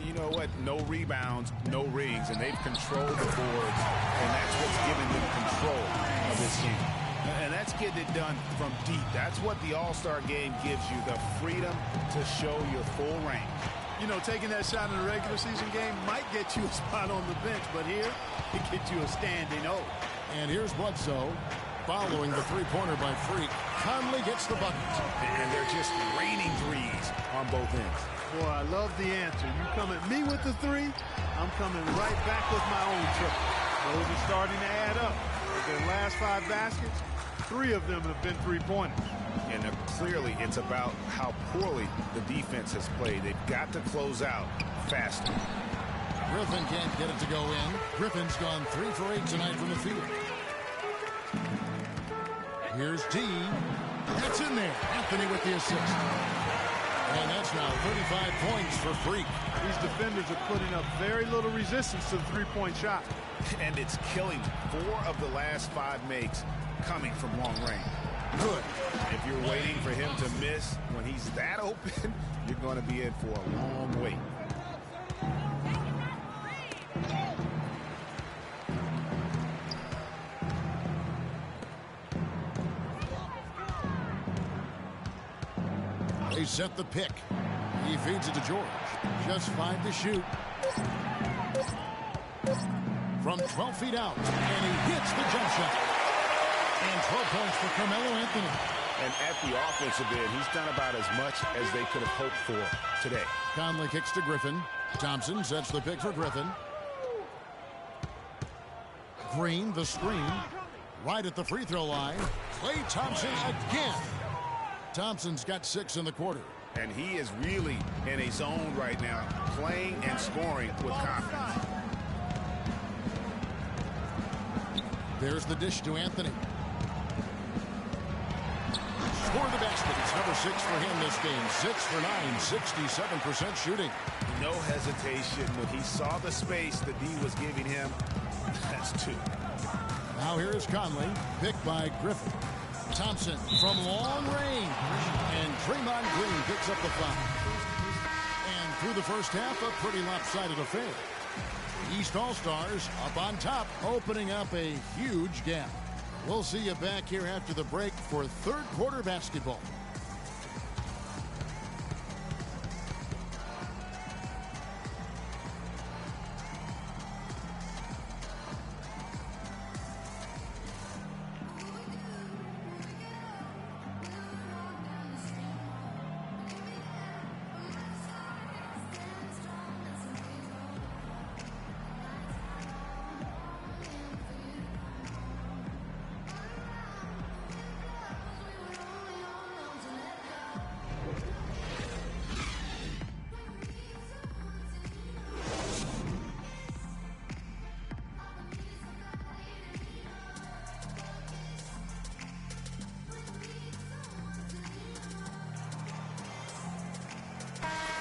You know what? No rebounds, no rings, and they've controlled the boards, and that's what's giving them control of this game. And that's getting it done from deep. That's what the All-Star game gives you, the freedom to show your full range. You know, taking that shot in a regular season game might get you a spot on the bench, but here, it gets you a standing O. And here's Bledsoe. Following the three-pointer by Freak, Conley gets the bucket. And they're just raining threes on both ends. Boy, I love the answer. You come at me with the 3, I'm coming right back with my own triple. Those are starting to add up. With their last 5 baskets, 3 of them have been three-pointers. And clearly it's about how poorly the defense has played. They've got to close out faster. Griffin can't get it to go in. Griffin's gone 3 for 8 tonight from the field. Here's D. That's in there. Anthony with the assist. And that's now 35 points for Freak. These defenders are putting up very little resistance to the three-point shot. And it's killing 4 of the last 5 makes coming from long range. Good. If you're waiting for him to miss when he's that open, you're going to be in for a long wait. They set the pick. He feeds it to George. Just 5 to shoot. From 12 feet out. And he hits the jump shot. And 12 points for Carmelo Anthony. And at the offensive end, he's done about as much as they could have hoped for today. Conley kicks to Griffin. Thompson sets the pick for Griffin. Green, the screen. Right at the free throw line. Klay Thompson again. Thompson's got 6 in the quarter. And he is really in a zone right now, playing and scoring with confidence. There's the dish to Anthony. For the basket. It's number 6 for him this game. 6 for 9, 67% shooting. No hesitation when he saw the space that D was giving him. That's 2. Now here is Conley, picked by Griffin. Thompson from long range. And Draymond Green picks up the foul. And through the first half, a pretty lopsided affair. East All-Stars up on top, opening up a huge gap. We'll see you back here after the break for third quarter basketball.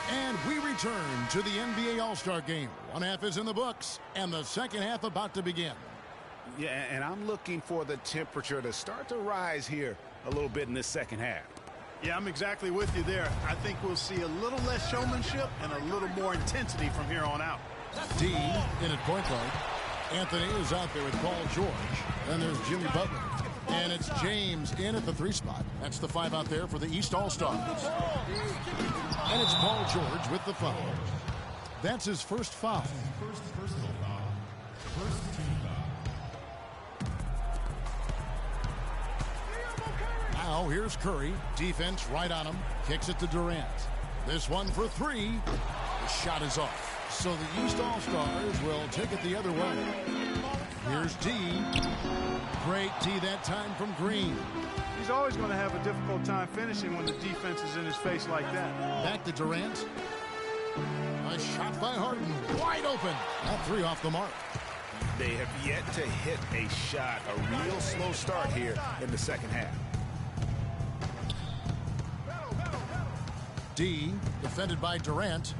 And we return to the NBA All-Star Game. One half is in the books, and the second half about to begin. Yeah, and I'm looking for the temperature to start to rise here a little bit in this second half. Yeah, I'm exactly with you there. I think we'll see a little less showmanship and a little more intensity from here on out. D in at point guard. Anthony is out there with Paul George. Then there's Jimmy Butler. And it's James in at the 3 spot. That's the 5 out there for the East All-Stars. And it's Paul George with the foul. That's his first foul. First personal foul. First team foul. Now here's Curry. Defense right on him. Kicks it to Durant. This one for 3. The shot is off. So the East All-Stars will take it the other way. Here's D. Great D that time from Green. He's always going to have a difficult time finishing when the defense is in his face like that. Back to Durant. A shot by Harden. Wide open. That 3 off the mark. They have yet to hit a shot. A real slow start here in the second half. D defended by Durant.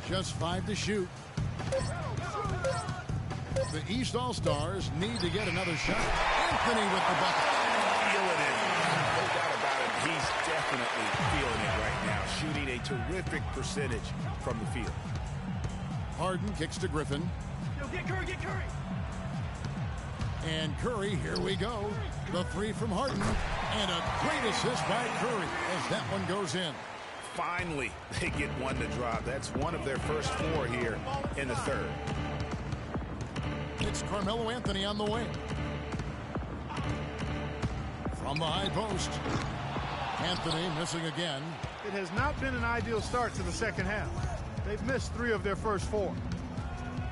Just 5 to shoot. The East All-Stars need to get another shot. Anthony with the bucket. Feeling it. No doubt about it. He's definitely feeling it right now. Shooting a terrific percentage from the field. Harden kicks to Griffin. Yo, get Curry, get Curry. And Curry, here we go. The 3 from Harden. And a great assist by Curry as that one goes in. Finally, they get one to drop. That's one of their first 4 here in the third. It's Carmelo Anthony on the wing. From the high post. Anthony missing again. It has not been an ideal start to the second half. They've missed 3 of their first 4.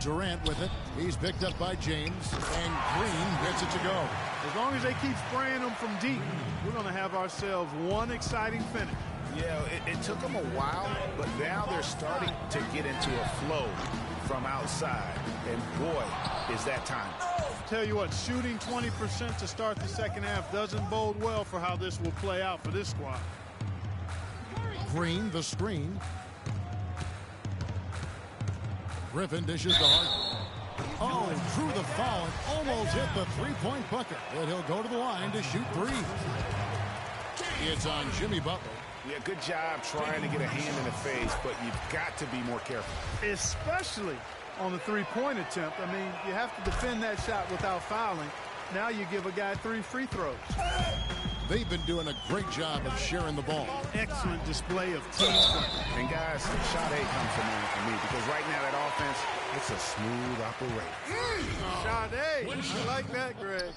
Durant with it. He's picked up by James. And Green gets it to go. As long as they keep spraying them from deep, we're going to have ourselves one exciting finish. Yeah, it took them a while, but now they're starting to get into a flow from outside. And boy, is that time. Tell you what, shooting 20% to start the second half doesn't bode well for how this will play out for this squad. Green, the screen. Griffin dishes to Hart. Oh, drew the foul and almost hit the three-point bucket. But he'll go to the line to shoot three. It's on Jimmy Butler. Yeah, good job trying to get a hand in the face, but you've got to be more careful. Especially on the three-point attempt. I mean, you have to defend that shot without fouling. Now you give a guy 3 free throws. They've been doing a great job of sharing the ball. Excellent display of team play. And guys, shot 8 comes to mind for me because right now that offense, it's a smooth operation. Shot 8. I like that, Greg.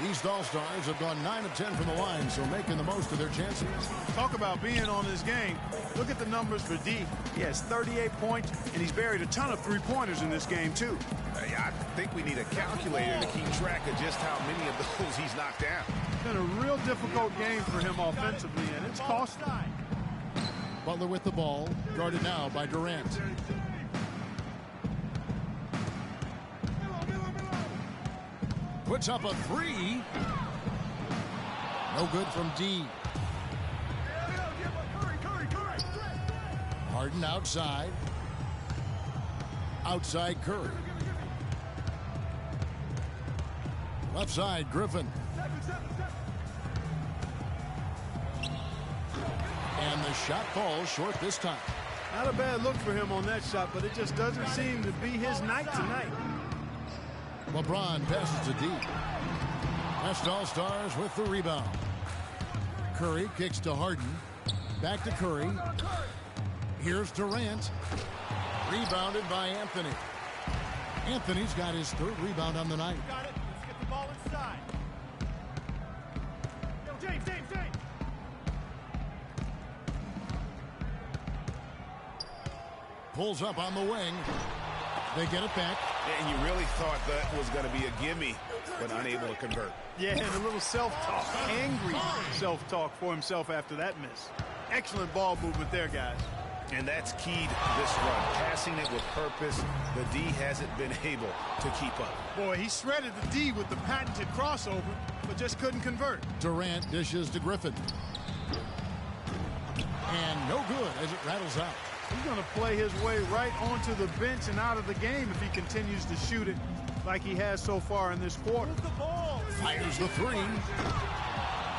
The East All-Stars have gone 9 of 10 from the line, so making the most of their chances. Talk about being on this game. Look at the numbers for D. He has 38 points, and he's buried a ton of three-pointers in this game, too. I think we need a calculator to keep track of just how many of those he's knocked down. It's been a real difficult game for him offensively, and it's cost him. Butler with the ball, guarded now by Durant. Puts up a three. No good from D. Harden outside. Outside Curry. Left side Griffin. And the shot falls short this time. Not a bad look for him on that shot, but it just doesn't seem to be his night tonight. LeBron passes to D. West All-Stars with the rebound. Curry kicks to Harden. Back to Curry. Here's Durant. Rebounded by Anthony. Anthony's got his 3rd rebound on the night. Got it. Let's get the ball inside. Yo, James. Pulls up on the wing. They get it back. And you really thought that was going to be a gimme, but unable to convert. Yeah, and a little self-talk. Angry self-talk for himself after that miss. Excellent ball movement there, guys. And that's key to this run. Passing it with purpose. The D hasn't been able to keep up. Boy, he shredded the D with the patented crossover, but just couldn't convert. Durant dishes to Griffin. And no good as it rattles out. He's going to play his way right onto the bench and out of the game if he continues to shoot it like he has so far in this quarter. Fires the three.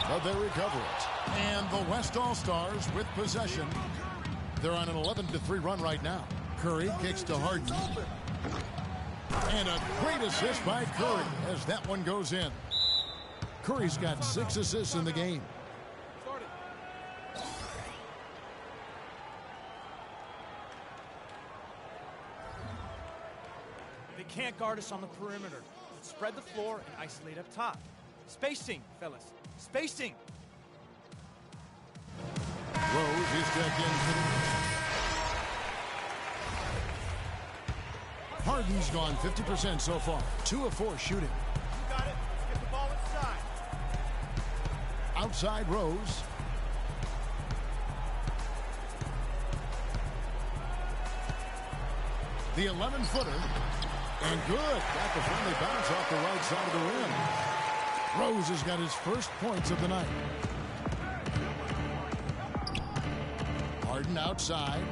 But they recover it. And the West All-Stars with possession. They're on an 11-3 run right now. Curry kicks to Harden. And a great assist by Curry as that one goes in. Curry's got 6 assists in the game. They can't guard us on the perimeter. Let's spread the floor and isolate up top. Spacing, fellas. Spacing. Rose is checked in. Harden's gone 50% so far. 2 of 4 shooting. You got it. Let's get the ball inside. Outside Rose. The 11-footer. And good. Got the friendly bounce off the right side of the rim. Rose has got his first points of the night. Harden outside.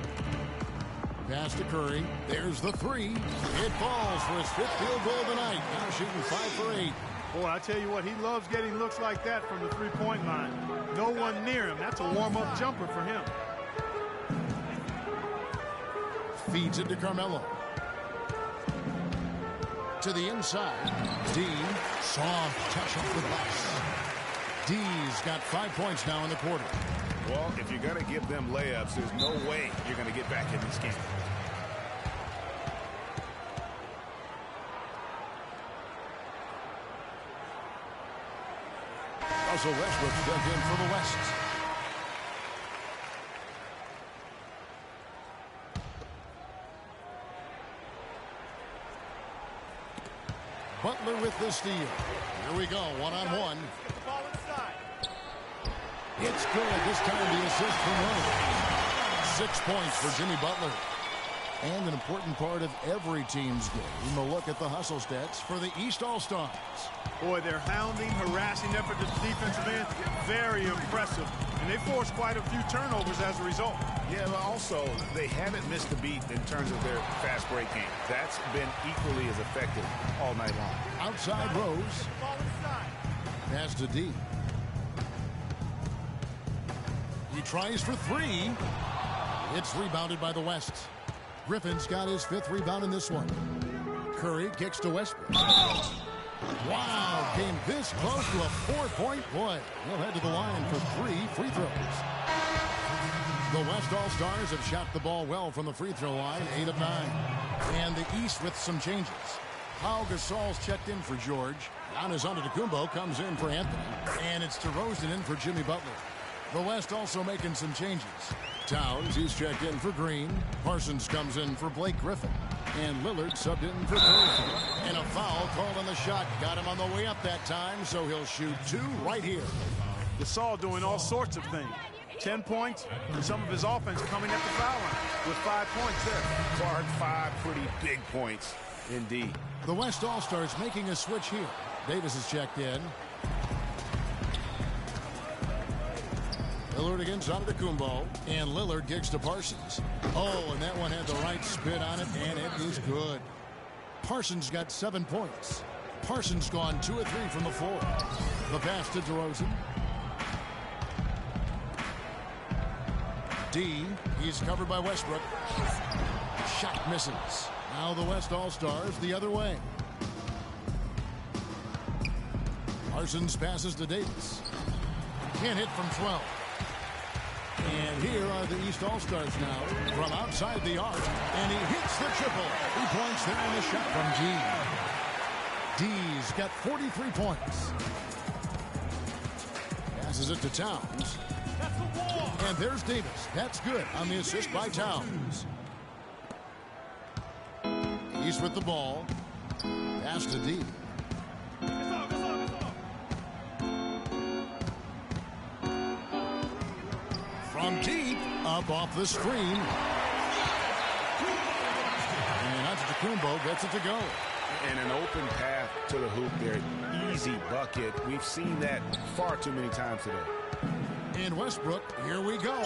Pass to Curry. There's the three. It falls for his 5th field goal of the night. Now shooting 5 for 8. Boy, I tell you what, he loves getting looks like that from the three-point line. No one near him. That's a warm-up jumper for him. Feeds it to Carmelo. To the inside. Dean. Soft touch off the glass. D's got 5 points now in the quarter. Well, if you're going to give them layups, there's no way you're going to get back in this game. Russell Westbrook dug in for the West. Butler with the steal. Here we go, one-on-one. Get the ball inside. It's good. This time the assist from Rose. 6 points for Jimmy Butler. And an important part of every team's game, a look at the hustle stats for the East All-Stars. Boy, their hounding, harassing effort at the defensive end, very impressive. And they forced quite a few turnovers as a result. Yeah, but also, they haven't missed a beat in terms of their fast break game. That's been equally as effective all night long. Outside Rose. Pass to D. He tries for three. It's rebounded by the West. Griffin's got his 5th rebound in this one. Curry kicks to Westbrook. Wow, came this close to a 4-point play. He'll head to the line for 3 free throws. The West All-Stars have shot the ball well from the free throw line, 8 of 9. And the East with some changes. Pau Gasol's checked in for George. Giannis Antetokounmpo comes in for Anthony. And it's DeRozan in for Jimmy Butler. The West also making some changes. Towns, he's checked in for Green. Parsons comes in for Blake Griffin. And Lillard subbed in for Curry. And a foul called on the shot. Got him on the way up that time, so he'll shoot 2 right here. Gasol doing all sorts of things. 10 points, and some of his offense coming at the foul line with 5 points there. Clark, 5 pretty big points indeed. The West All-Stars making a switch here. Davis is checked in. Lillard against Antetokounmpo, and Lillard kicks to Parsons. Oh, and that one had the right spin on it, and it is good. Parsons got 7 points. Parsons gone 2 of 3 from the floor. The pass to DeRozan. D, he's covered by Westbrook. Shot misses. Now the West All-Stars the other way. Parsons passes to Davis. Can't hit from 12. And here are the East All-Stars now from outside the arc. And he hits the triple. 3 points there on the shot from D. D's got 43 points. Passes it to Towns. And there's Davis. That's good on the assist by Towns. East with the ball. Pass to D. From deep, up off the screen. And Antetokounmpo gets it to go. And an open path to the hoop there. Easy bucket. We've seen that far too many times today. And Westbrook, here we go.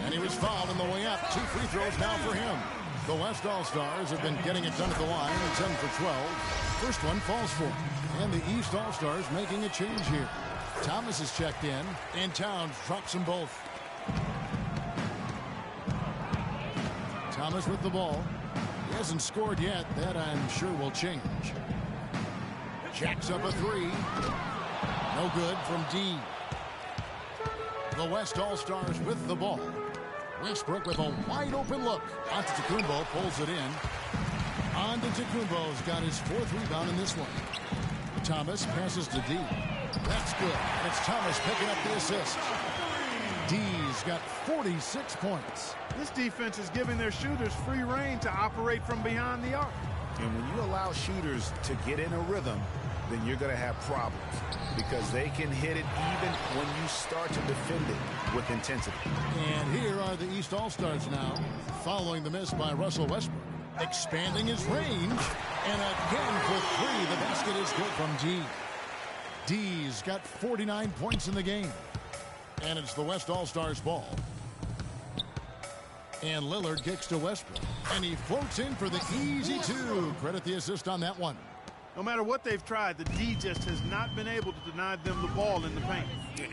And he was fouled on the way up. 2 free throws now for him. The West All-Stars have been getting it done at the line. 10 for 12. First one falls for him. And the East All-Stars making a change here. Thomas is checked in, and Towns drops them both. Thomas with the ball. He hasn't scored yet. That, I'm sure, will change. Jacks up a 3. No good from D. The West All-Stars with the ball. Westbrook with a wide-open look. Antetokounmpo pulls it in. Antetokounmpo's got his 4th rebound in this one. Thomas passes to D. That's good. It's Thomas picking up the assist. D's got 46 points. This defense is giving their shooters free rein to operate from behind the arc. And when you allow shooters to get in a rhythm, then you're going to have problems because they can hit it even when you start to defend it with intensity. And here are the East All-Stars now, following the miss by Russell Westbrook, expanding his range, and again for 3. The basket is good from D. D's got 49 points in the game. And it's the West All-Stars ball. And Lillard kicks to Westbrook. And he floats in for the easy 2. Credit the assist on that one. No matter what they've tried, the D just has not been able to deny them the ball in the paint.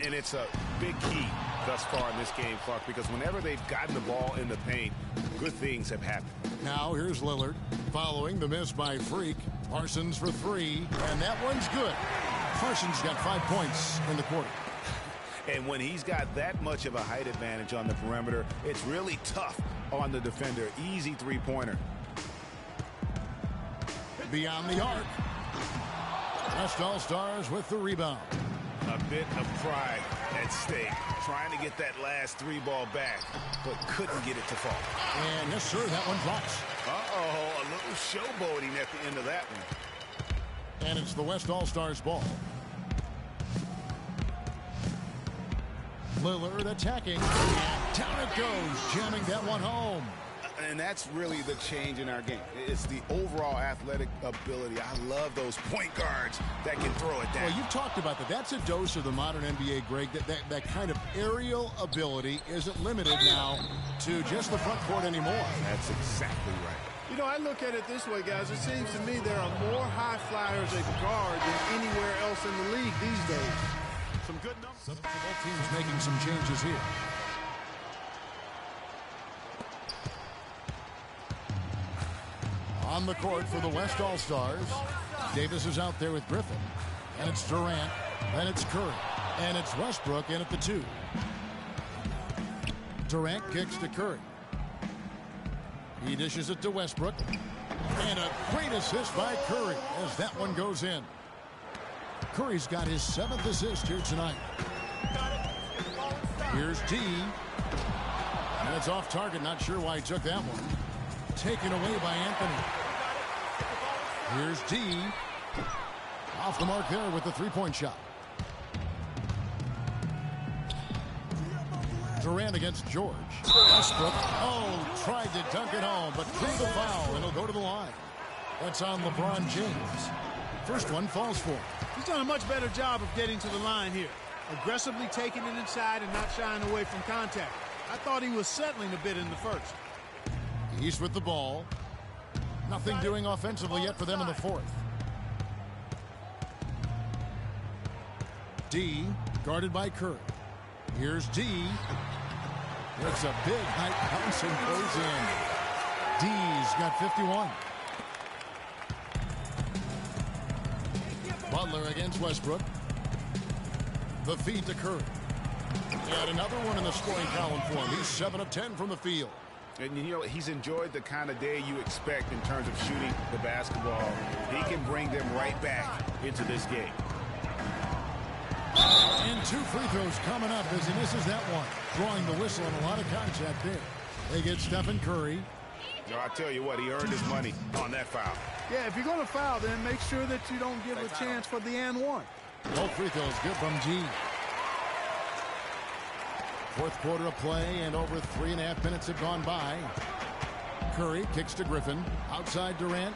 And it's a big key thus far in this game, Clark, because whenever they've gotten the ball in the paint, good things have happened. Now here's Lillard following the miss by Freak. Parsons for 3, and that one's good. Parsons got 5 points in the quarter. And when he's got that much of a height advantage on the perimeter, it's really tough on the defender. Easy 3-pointer. Beyond the arc. West All-Stars with the rebound. A bit of pride at stake. Trying to get that last 3-ball back, but couldn't get it to fall. And yes, sir, that one drops. Uh-oh, a little showboating at the end of that one. And it's the West All-Stars ball. Lillard attacking. And down it goes, jamming that one home. And that's really the change in our game. It's the overall athletic ability. I love those point guards that can throw it down. Well, you've talked about that. That's a dose of the modern NBA, Greg. That kind of aerial ability isn't limited now to just the front court anymore. That's exactly right. You know, I look at it this way, guys. It seems to me there are more high flyers at guard than anywhere else in the league these days. Some good numbers. Both teams making some changes here. On the court for the West All-Stars, Davis is out there with Griffin. And it's Durant. And it's Curry. And it's Westbrook in at the 2. Durant kicks to Curry. He dishes it to Westbrook. And a great assist by Curry as that one goes in. Curry's got his 7th assist here tonight. Here's D. And it's off target. Not sure why he took that one. Taken away by Anthony. Here's D. Off the mark there with the three-point shot. Durant against George. Westbrook. Oh, tried to dunk it home, but threw the foul, and he'll go to the line. That's on LeBron James. First one falls for him. He's done a much better job of getting to the line here. Aggressively taking it inside and not shying away from contact. I thought he was settling a bit in the first. He's with the ball. Nothing doing offensively yet for them in the fourth. D, guarded by Curry. Here's D. It's a big high bounce and goes in. D's got 51. Butler against Westbrook. The feed to Curry. He had another one in the scoring column for him. He's 7 of 10 from the field. And, you know, he's enjoyed the kind of day you expect in terms of shooting the basketball. He can bring them right back into this game. And 2 free throws coming up as he misses that one. Drawing the whistle and a lot of contact there. They get Stephen Curry. No, I tell you what, he earned his money on that foul. Yeah, if you're going to foul, then make sure that you don't give a chance for the and one. Both free throws good from G. Fourth quarter of play, and over 3.5 minutes have gone by. Curry kicks to Griffin. Outside Durant.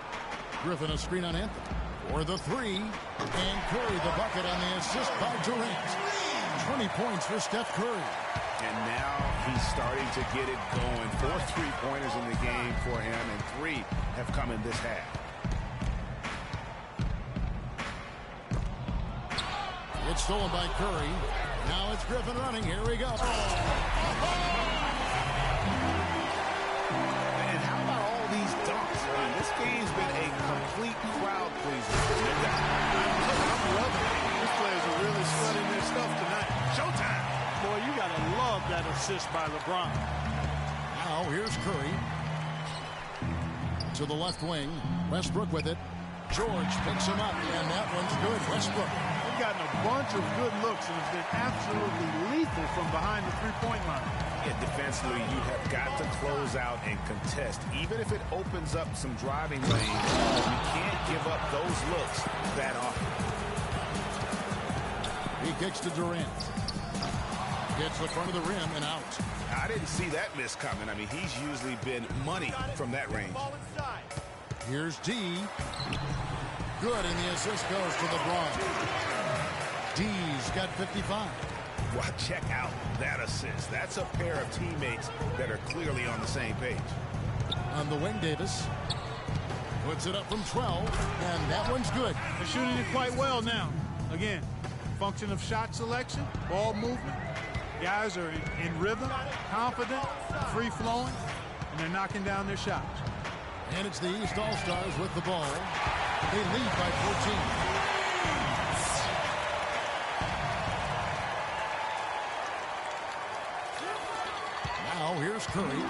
Griffin a screen on Anthony. For the 3. And Curry the bucket on the assist by Durant. 20 points for Steph Curry. And now he's starting to get it going. 4 3-pointers in the game for him, and 3 have come in this half. It's stolen by Curry. Now it's Griffin running. Here we go. And how about all these dunks? I mean, this game's been a complete crowd pleaser. I'm loving it. These players are really studying their stuff tonight. Showtime. Boy, you got to love that assist by LeBron. Now here's Curry. To the left wing. Westbrook with it. George picks him up, and that one's good. Westbrook. They've gotten a bunch of good looks and have been absolutely lethal from behind the three-point line. Yeah, defensively, you have got to close out and contest. Even if it opens up some driving lanes, you can't give up those looks that often. He kicks to Durant. Gets the front of the rim and out. I didn't see that miss coming. I mean, he's usually been money from that range. Here's D. Good, and the assist goes to LeBron. D's got 55. Well, check out that assist. That's a pair of teammates that are clearly on the same page. On the wing, Davis puts it up from 12, and that one's good. They're shooting it quite well now. Again, function of shot selection, ball movement. Guys are in rhythm, confident, free-flowing, and they're knocking down their shots. And it's the East All-Stars with the ball. They lead by 14. Now here's Curry.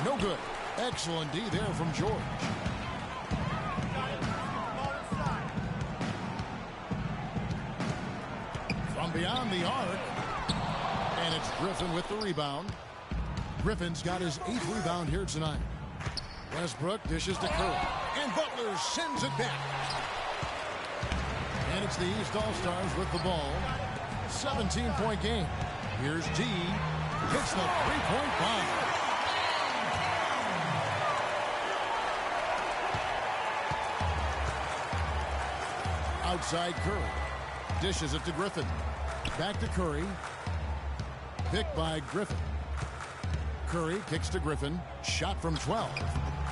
No good. Excellent D there from George. From beyond the arc. And it's Griffin with the rebound. Griffin's got his 8th rebound here tonight. Westbrook dishes to Curry. And Butler sends it back. And It's the East All-Stars with the ball. 17-point game. Here's D. Hits the three-point bomb. Outside Curry. Dishes it to Griffin. Back to Curry. Picked by Griffin. Curry kicks to Griffin. Shot from 12.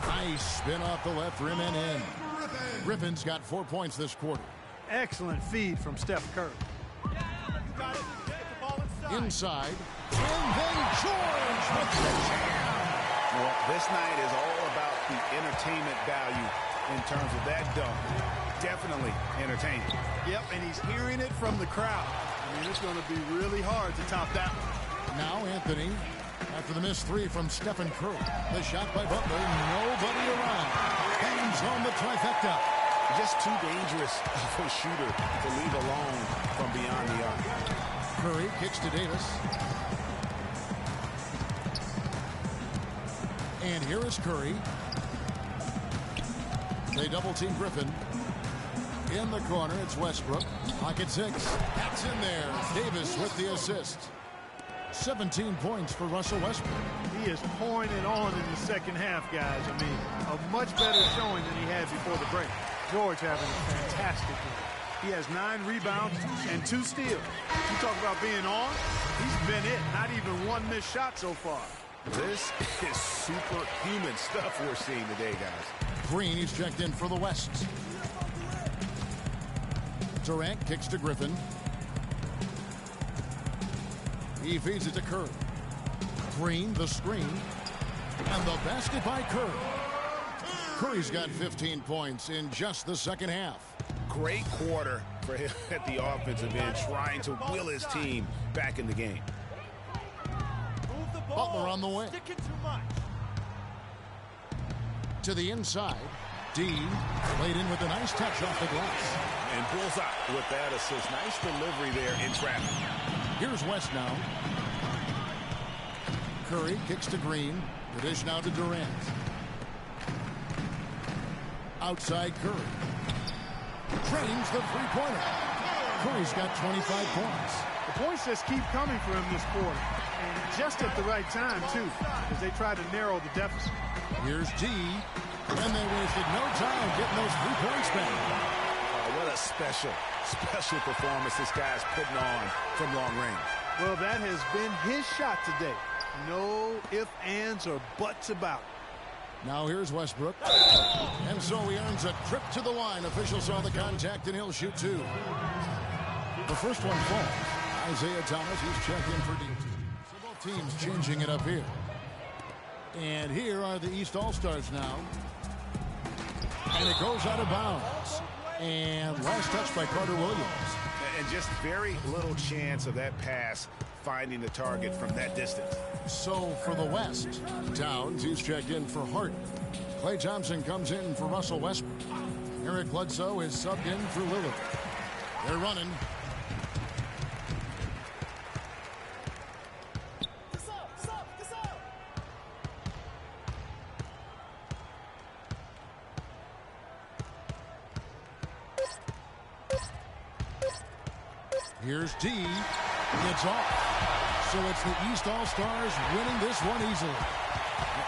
Nice spin off the left rim and in. Griffin's got 4 points this quarter. Excellent feed from Steph Curry. Inside. And then George with the jam. Well, this night is all about the entertainment value in terms of that dunk. Definitely entertaining. Yep, and he's hearing it from the crowd. I mean, it's going to be really hard to top that one. Now Anthony, after the missed three from Stephen Curry. The shot by Butler, nobody around. Hangs on the trifecta. Just too dangerous for a shooter to leave alone from beyond the arc. Curry kicks to Davis. And here is Curry. They double-team Griffin. In the corner, it's Westbrook. Pocket 6. That's in there. Davis with the assist. 17 points for Russell Westbrook. He is pouring it on in the second half, guys. I mean, a much better showing than he had before the break. George having a fantastic game. He has 9 rebounds and 2 steals. You talk about being on, he's been it. Not even one missed shot so far. This is superhuman stuff we're seeing today, guys. Green is checked in for the West. Durant kicks to Griffin. He feeds it to Curry. Green, the screen. And the basket by Curry. Curry's got 15 points in just the second half. Great quarter for him at the offensive end, trying to will his team back in the game. Butler on the wing. To the inside. D played in with a nice touch off the glass. And bullseye with that assist. Nice delivery there in traffic. Here's West now. Curry kicks to Green. The dish now to Durant. Outside Curry. Drains the three-pointer. Curry's got 25 points. The points just keep coming for him this quarter. And just at the right time, too, as they try to narrow the deficit. Here's D. And they wasted no time getting those 3 points back. What a special performance this guy's putting on from long range. Well, that has been his shot today. No ifs, ands, or buts about it. Now here's Westbrook. And so he earns a trip to the line. Official saw the contact, and he'll shoot 2. The first one falls. Isaiah Thomas, he's checked in for D. So both teams changing it up here. And here are the East All-Stars now. And it goes out of bounds. And last touch by Carter Williams. And just very little chance of that pass finding the target from that distance. So for the West, Towns, he's checked in for Hart. Klay Thompson comes in for Russell Westbrook. Eric Bledsoe is subbed in for Lillard. They're running. Here's D. It's off. So it's the East All-Stars winning this one easily.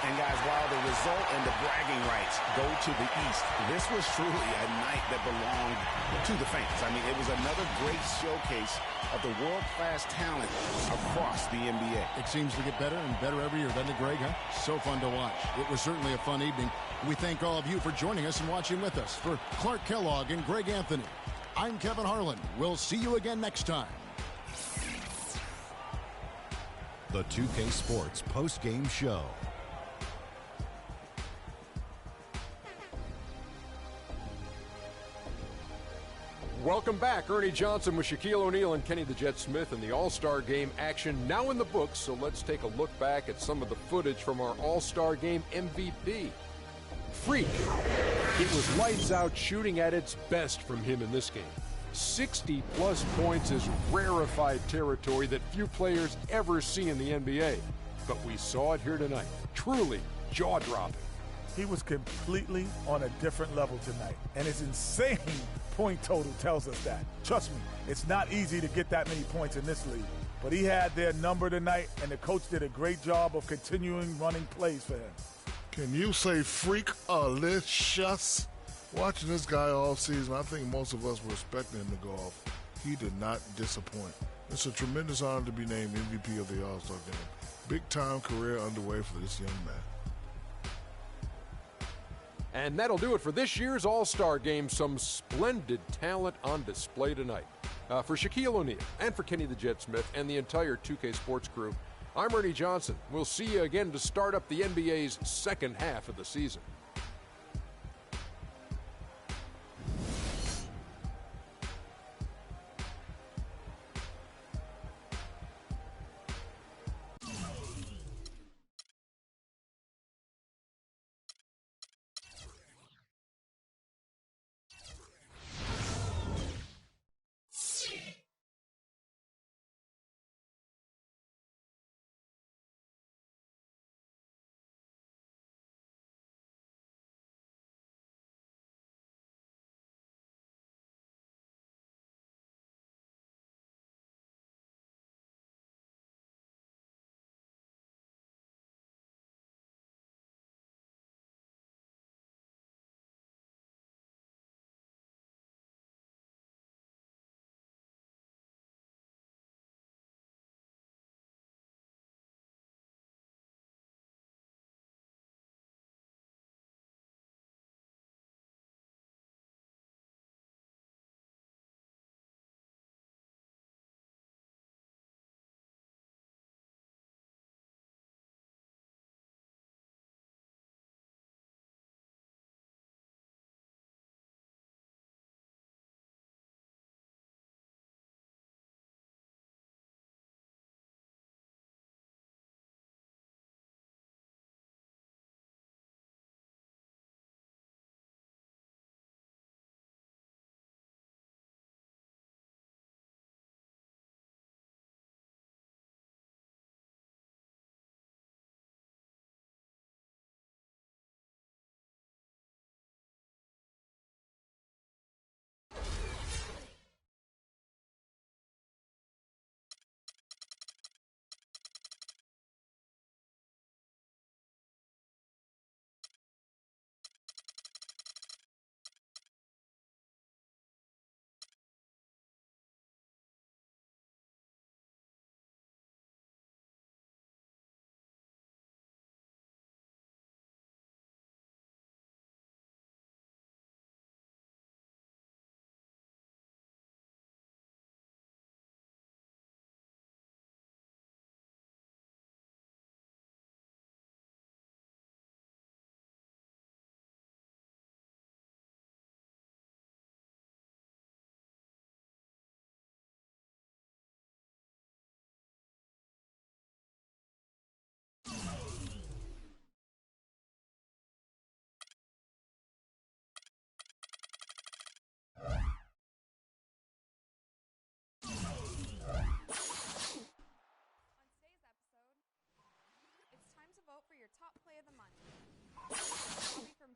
And guys, while the result and the bragging rights go to the East, this was truly a night that belonged to the fans. I mean, it was another great showcase of the world-class talent across the NBA. It seems to get better and better every year, doesn't it, Greg? Huh? So fun to watch. It was certainly a fun evening. We thank all of you for joining us and watching with us. For Clark Kellogg and Greg Anthony, I'm Kevin Harlan. We'll see you again next time. The 2K Sports post-game show. Welcome back. Ernie Johnson with Shaquille O'Neal and Kenny the Jet Smith in the All-Star Game action now in the books. So let's take a look back at some of the footage from our All-Star Game MVP. Freak. It was lights out shooting at its best from him in this game. 60-plus points is rarefied territory that few players ever see in the NBA. But we saw it here tonight. Truly jaw-dropping. He was completely on a different level tonight, and his insane point total tells us that. Trust me, it's not easy to get that many points in this league, but he had their number tonight, and the coach did a great job of continuing running plays for him. Can you say freak-alicious? Watching this guy all season, I think most of us were expecting him to go off. He did not disappoint. It's a tremendous honor to be named MVP of the All-Star Game. Big-time career underway for this young man. And that'll do it for this year's All-Star Game. Some splendid talent on display tonight. For Shaquille O'Neal and for Kenny the Jet Smith and the entire 2K Sports crew, I'm Ernie Johnson. We'll see you again to start up the NBA's second half of the season.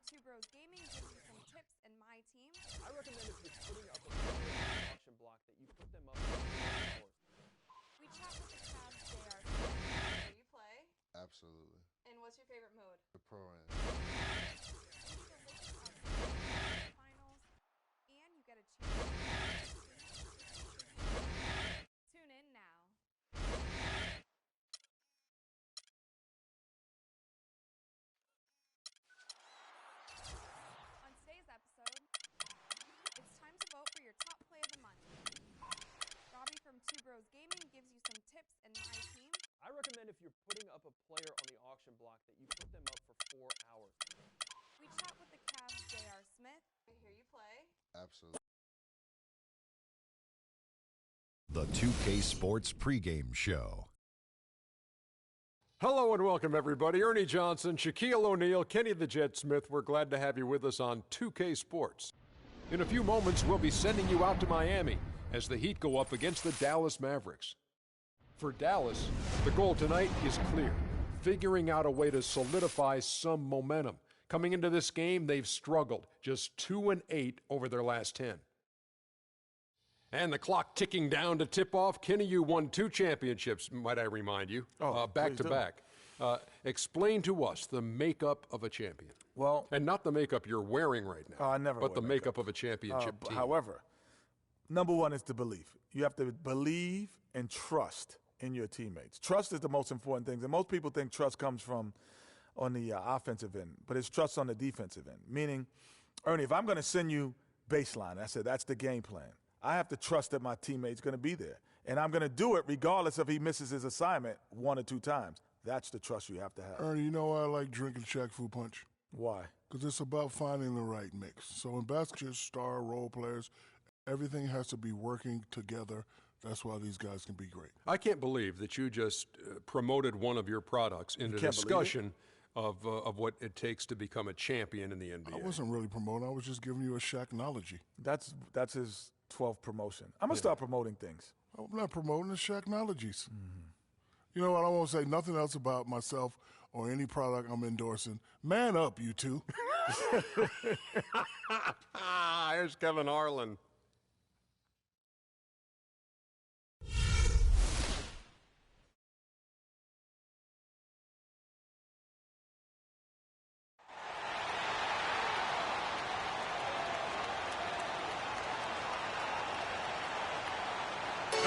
Two Bros Gaming gives you some tips and my team. I recommend if you're putting up a auction block that you put them up for 4 hours. We chat with the Cavs. They are here you play. Absolutely. And what's your favorite mode? The pro end. Finals, and you get a chance. Tune in now. Two Bros Gaming gives you some tips and my team. I recommend if you're putting up a player on the auction block that you put them up for 4 hours. We chat with the Cavs. J.R. Smith. I hear you play. Absolutely. The 2K Sports pregame show. Hello and welcome, everybody. Ernie Johnson, Shaquille O'Neal, Kenny the Jet Smith. We're glad to have you with us on 2K Sports. In a few moments, we'll be sending you out to Miami as the Heat go up against the Dallas Mavericks. For Dallas, the goal tonight is clear, figuring out a way to solidify some momentum Coming into this game, they've struggled, just 2-8 over their last 10. And the clock ticking down to tip off. Kenny, you won 2 championships, might I remind you, back to back. Explain to us the makeup of a champion. Well, and not the makeup you're wearing right now. I never. But the makeup of a championship team. However, number one is the belief. You have to believe and trust in your teammates. Trust is the most important thing. And most people think trust comes from on the offensive end, but it's trust on the defensive end. Meaning, Ernie, if I'm going to send you baseline, I said that's the game plan. I have to trust that my teammate's going to be there. And I'm going to do it regardless if he misses his assignment 1 or 2 times. That's the trust you have to have. Ernie, you know why I like drinking Shaq Fu Punch? Why? Because it's about finding the right mix. So in basketball, star role players, everything has to be working together. That's why these guys can be great. I can't believe that you just promoted one of your products into discussion of what it takes to become a champion in the NBA. I wasn't really promoting. I was just giving you a Shaq-nology. That's his 12th promotion. I'm going to start promoting things. I'm not promoting the Shaq-nologies. Mm-hmm. You know what? I won't say nothing else about myself or any product I'm endorsing. Man up, you two. Here's Kevin Harlan.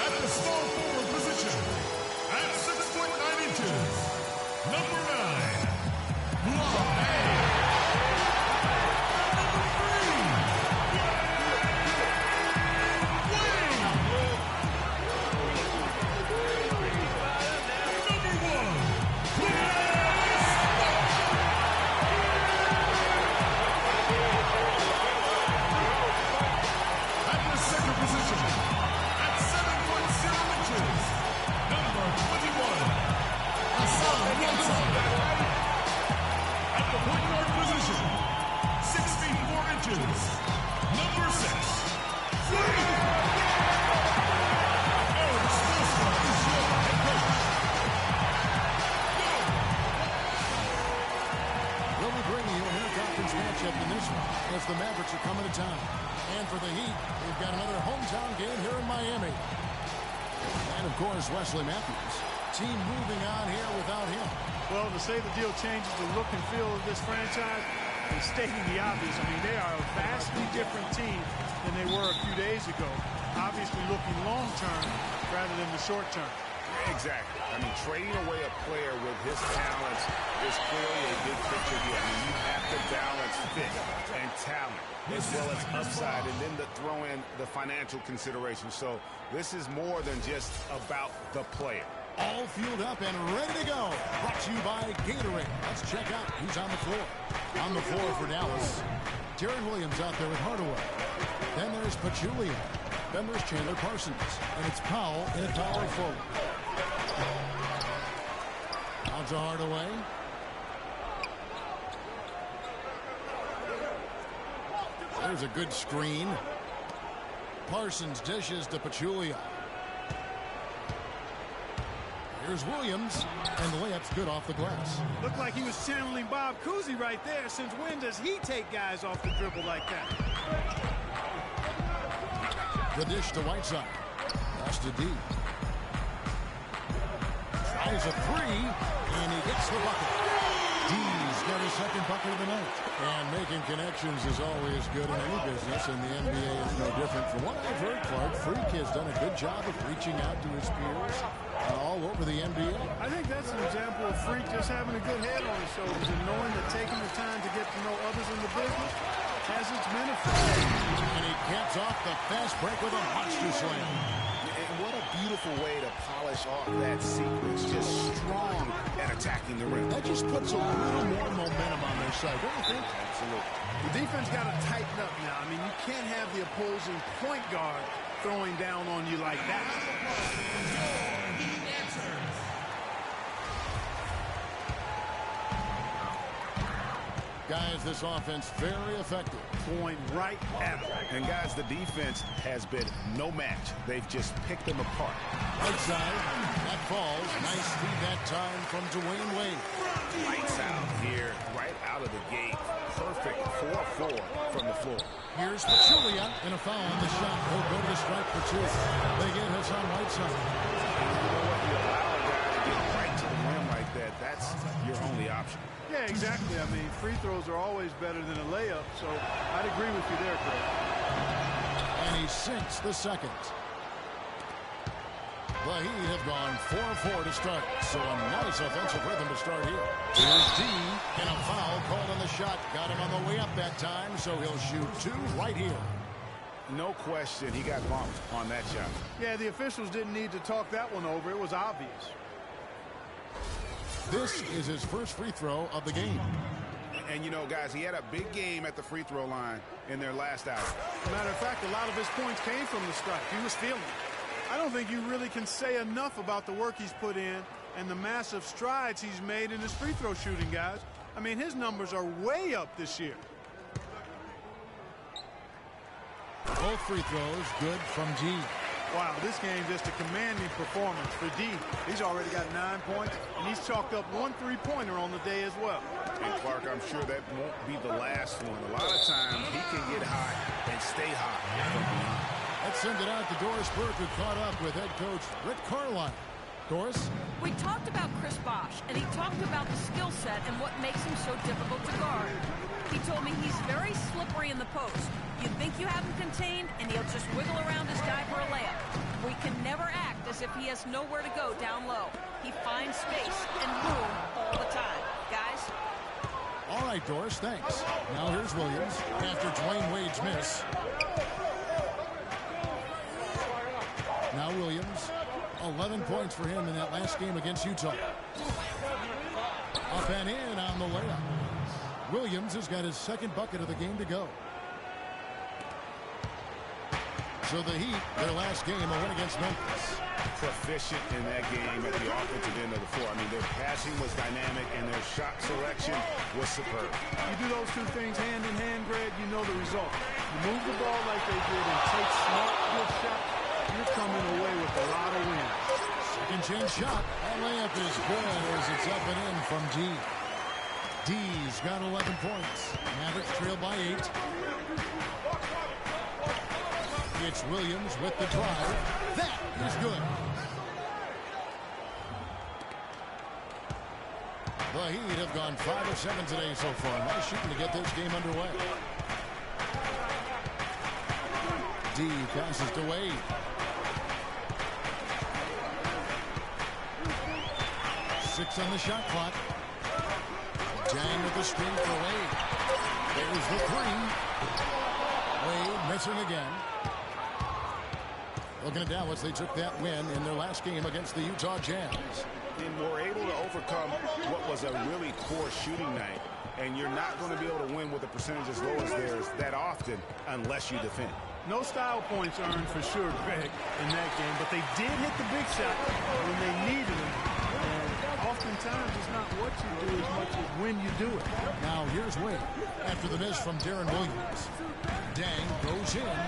At the small forward position, at 6'9" inches, number 9, Block A. Number as the Mavericks are coming to town. And for the Heat, we've got another hometown game here in Miami. And, of course, Wesley Matthews. Team moving on here without him. Well, to say the deal changes the look and feel of this franchise is stating the obvious. I mean, they are a vastly different team than they were a few days ago. Obviously looking long-term rather than the short-term. Exactly. I mean, trading away a player with his talents is clearly a big picture deal. I mean, you have to balance fit and talent as well as upside, and then to throw in the financial consideration. So this is more than just about the player. All fueled up and ready to go. Brought to you by Gatorade. Let's check out who's on the floor. On the floor for Dallas, Jared Williams out there with Hardaway. Then there's Pachulia. Then there's Chandler Parsons. And it's Powell in a power forward. Out to Hardaway. There's a good screen. Parsons dishes to Pachulia. Here's Williams, and the layup's good off the glass. Looked like he was channeling Bob Cousy right there. Since when does he take guys off the dribble like that? The dish to Whiteside. Pass to D. Tries a three, and he gets the bucket. D's got his second bucket of the night. And making connections is always good in any business, and the NBA is no different. From what I've heard, Clark, Freak has done a good job of reaching out to his peers all over the NBA. I think that's an example of Freak just having a good head on his shoulders and knowing that taking the time to get to know others in the business has its benefits. And he caps off the fast break with a monster slam. And what a beautiful way to polish off that sequence. Just strong at attacking the rim. That just puts a little more momentum on their side, don't you think? Absolutely. The defense got to tighten up now. I mean, you can't have the opposing point guard throwing down on you like that. Guys, this offense very effective. Going right at him. And guys, the defense has been no match. They've just picked them apart. Right side. That falls. Nice feed that time from Dwayne Wade. Lights out here, right out of the gate. Perfect 4-4 from the floor. Here's Pachulia and a foul on the shot. He'll go to the strike for two. They get Hassan Whiteside. You know what? You allow a guy to get right to the rim like that. That's your only option. Yeah, exactly. I mean, free throws are always better than a layup, so I'd agree with you there, Craig. And he sinks the second. The Heat have gone 4-4 to start, so a nice offensive rhythm to start here. Here's D, and a foul called on the shot. Got him on the way up that time, so he'll shoot two right here. No question, he got bumped on that shot. Yeah, the officials didn't need to talk that one over. It was obvious. This is his first free throw of the game. And you know, guys, he had a big game at the free throw line in their last outing. As a matter of fact, a lot of his points came from the strike. He was feeling it. I don't think you really can say enough about the work he's put in and the massive strides he's made in his free throw shooting, guys. I mean, his numbers are way up this year. Both free throws good from D. Wow, this game just a commanding performance for D. He's already got 9 points, and he's chalked up 1 3-pointer on the day as well. And Clark, I'm sure that won't be the last one. A lot of times he can get hot and stay hot from behind. Let's send it out to Doris Burke, who caught up with head coach Rick Carlisle. Doris? We talked about Chris Bosh, and he talked about the skill set and what makes him so difficult to guard. He told me he's very slippery in the post. You think you have him contained, and he'll just wiggle around his guy for a layup. We can never act as if he has nowhere to go down low. He finds space and room all the time. Guys? All right, Doris, thanks. Now here's Williams after Dwayne Wade's miss. Now Williams, 11 points for him in that last game against Utah. Up and in on the layup. Williams has got his second bucket of the game to go. So the Heat, their last game, a win against Memphis. Proficient in that game at the offensive end of the floor. I mean, their passing was dynamic and their shot selection was superb. You do those two things hand in hand, Greg, you know the result. You move the ball like they did and take smart, good shots. You're coming away with a lot of wins. Second chance shot. That layup is good as it's up and in from D. D's got 11 points. Mavericks trail by 8. It's Williams with the drive. That is good. The Heat have gone 5 of 7 today so far. Nice shooting to get this game underway. D passes to Wade. 6 on the shot clock. Dang with the screen for Wade. There's the 3. Wade missing again. Looking at Dallas, they took that win in their last game against the Utah Jazz. And were able to overcome what was a really poor shooting night. And you're not going to be able to win with a percentage as low as theirs that often unless you defend. No style points earned for sure, Greg, in that game. But they did hit the big shot when they needed them. And oftentimes it's not what you do as much as when you do it. Now here's Wade after the miss from Darren Williams. Dang goes in.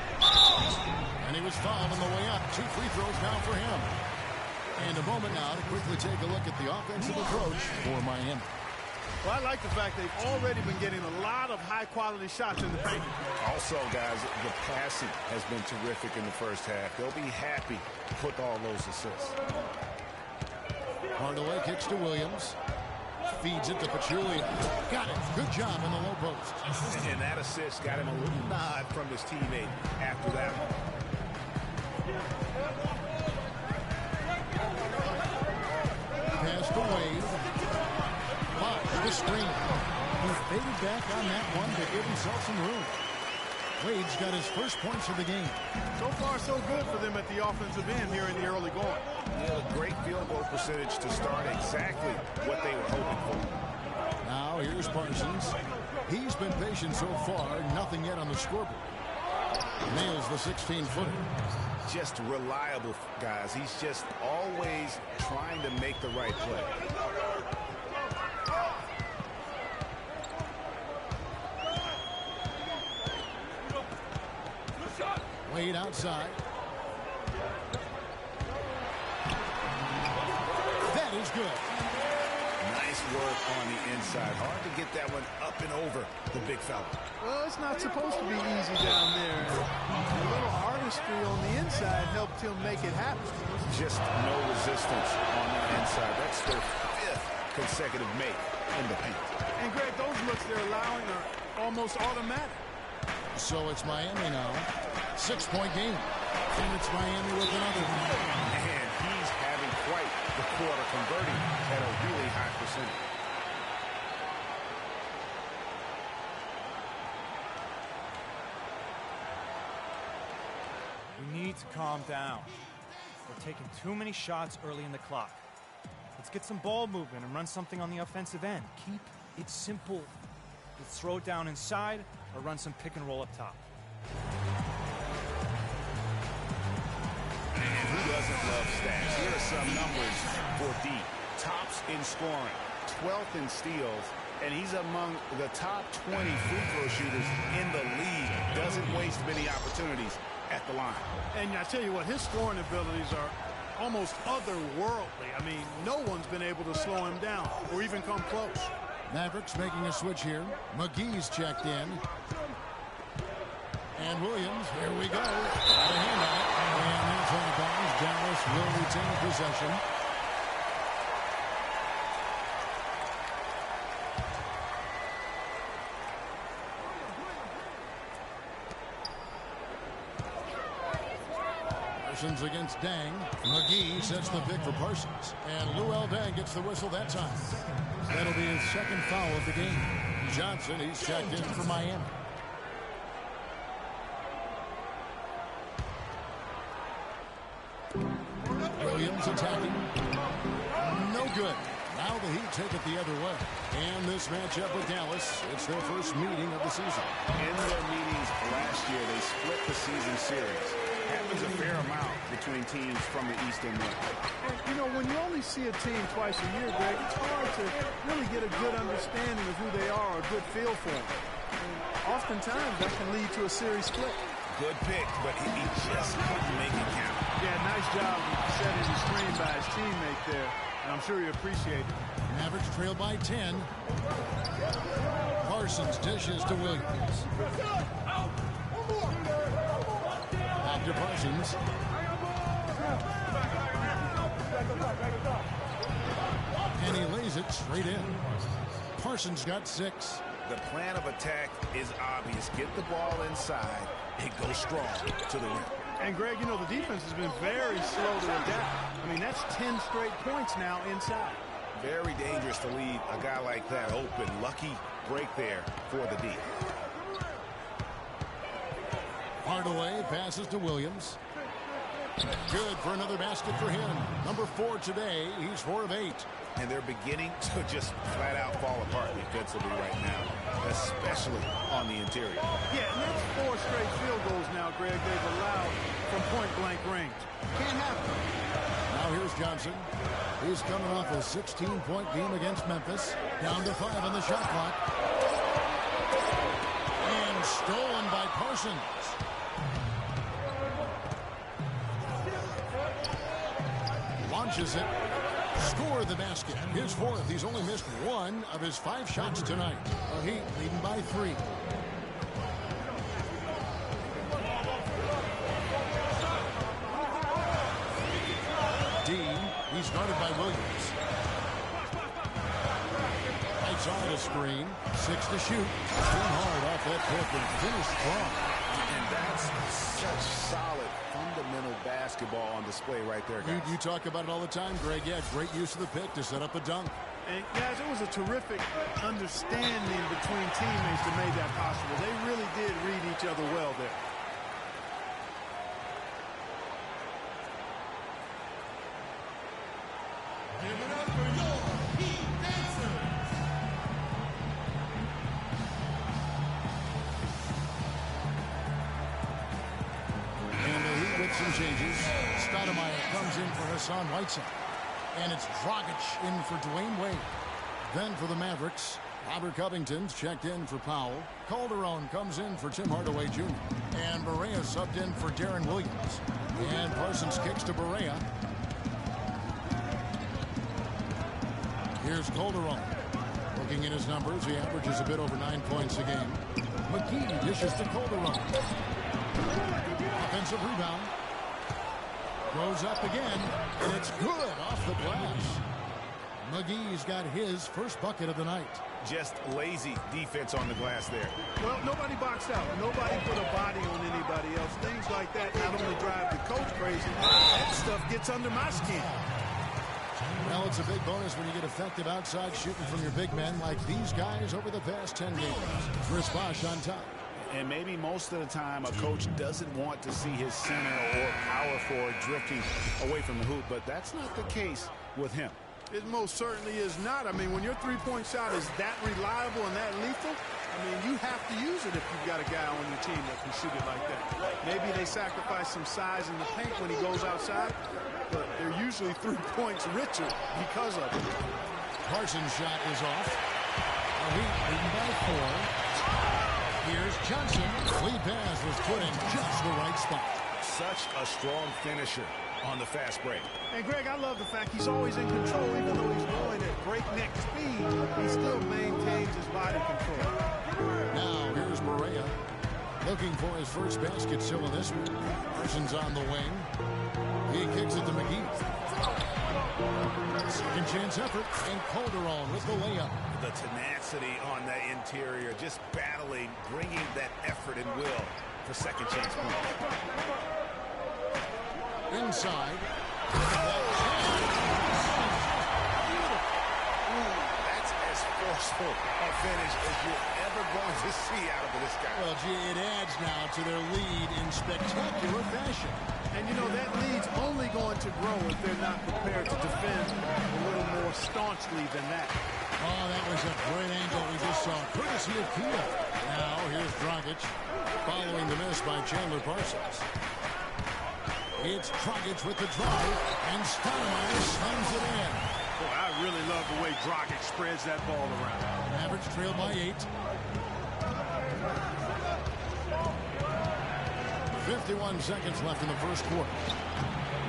And he was fouled on the way up. 2 free throws now for him. And a moment now to quickly take a look at the offensive approach for Miami. Well, I like the fact they've already been getting a lot of high-quality shots in the paint. Also, guys, the passing has been terrific in the first half. They'll be happy to put all those assists. Hardaway kicks to Williams. Feeds it to Pachulia. Got it. Good job in the low post. And that assist got him a little nod from his teammate after that one. Pass to Wade. But the screen. He faded back on that one to give himself some room. Wade's got his first points of the game. So far, so good for them at the offensive end here in the early going. Yeah, a great field goal percentage to start exactly what they were hoping for. Now here's Parsons. He's been patient so far. Nothing yet on the scoreboard. Nails the 16-footer. Just reliable, guys. He's just always trying to make the right play. Wade outside. That is good. Nice work on the inside. Hard to get that one up and over the big fella. Well, it's not supposed to be easy down there. A little artistry on the inside helped him make it happen. Just no resistance on the inside. That's their 5th consecutive make in the paint. And, Greg, those looks they're allowing are almost automatic. So it's Miami now. 6-point game. And it's Miami with another. And he's having quite the quarter, converting at a really high percentage. We need to calm down. We're taking too many shots early in the clock. Let's get some ball movement and run something on the offensive end. Keep it simple. Let's throw it down inside or run some pick and roll up top. And who doesn't love stats? Here are some numbers for D. Tops in scoring, 12th in steals, and he's among the top 20 free throw shooters in the league. Doesn't waste many opportunities at the line. And I tell you what, his scoring abilities are almost otherworldly. I mean, no one's been able to slow him down or even come close. Mavericks making a switch here. McGee's checked in. And Williams, here we go. Got a hand on it. And that's on the bounds. Dallas will retain possession. Parsons against Dang. McGee sets the pick for Parsons. And Luol Deng gets the whistle that time. That'll be his second foul of the game. Johnson, he's checked in for Miami. Williams attacking. No good. Now the Heat take it the other way. And this matchup with Dallas, it's their first meeting of the season. In their meetings last year, they split the season series. Happens a fair amount between teams from the East and West. And, you know, when you only see a team twice a year, Greg, it's hard to really get a good understanding of who they are, a good feel for them. And oftentimes, that can lead to a series split. Good pick, but he just couldn't make it count. Yeah, nice job setting the screen by his teammate there, and I'm sure he appreciated it. Mavericks trail by 10. Parsons dishes to Williams. Back to Parsons. And he lays it straight in. Parsons got 6. The plan of attack is obvious. Get the ball inside and go strong to the rim. And, Greg, you know, the defense has been very slow to adapt. I mean, that's 10 straight points now inside. Very dangerous to leave a guy like that open. Lucky break there for the D. Hardaway passes to Williams. Good for another basket for him. Number 4 today. He's 4 of 8. And they're beginning to just flat out fall apart defensively right now, especially on the interior. Yeah, and that's 4 straight field goals now, Greg, they've allowed from point-blank range. Can't happen. Now here's Johnson. He's coming off a 16-point game against Memphis. Down to 5 on the shot clock. And stolen by Parsons. Launches it. Scored the basket. His 4th. He's only missed 1 of his 5 shots tonight. The Heat leading by 3. Dean, he's guarded by Williams. Lights on the screen. 6 to shoot. Swing hard off that pick and finish strong. And that's such solid, fundamental basketball on display right there, guys. You talk about it all the time, Greg. Yeah, great use of the pick to set up a dunk. And, guys, it was a terrific understanding between teammates that made that possible. They really did read each other well there. Give it up for your Heat dancers. And the Heat with some changes. Stoudemire comes in for Hassan Whiteside. And it's Dragic in for Dwayne Wade. Then for the Mavericks, Robert Covington's checked in for Powell. Calderon comes in for Tim Hardaway Jr. And Barea Morea subbed in for Darren Williams. And Parsons kicks to Morea. Here's Calderon. Looking at his numbers, he averages a bit over 9 points a game. McGee dishes to Calderon. Offensive rebound. Goes up again, and it's good off the glass. McGee's got his first bucket of the night. Just lazy defense on the glass there. Well, nobody boxed out. Nobody put a body on anybody else. Things like that not only drive the coach crazy, that stuff gets under my skin. Well, it's a big bonus when you get effective outside shooting from your big men like these guys over the past 10 games. Chris Bosh on top. And maybe most of the time a coach doesn't want to see his center or power forward drifting away from the hoop, but that's not the case with him. It most certainly is not. I mean, when your three-point shot is that reliable and that lethal, I mean, you have to use it if you've got a guy on your team that can shoot it like that. Maybe they sacrifice some size in the paint when he goes outside, but they're usually 3 points richer because of it. Parsons' shot is off. The Heat leading by 4. Here's Johnson. Lead pass was put in just the right spot. Such a strong finisher on the fast break. And Greg, I love the fact he's always in control. Even though he's going at breakneck speed, he still maintains his body control. Now here's Morea looking for his first basket still in this one. Parsons on the wing. He kicks it to McGee. Second chance effort, and Calderon with the layup. The tenacity on the interior, just battling, bringing that effort and will for second chance points. Inside. That's as forceful a finish as you're ever going to see out of this guy. Well, gee, it adds now to their lead in spectacular fashion. And, you know, that lead's only going to grow if they're not prepared to defend a little more staunchly than that. Oh, that was a great angle we just saw, courtesy of Kia. Now, here's Dragic, following the miss by Chandler Parsons. It's Dragic with the drive, and Stoudemire slams it in. Boy, I really love the way Dragic spreads that ball around. Average trail by 8. 51 seconds left in the first quarter.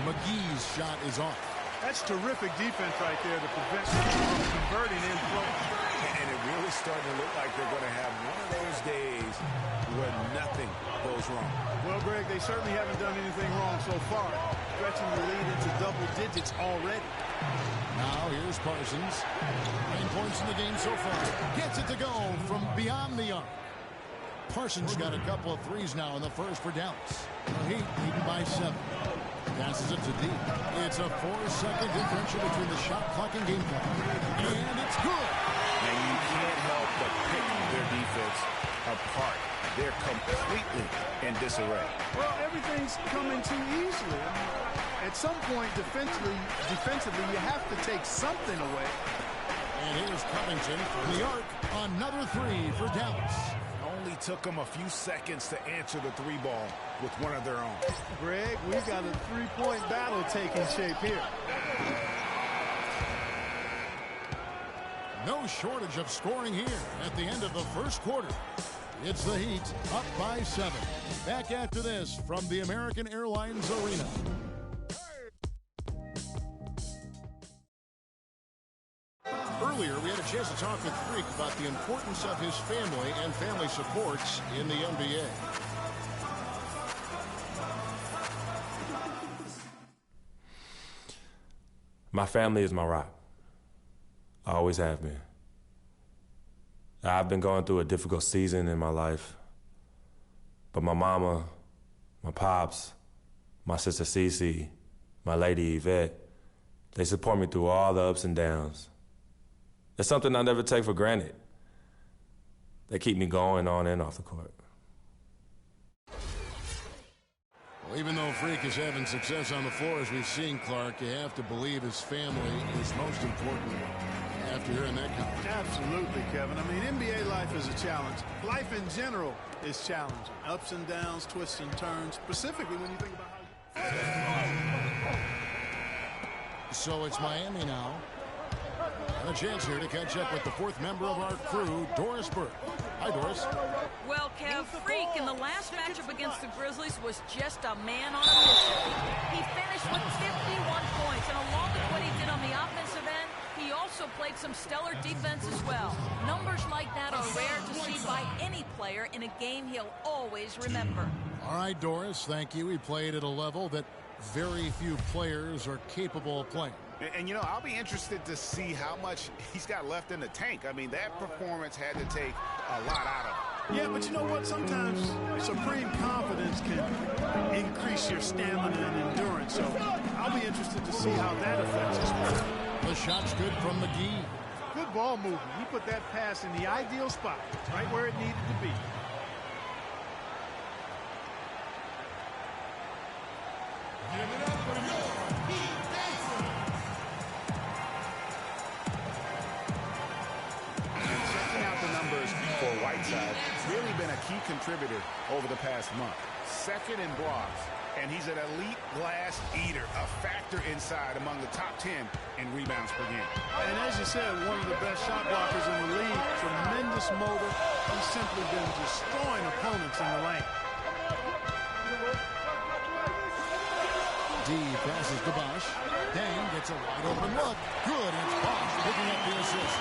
McGee's shot is off. That's terrific defense right there to prevent them from converting in flow. And it really starting to look like they're going to have one of those days where nothing goes wrong. Well, Greg, they certainly haven't done anything wrong so far, stretching the lead into double digits already. Now here's Parsons. 9 points in the game so far. Gets it to go from beyond the arc. Parsons got a couple of threes now in the first for Dallas. The Heat leading by 7. Passes it to D. It's a 4-second differential between the shot clock and game clock. And it's good. And you can't help but pick their defense apart. They're completely in disarray. Well, everything's coming too easily. At some point, defensively, you have to take something away. And here's Covington from the arc. Another 3 for Dallas. Only took them a few seconds to answer the 3 ball with one of their own. Greg, we got a 3-point battle taking shape here. No shortage of scoring here at the end of the first quarter. It's the Heat up by 7. Back after this from the American Airlines Arena. Earlier, we had a chance to talk with Freak about the importance of his family and family supports in the NBA. My family is my rock. I always have been. I've been going through a difficult season in my life, but my mama, my pops, my sister Cece, my lady Yvette, they support me through all the ups and downs. It's something I never take for granted. They keep me going on and off the court. Well, even though Freak is having success on the floor, as we've seen, Clark, you have to believe his family is most important after hearing that comment. Absolutely, Kevin. I mean, NBA life is a challenge. Life in general is challenging. Ups and downs, twists and turns, specifically when you think about how you... So it's Miami now. And a chance here to catch up with the 4th member of our crew, Doris Burke. Hi, Doris. Well, Kev, Freak in the last matchup against the Grizzlies was just a man on a mission. He finished with 51 points, and along with what he did on the offensive end, he also played some stellar defense as well. Numbers like that are rare to see by any player in a game he'll always remember. All right, Doris, thank you. He played at a level that very few players are capable of playing. And, you know, I'll be interested to see how much he's got left in the tank. I mean, that performance had to take a lot out of him. Yeah, but you know what? Sometimes supreme confidence can increase your stamina and endurance. So I'll be interested to see how that affects his play. The shot's good from McGee. Good ball movement. He put that pass in the ideal spot, right where it needed to be. Give it up for your Heat Dancing. And checking out the numbers for Whiteside, really been a key contributor over the past month. Second in blocks, and he's an elite glass eater, a factor inside among the top 10 in rebounds per game. And as you said, one of the best shot blockers in the league. Tremendous motor. He's simply been destroying opponents in the lane. D passes to Bosch. Dang gets a wide open look. Good, it's Bosch picking up the assist.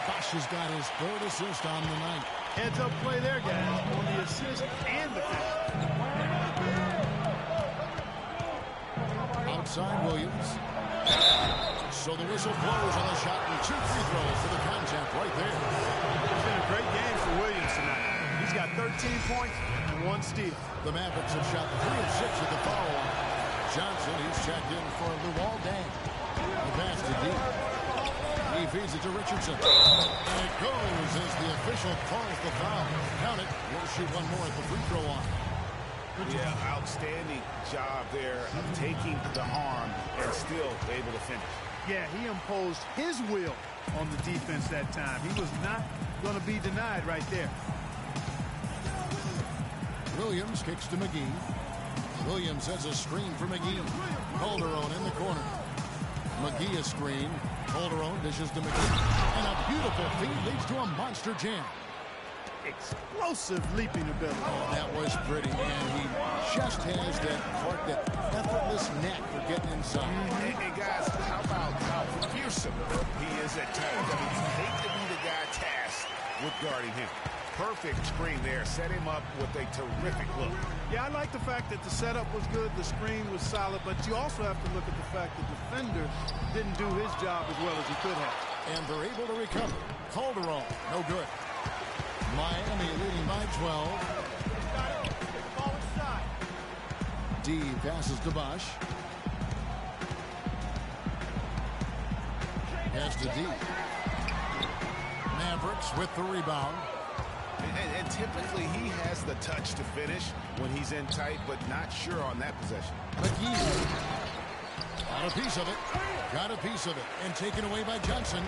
Bosch has got his third assist on the night. Heads up play there, guys, on the assist and the finish. Outside Williams. So the whistle blows on the shot and 2 free throws for the contact right there. It's been a great game for Williams tonight. He's got 13 points and 1 steal. The Mavericks have shot 3 of 6 at the foul line. Johnson, he's checked in for Luol Deng. The pass to D. He feeds it to Richardson. And it goes as the official calls the foul. Count it. We'll shoot one more at the free throw line. Yeah, outstanding job there of taking the harm and still able to finish. Yeah, he imposed his will on the defense that time. He was not going to be denied right there. Williams kicks to McGee. Williams has a screen for McGee. Calderon in the corner. McGee a screen. Calderon dishes to McGee. And a beautiful feed leads to a monster jam. Explosive leaping ability. Oh, that was pretty, man. He just has that effortless knack for getting inside. And guys, how about how fearsome he is at times? I mean, you hate to be the guy tasked with guarding him. Perfect screen there. Set him up with a terrific look. Yeah, I like the fact that the setup was good, the screen was solid, but you also have to look at the fact the defender didn't do his job as well as he could have. And they're able to recover. Calderon, no good. Miami leading by 12. D passes to Bosch. Pass to D. Mavericks with the rebound. And typically he has the touch to finish when he's in tight, but not sure on that possession. McGee. Got a piece of it. Got a piece of it. And taken away by Johnson.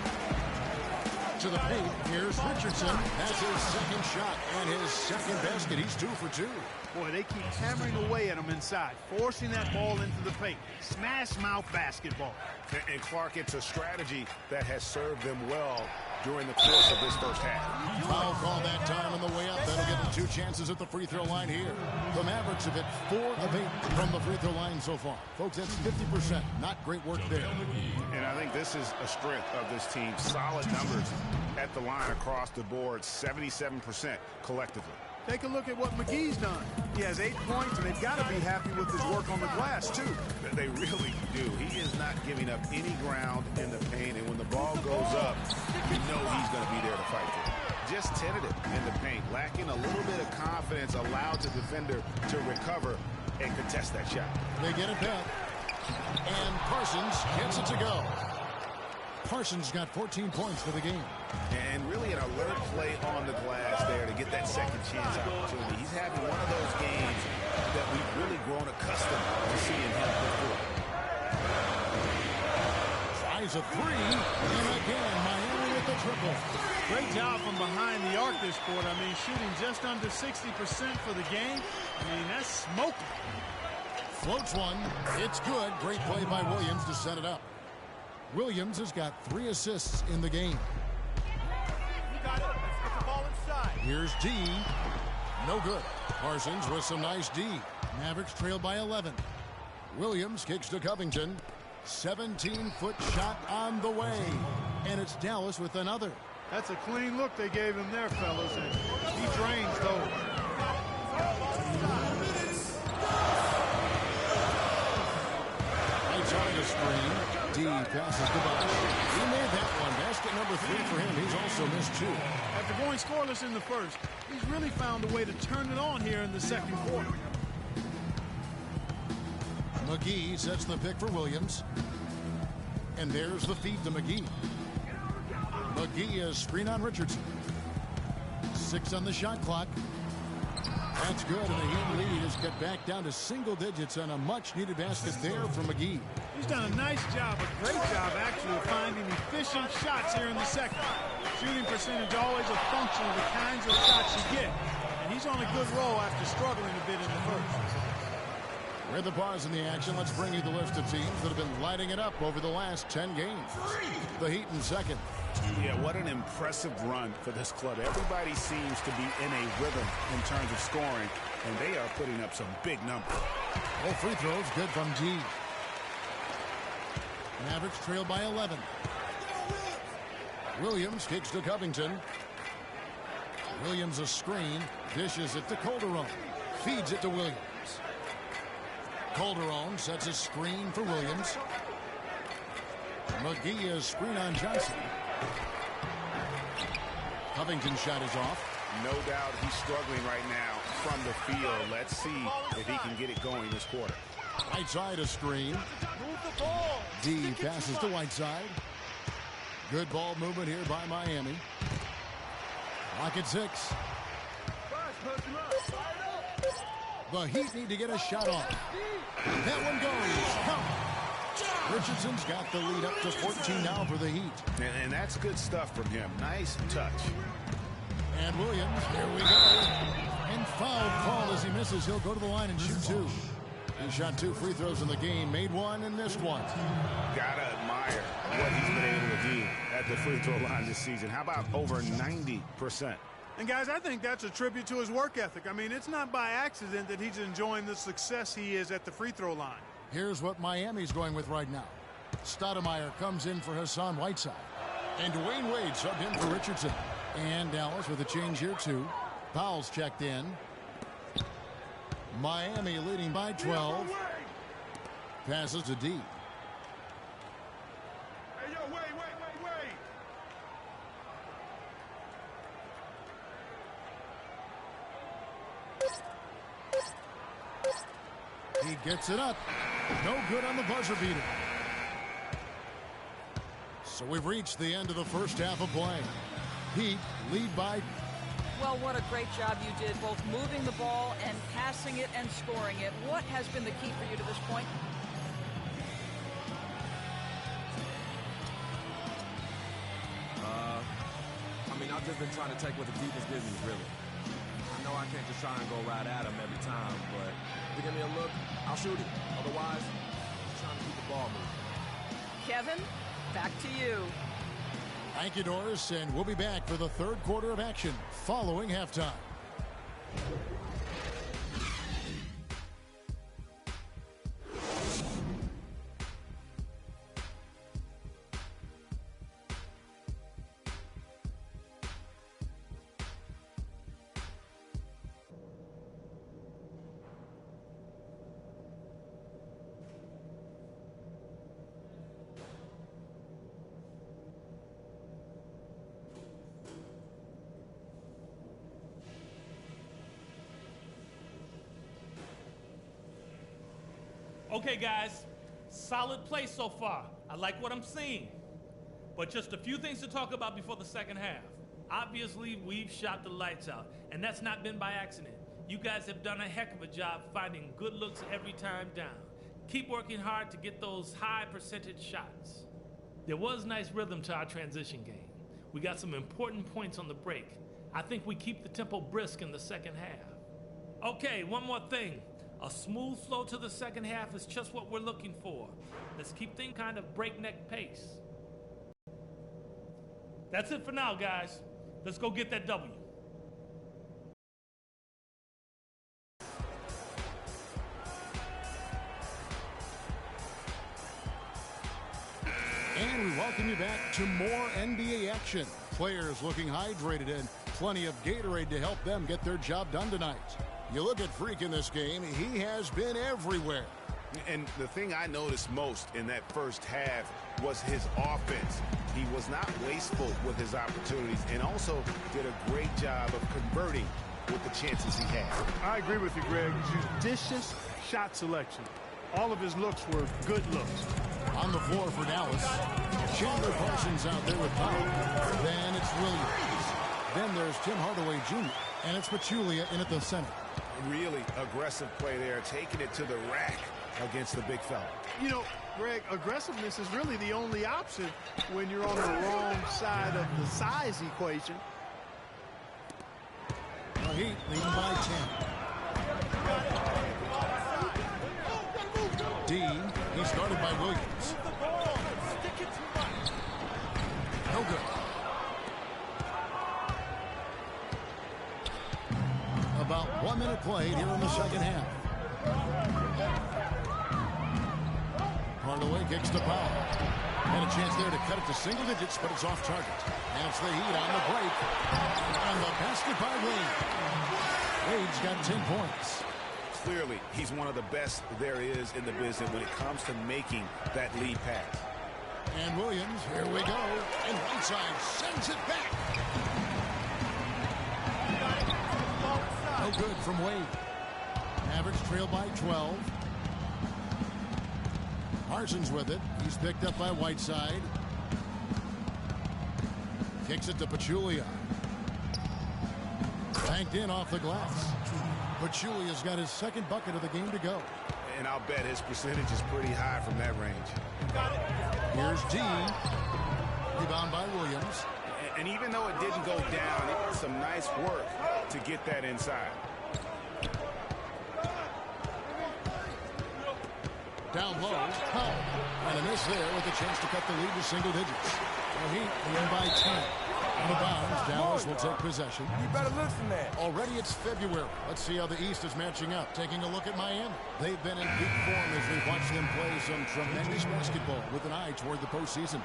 To the paint. Here's Richardson. That's his second shot and his second basket. He's 2 for 2. Boy, they keep hammering away at him inside, forcing that ball into the paint. Smash mouth basketball. And Clark, it's a strategy that has served them well during the course of this first half. Foul call that time on the way up. That'll give them 2 chances at the free throw line here. The Mavericks have hit 4 of 8 from the free throw line so far. Folks, that's 50%. Not great work there. And I think this is a strength of this team. Solid numbers at the line across the board, 77% collectively. Take a look at what McGee's done. He has 8 points, and they've got to be happy with his work on the glass, too. They really do. He is not giving up any ground in the paint, and when the ball goes up, you know he's going to be there to fight for it. Just tentative in the paint, lacking a little bit of confidence, allowed the defender to recover and contest that shot. They get it back, and Parsons gets it to go. Parsons got 14 points for the game. And really an alert play on the glass there to get that second chance opportunity. He's having one of those games that we've really grown accustomed to seeing him before. Tries a 3, and again, Miami with the triple. Great job from behind the arc this quarter. I mean, shooting just under 60% for the game. I mean, that's smoking. Floats one. It's good. Great play by Williams to set it up. Williams has got 3 assists in the game. You got it. Let's get the ball inside. Here's D. No good. Parsons with some nice D. Mavericks trail by 11. Williams kicks to Covington. 17-foot shot on the way. And it's Dallas with another. That's a clean look they gave him there, fellas, and he drains those. Trying to screen. D passes to Bosch. He made that one. Basket number 3 for him. He's also missed 2. After going scoreless in the first, he's really found a way to turn it on here in the second quarter. McGee sets the pick for Williams. And there's the feed to McGee. McGee is screen on Richardson. 6 on the shot clock. That's good, and the Heat lead is cut back down to single digits on a much-needed basket there from McGee. He's done a nice job, a great job, actually, of finding efficient shots here in the second. Shooting percentage always a function of the kinds of shots you get. And he's on a good roll after struggling a bit in the first. With the pause in the action, let's bring you the list of teams that have been lighting it up over the last 10 games. The Heat in second. Yeah, what an impressive run for this club. Everybody seems to be in a rhythm in terms of scoring, and they are putting up some big numbers. All free throws good from G. Mavericks trail by 11. Williams kicks to Covington. Williams a screen, dishes it to Calderon. Feeds it to Williams. Calderon sets a screen for Williams. McGee is screen on Johnson. Covington's shot is off. No doubt he's struggling right now from the field. Let's see if he can get it going this quarter. Whiteside a screen. D passes to Whiteside. Good ball movement here by Miami. Clock at 6. The Heat need to get a shot off. That one goes. Count. Richardson's got the lead up to 14 now for the Heat. And that's good stuff from him. Nice touch. And Williams, here we go. And foul call as he misses. He'll go to the line and shoot 2. He shot 2 free throws in the game, made 1 and missed 1. Gotta admire what he's been able to do at the free throw line this season. How about over 90%? And guys, I think that's a tribute to his work ethic. I mean, it's not by accident that he's enjoying the success he is at the free throw line. Here's what Miami's going with right now. Stoudemire comes in for Hassan Whiteside. And Dwayne Wade subbed in for Richardson. And Dallas with a change here too. Powell's checked in. Miami leading by 12. Passes to D. Hey, yo, wait. He gets it up. No good on the buzzer beater. So we've reached the end of the first half of play. Heat lead by. Well, what a great job you did, both moving the ball and passing it and scoring it. What has been the key for you to this point? I've just been trying to take what the defense gives me, really. I know I can't just try and go right at them every time, but if they give me a look, I'll shoot it. Otherwise, I'm just trying to keep the ball moving. Kevin, back to you. Thank you, Doris, and we'll be back for the third quarter of action following halftime. Okay, guys, solid play so far. I like what I'm seeing. But just a few things to talk about before the second half. Obviously, we've shot the lights out, and that's not been by accident. You guys have done a heck of a job finding good looks every time down. Keep working hard to get those high percentage shots. There was nice rhythm to our transition game. We got some important points on the break. I think we keep the tempo brisk in the second half. Okay, one more thing. A smooth flow to the second half is just what we're looking for. Let's keep things kind of breakneck pace. That's it for now, guys. Let's go get that W. welcome you back to more NBA action. Players looking hydrated and plenty of Gatorade to help them get their job done tonight. You look at Freak in this game, he has been everywhere. And the thing I noticed most in that first half was his offense. He was not wasteful with his opportunities and also did a great job of converting with the chances he had. I agree with you, Greg. Judicious shot selection. All of his looks were good looks. On the floor for Dallas, Chandler Parsons out there with Powell. Then it's Williams. Then there's Tim Hardaway Jr. And it's Pachulia in at the center. Really aggressive play there, taking it to the rack against the big fella. You know, Greg, aggressiveness is really the only option when you're on the wrong side of the size equation. The Heat leading by 10. Dean, he's guarded by Williams. No good. About 1 minute played here in the second half. Hardaway kicks to Powell. And a chance there to cut it to single digits, but it's off target. And it's the Heat on the break. And the basket by Wade. Wade's got 10 points. Clearly, he's one of the best there is in the business when it comes to making that lead pass. And Williams, here we go. And Whiteside sends it back. No good from Wade. Mavericks trail by 12. Parsons with it. He's picked up by Whiteside. Kicks it to Pachulia. Banked in off the glass. Pachulia's got his second bucket of the game to go. And I'll bet his percentage is pretty high from that range. Here's Dean. Rebound by Williams. And even though it didn't go down, it was some nice work to get that inside. Down low, Powell. And a miss there with a chance to cut the lead to single digits. The Heat leading by 10. Out of bounds, Dallas will take possession. You better listen there. Already it's February. Let's see how the East is matching up. Taking a look at Miami. They've been in peak form as we watch them play some tremendous basketball with an eye toward the postseason.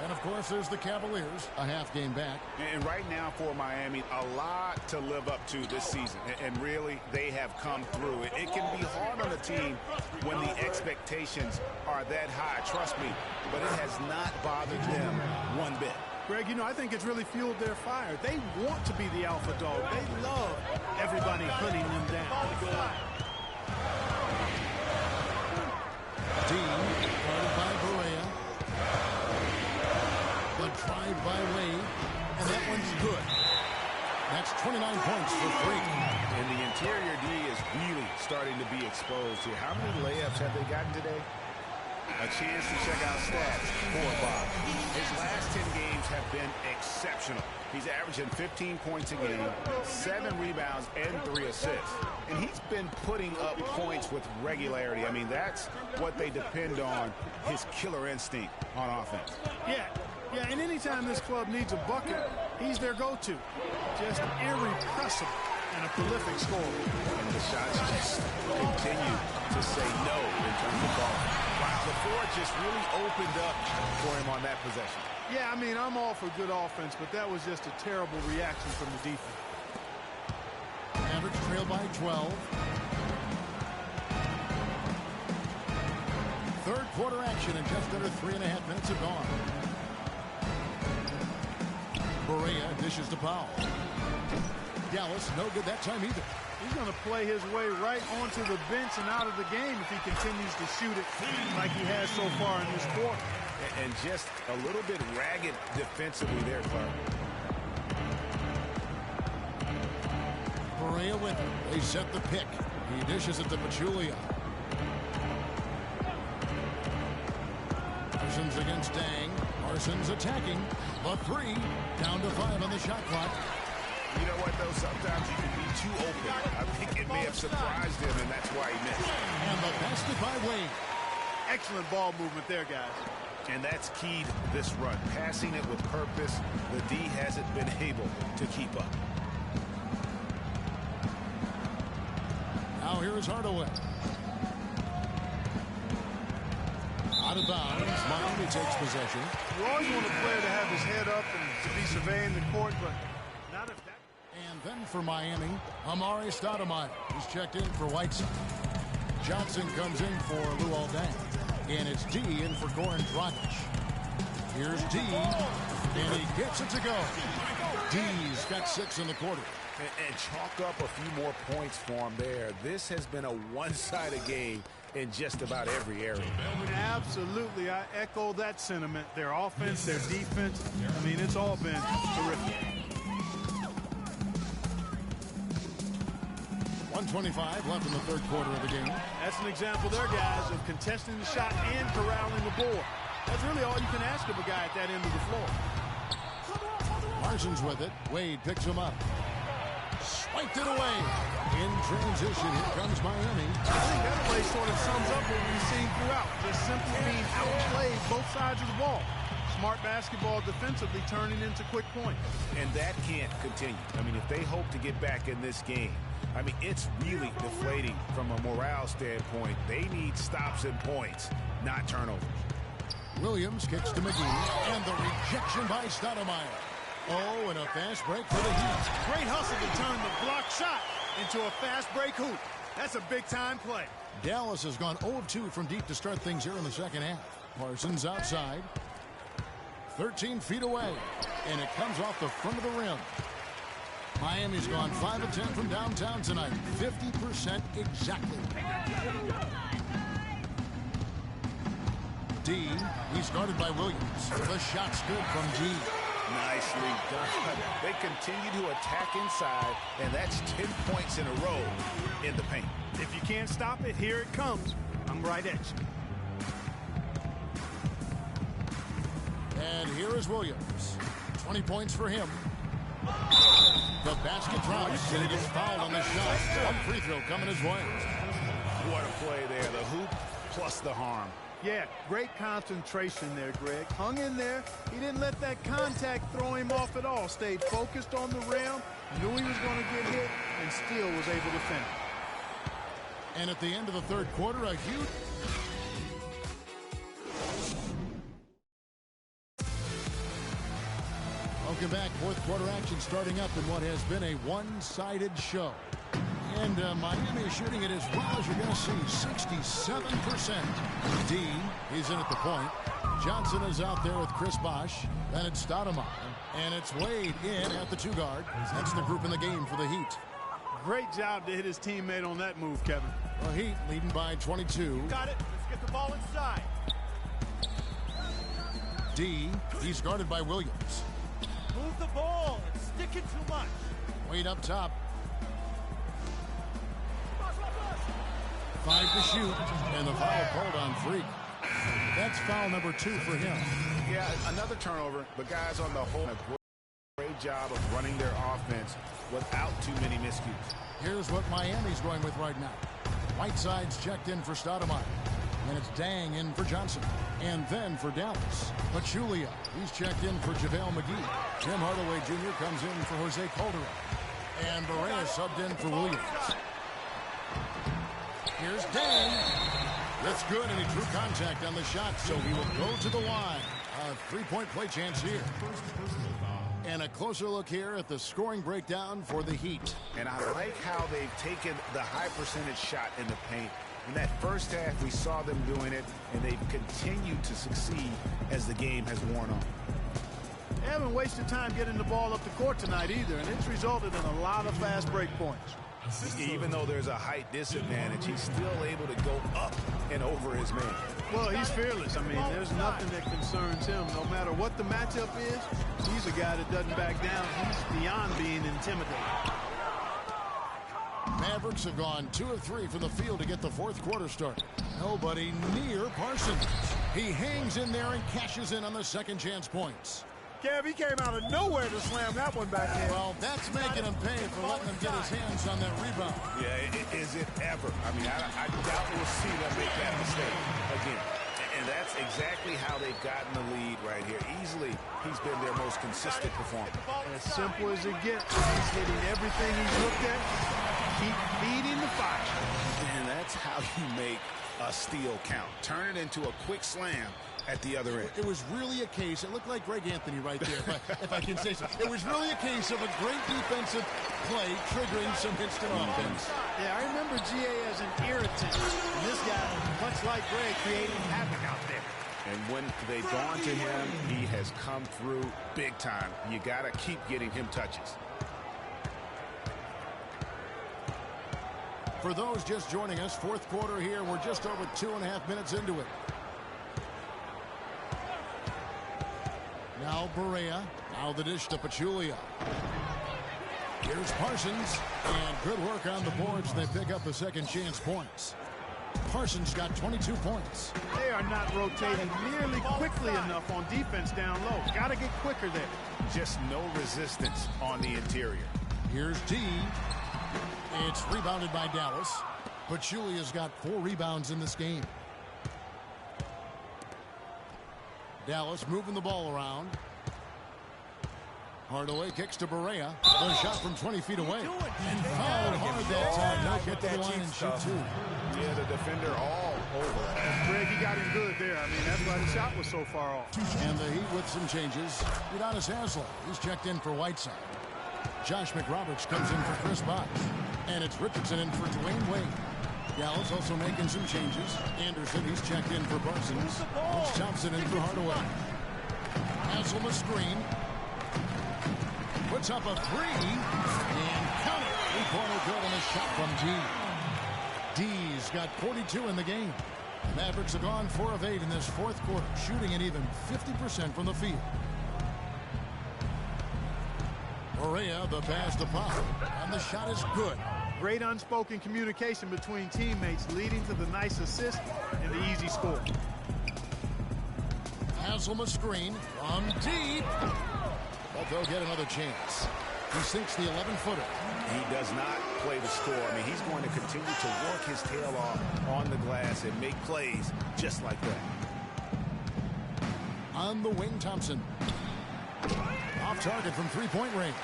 And, of course, there's the Cavaliers, a half game back. And right now for Miami, a lot to live up to this season. And really, they have come through. It can be hard on a team when the expectations are that high, trust me. But it has not bothered them one bit. Greg, you know, I think it's really fueled their fire. They want to be the alpha dog. They love everybody putting them down. Dean, guarded by Berea. The drive by Wade, and that one's good. That's 29 points for Freak. And the interior D is really starting to be exposed here. How many layups have they gotten today? A chance to check out stats for Bob. His last 10 games have been exceptional. He's averaging 15 points a game, 7 rebounds, and 3 assists. And he's been putting up points with regularity. I mean, that's what they depend on, his killer instinct on offense. Yeah, and anytime this club needs a bucket, he's their go-to. Just irrepressible and a prolific scorer. And the shots just continue to say no in terms of ball. Wow, the floor just really opened up for him on that possession. Yeah, I mean, I'm all for good offense, but that was just a terrible reaction from the defense. Mavericks trail by 12. Third quarter action, and just under 3.5 minutes have gone. Berea dishes to Powell. Dallas, no good that time either. He's going to play his way right onto the bench and out of the game if he continues to shoot it like he has so far in this quarter. And just a little bit ragged defensively there, Clark. Berea with him. They set the pick. He dishes it to Pachulia. Parsons against Dang. Parsons attacking. The three. Down to 5 on the shot clock. You know what, though? Sometimes you can be too open. I think it may have surprised him, and that's why he missed. And the basket by Wade. Excellent ball movement there, guys. And that's keyed this run. Passing it with purpose. The D hasn't been able to keep up. Now here is Hardaway. Out of bounds. Miami takes possession. You always want a player to have his head up and to be surveying the court, but not if that. And then for Miami, Amari Stoudemire. He's checked in for Whiteside. Johnson comes in for Luol Deng. And it's D in for Goran Dragic. Here's D, and he gets it to go. D's got 6 in the quarter. And chalk up a few more points for him there. This has been a one-sided game in just about every area. Absolutely, I echo that sentiment. Their offense, their defense, I mean, it's all been terrific. 1:25 left in the third quarter of the game. That's an example there, guys, of contesting the shot and corralling the board. That's really all you can ask of a guy at that end of the floor. Parsons with it. Wade picks him up. Swiped it away. In transition, here comes Miami. I think that play sort of sums up what we've seen throughout. Just simply being outplayed both sides of the ball. Smart basketball defensively turning into quick points. And that can't continue. I mean, if they hope to get back in this game, I mean, it's really deflating from a morale standpoint. They need stops and points, not turnovers. Williams kicks to McGee, and the rejection by Stoudemire. Oh, and a fast break for the Heat. Great hustle to turn the block shot into a fast break hoop. That's a big-time play. Dallas has gone 0 of 2 from deep to start things here in the second half. Parsons outside. 13 feet away, and it comes off the front of the rim. Miami's gone 5 of 10 from downtown tonight. 50% exactly. D, he's guarded by Williams. The shot's good from D. Nicely done. They continue to attack inside, and that's 10 points in a row in the paint. If you can't stop it, here it comes. I'm right at you. And here is Williams. 20 points for him. The basket drops, and he gets fouled on the shot. One free throw coming his way. What a play there. The hoop plus the harm. Yeah, great concentration there, Greg. Hung in there. He didn't let that contact throw him off at all. Stayed focused on the rim, knew he was going to get hit, and still was able to finish. And at the end of the third quarter, a huge... Welcome back. Fourth quarter action starting up in what has been a one-sided show. And Miami is shooting it as well as you're going to see, 67%. D, he's in at the point. Johnson is out there with Chris Bosh. Then it's Stoudemire. And it's Wade in at the 2-guard. That's the group in the game for the Heat. Great job to hit his teammate on that move, Kevin. The Heat leading by 22. Got it. Let's get the ball inside. D, he's guarded by Williams. Move the ball. It's sticking too much. Wade up top. 5 to shoot, and the foul called on Freak. That's foul number 2 for him. Yeah, another turnover, but guys on the whole, a great job of running their offense without too many miscues. Here's what Miami's going with right now. Whiteside's checked in for Stoudemire, and it's Dang in for Johnson. And then for Dallas, Pachulia, he's checked in for JaVale McGee. Tim Hardaway Jr. comes in for Jose Calderon. And Barea subbed in for Williams. Here's Dang. That's good, and he drew contact on the shot, so he will go to the line. A three-point play chance here. And a closer look here at the scoring breakdown for the Heat. And I like how they've taken the high percentage shot in the paint. In that first half, we saw them doing it, and they've continued to succeed as the game has worn on. They haven't wasted time getting the ball up the court tonight either, and it's resulted in a lot of fast break points. Even though there's a height disadvantage, he's still able to go up and over his man. Well, he's fearless. I mean, there's nothing that concerns him. No matter what the matchup is, he's a guy that doesn't back down. He's beyond being intimidated. Mavericks have gone 2 of 3 from the field to get the fourth quarter started. Nobody near Parsons. He hangs in there and cashes in on the second chance points. Kev, he came out of nowhere to slam that one back in. Well, that's making him pay for letting him get his hands on that rebound. Yeah, is it ever? I mean, I doubt we'll see them make that mistake again. And that's exactly how they've gotten the lead right here. Easily, he's been their most consistent performer. As simple as it gets. He's hitting everything he's looked at. Keep feeding the fire. And that's how you make a steal count. Turn it into a quick slam at the other end. It was really a case, it looked like Greg Anthony right there, if I can say so. It was really a case of a great defensive play triggering some instant offense. Yeah, I remember GA as an irritant. And this guy, much like Greg, creating havoc out there. And when they've gone to him, he has come through big time. You got to keep getting him touches. For those just joining us, fourth quarter here. We're just over 2.5 minutes into it. Now Barea. Now the dish to Pachulia. Here's Parsons. And good work on the boards. They pick up the second chance points. Parsons got 22 points. They are not rotating nearly quickly enough on defense down low. Got to get quicker there. Just no resistance on the interior. Here's D. It's rebounded by Dallas. Pachulia's got 4 rebounds in this game. Dallas moving the ball around. Hardaway kicks to Barea. The shot from 20 feet away. And fouled hard that time. Now get to the line and shoot 2. Yeah, the defender all over. Greg, he got him good there. I mean, that's why the shot was so far off. And the Heat with some changes. Udonis Haslem. He's checked in for Whiteside. Josh McRoberts comes in for Chris Bosh. And it's Richardson in for Dwayne Wade. Dallas also making some changes. Anderson, he's checked in for Parsons. It's Thompson in for Hardaway. Haslem a screen. Puts up a 3. And count it. 3-pointer good on a shot from D. D's got 42 in the game. The Mavericks have gone 4 of 8 in this fourth quarter, shooting an even 50% from the field. Barea, the pass to Pop, and the shot is good. Great unspoken communication between teammates, leading to the nice assist and the easy score. Haslem a screen from deep, but they'll get another chance. He sinks the 11-footer. He does not play the score. I mean, he's going to continue to work his tail off on the glass and make plays just like that. On the wing, Thompson. Off target from 3-point range.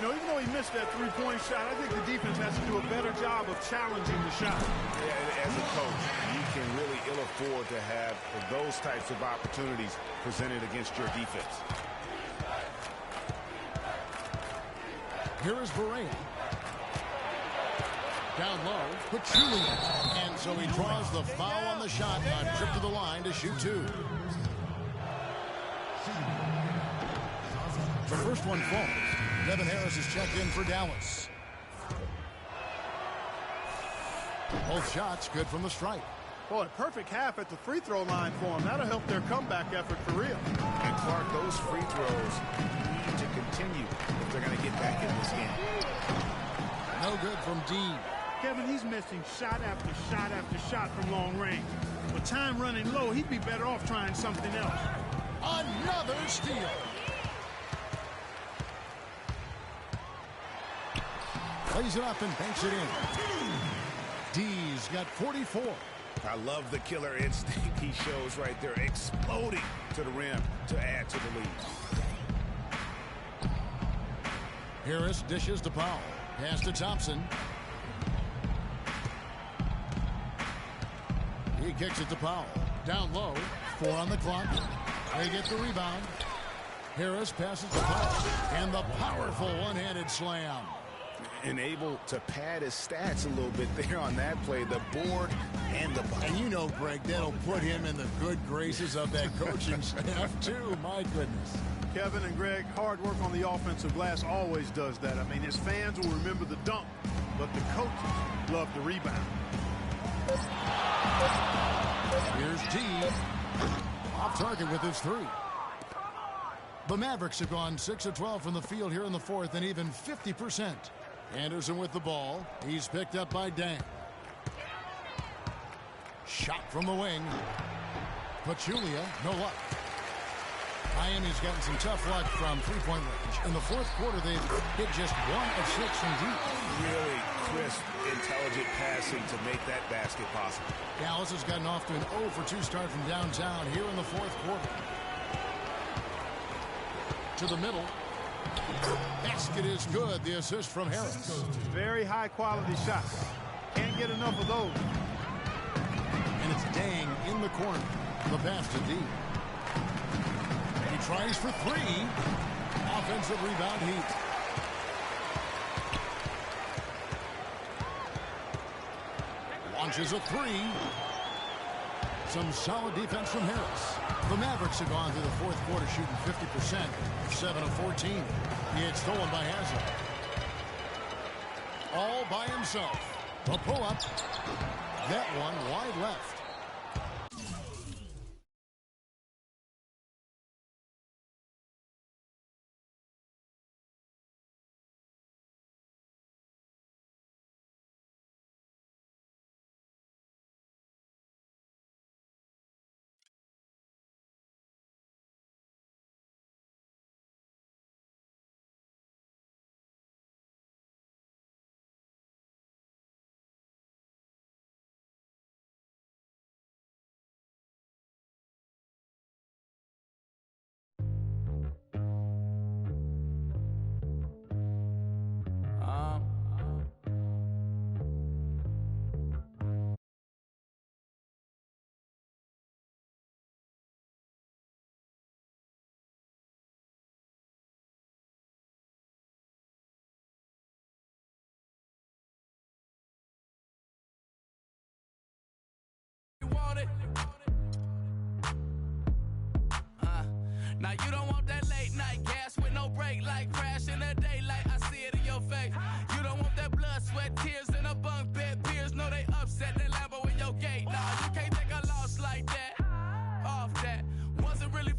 You know, even though he missed that 3-point shot, I think the defense has to do a better job of challenging the shot. Yeah, as a coach, you can really ill afford to have those types of opportunities presented against your defense. Here is Barea. Down low, Pachulia. And so he draws the foul on the shot. A trip to the line to shoot 2. The first one falls. Devin Harris is checked in for Dallas. Both shots good from the stripe. Boy, perfect half at the free throw line for him. That'll help their comeback effort for real. And Clark, those free throws need to continue if they're going to get back in this game. No good from Dean. Kevin, he's missing shot after shot after shot from long range. With time running low, he'd be better off trying something else. Another steal. Plays it up and banks it in. D's got 44. I love the killer instinct he shows right there, exploding to the rim to add to the lead. Harris dishes to Powell. Pass to Thompson. He kicks it to Powell. Down low. 4 on the clock. They get the rebound. Harris passes to Powell. And the powerful one-handed slam. And able to pad his stats a little bit there on that play, the board and the ball. And you know, Greg, that'll put him in the good graces of that coaching staff, too. My goodness. Kevin and Greg, hard work on the offensive glass always does that. I mean, his fans will remember the dunk, but the coaches love the rebound. Here's T. Off target with his 3. The Mavericks have gone 6 of 12 from the field here in the fourth and even 50%. Anderson with the ball. He's picked up by Dang. Shot from the wing. Pachulia, no luck. Miami's gotten some tough luck from 3-point range. In the fourth quarter, they've hit just 1 of 6 from deep. Really crisp, intelligent passing to make that basket possible. Dallas has gotten off to an 0 for 2 start from downtown here in the fourth quarter. To the middle. Basket is good. The assist from Harris. Very high quality shots. Can't get enough of those. corner. The pass to D. He tries for three. Offensive rebound, Heat. Launches a three. Some solid defense from Harris. The Mavericks have gone through the fourth quarter shooting 50%, 7 of 14. It's stolen by Hazard. All by himself. The pull-up. That one wide left. Now you don't want that late night gas with no break, like crash in the daylight. I see it in your face. You don't want that blood, sweat, tears in a bunk bed. Peers know they upset. That Lambo in your gate. Nah, you can't take a loss like that. Off that wasn't really.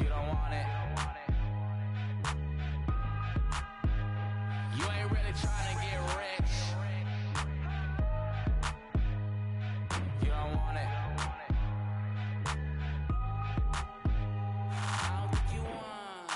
You don't want it. You ain't really trying to get rich. You don't want it. I don't think you want.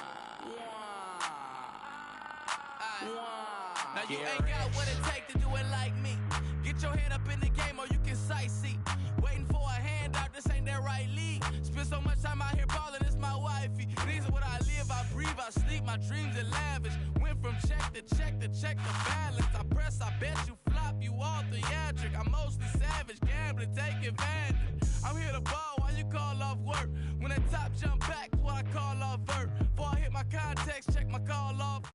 Now you ain't got what it takes to do it like me. Get your head up in the game or you can sightsee. Waiting for a handout, this ain't that right league. Spend so much time out here balling, it's my wifey. These are what I live, I breathe, I sleep, my dreams are lavish. Went from check to check to check the balance. I press, I bet you flop, you all theatric. I'm mostly savage, gambling, take advantage. I'm here to ball while you call off work. When the top jump back, what I call off vert. Before I hit my context, check my call off.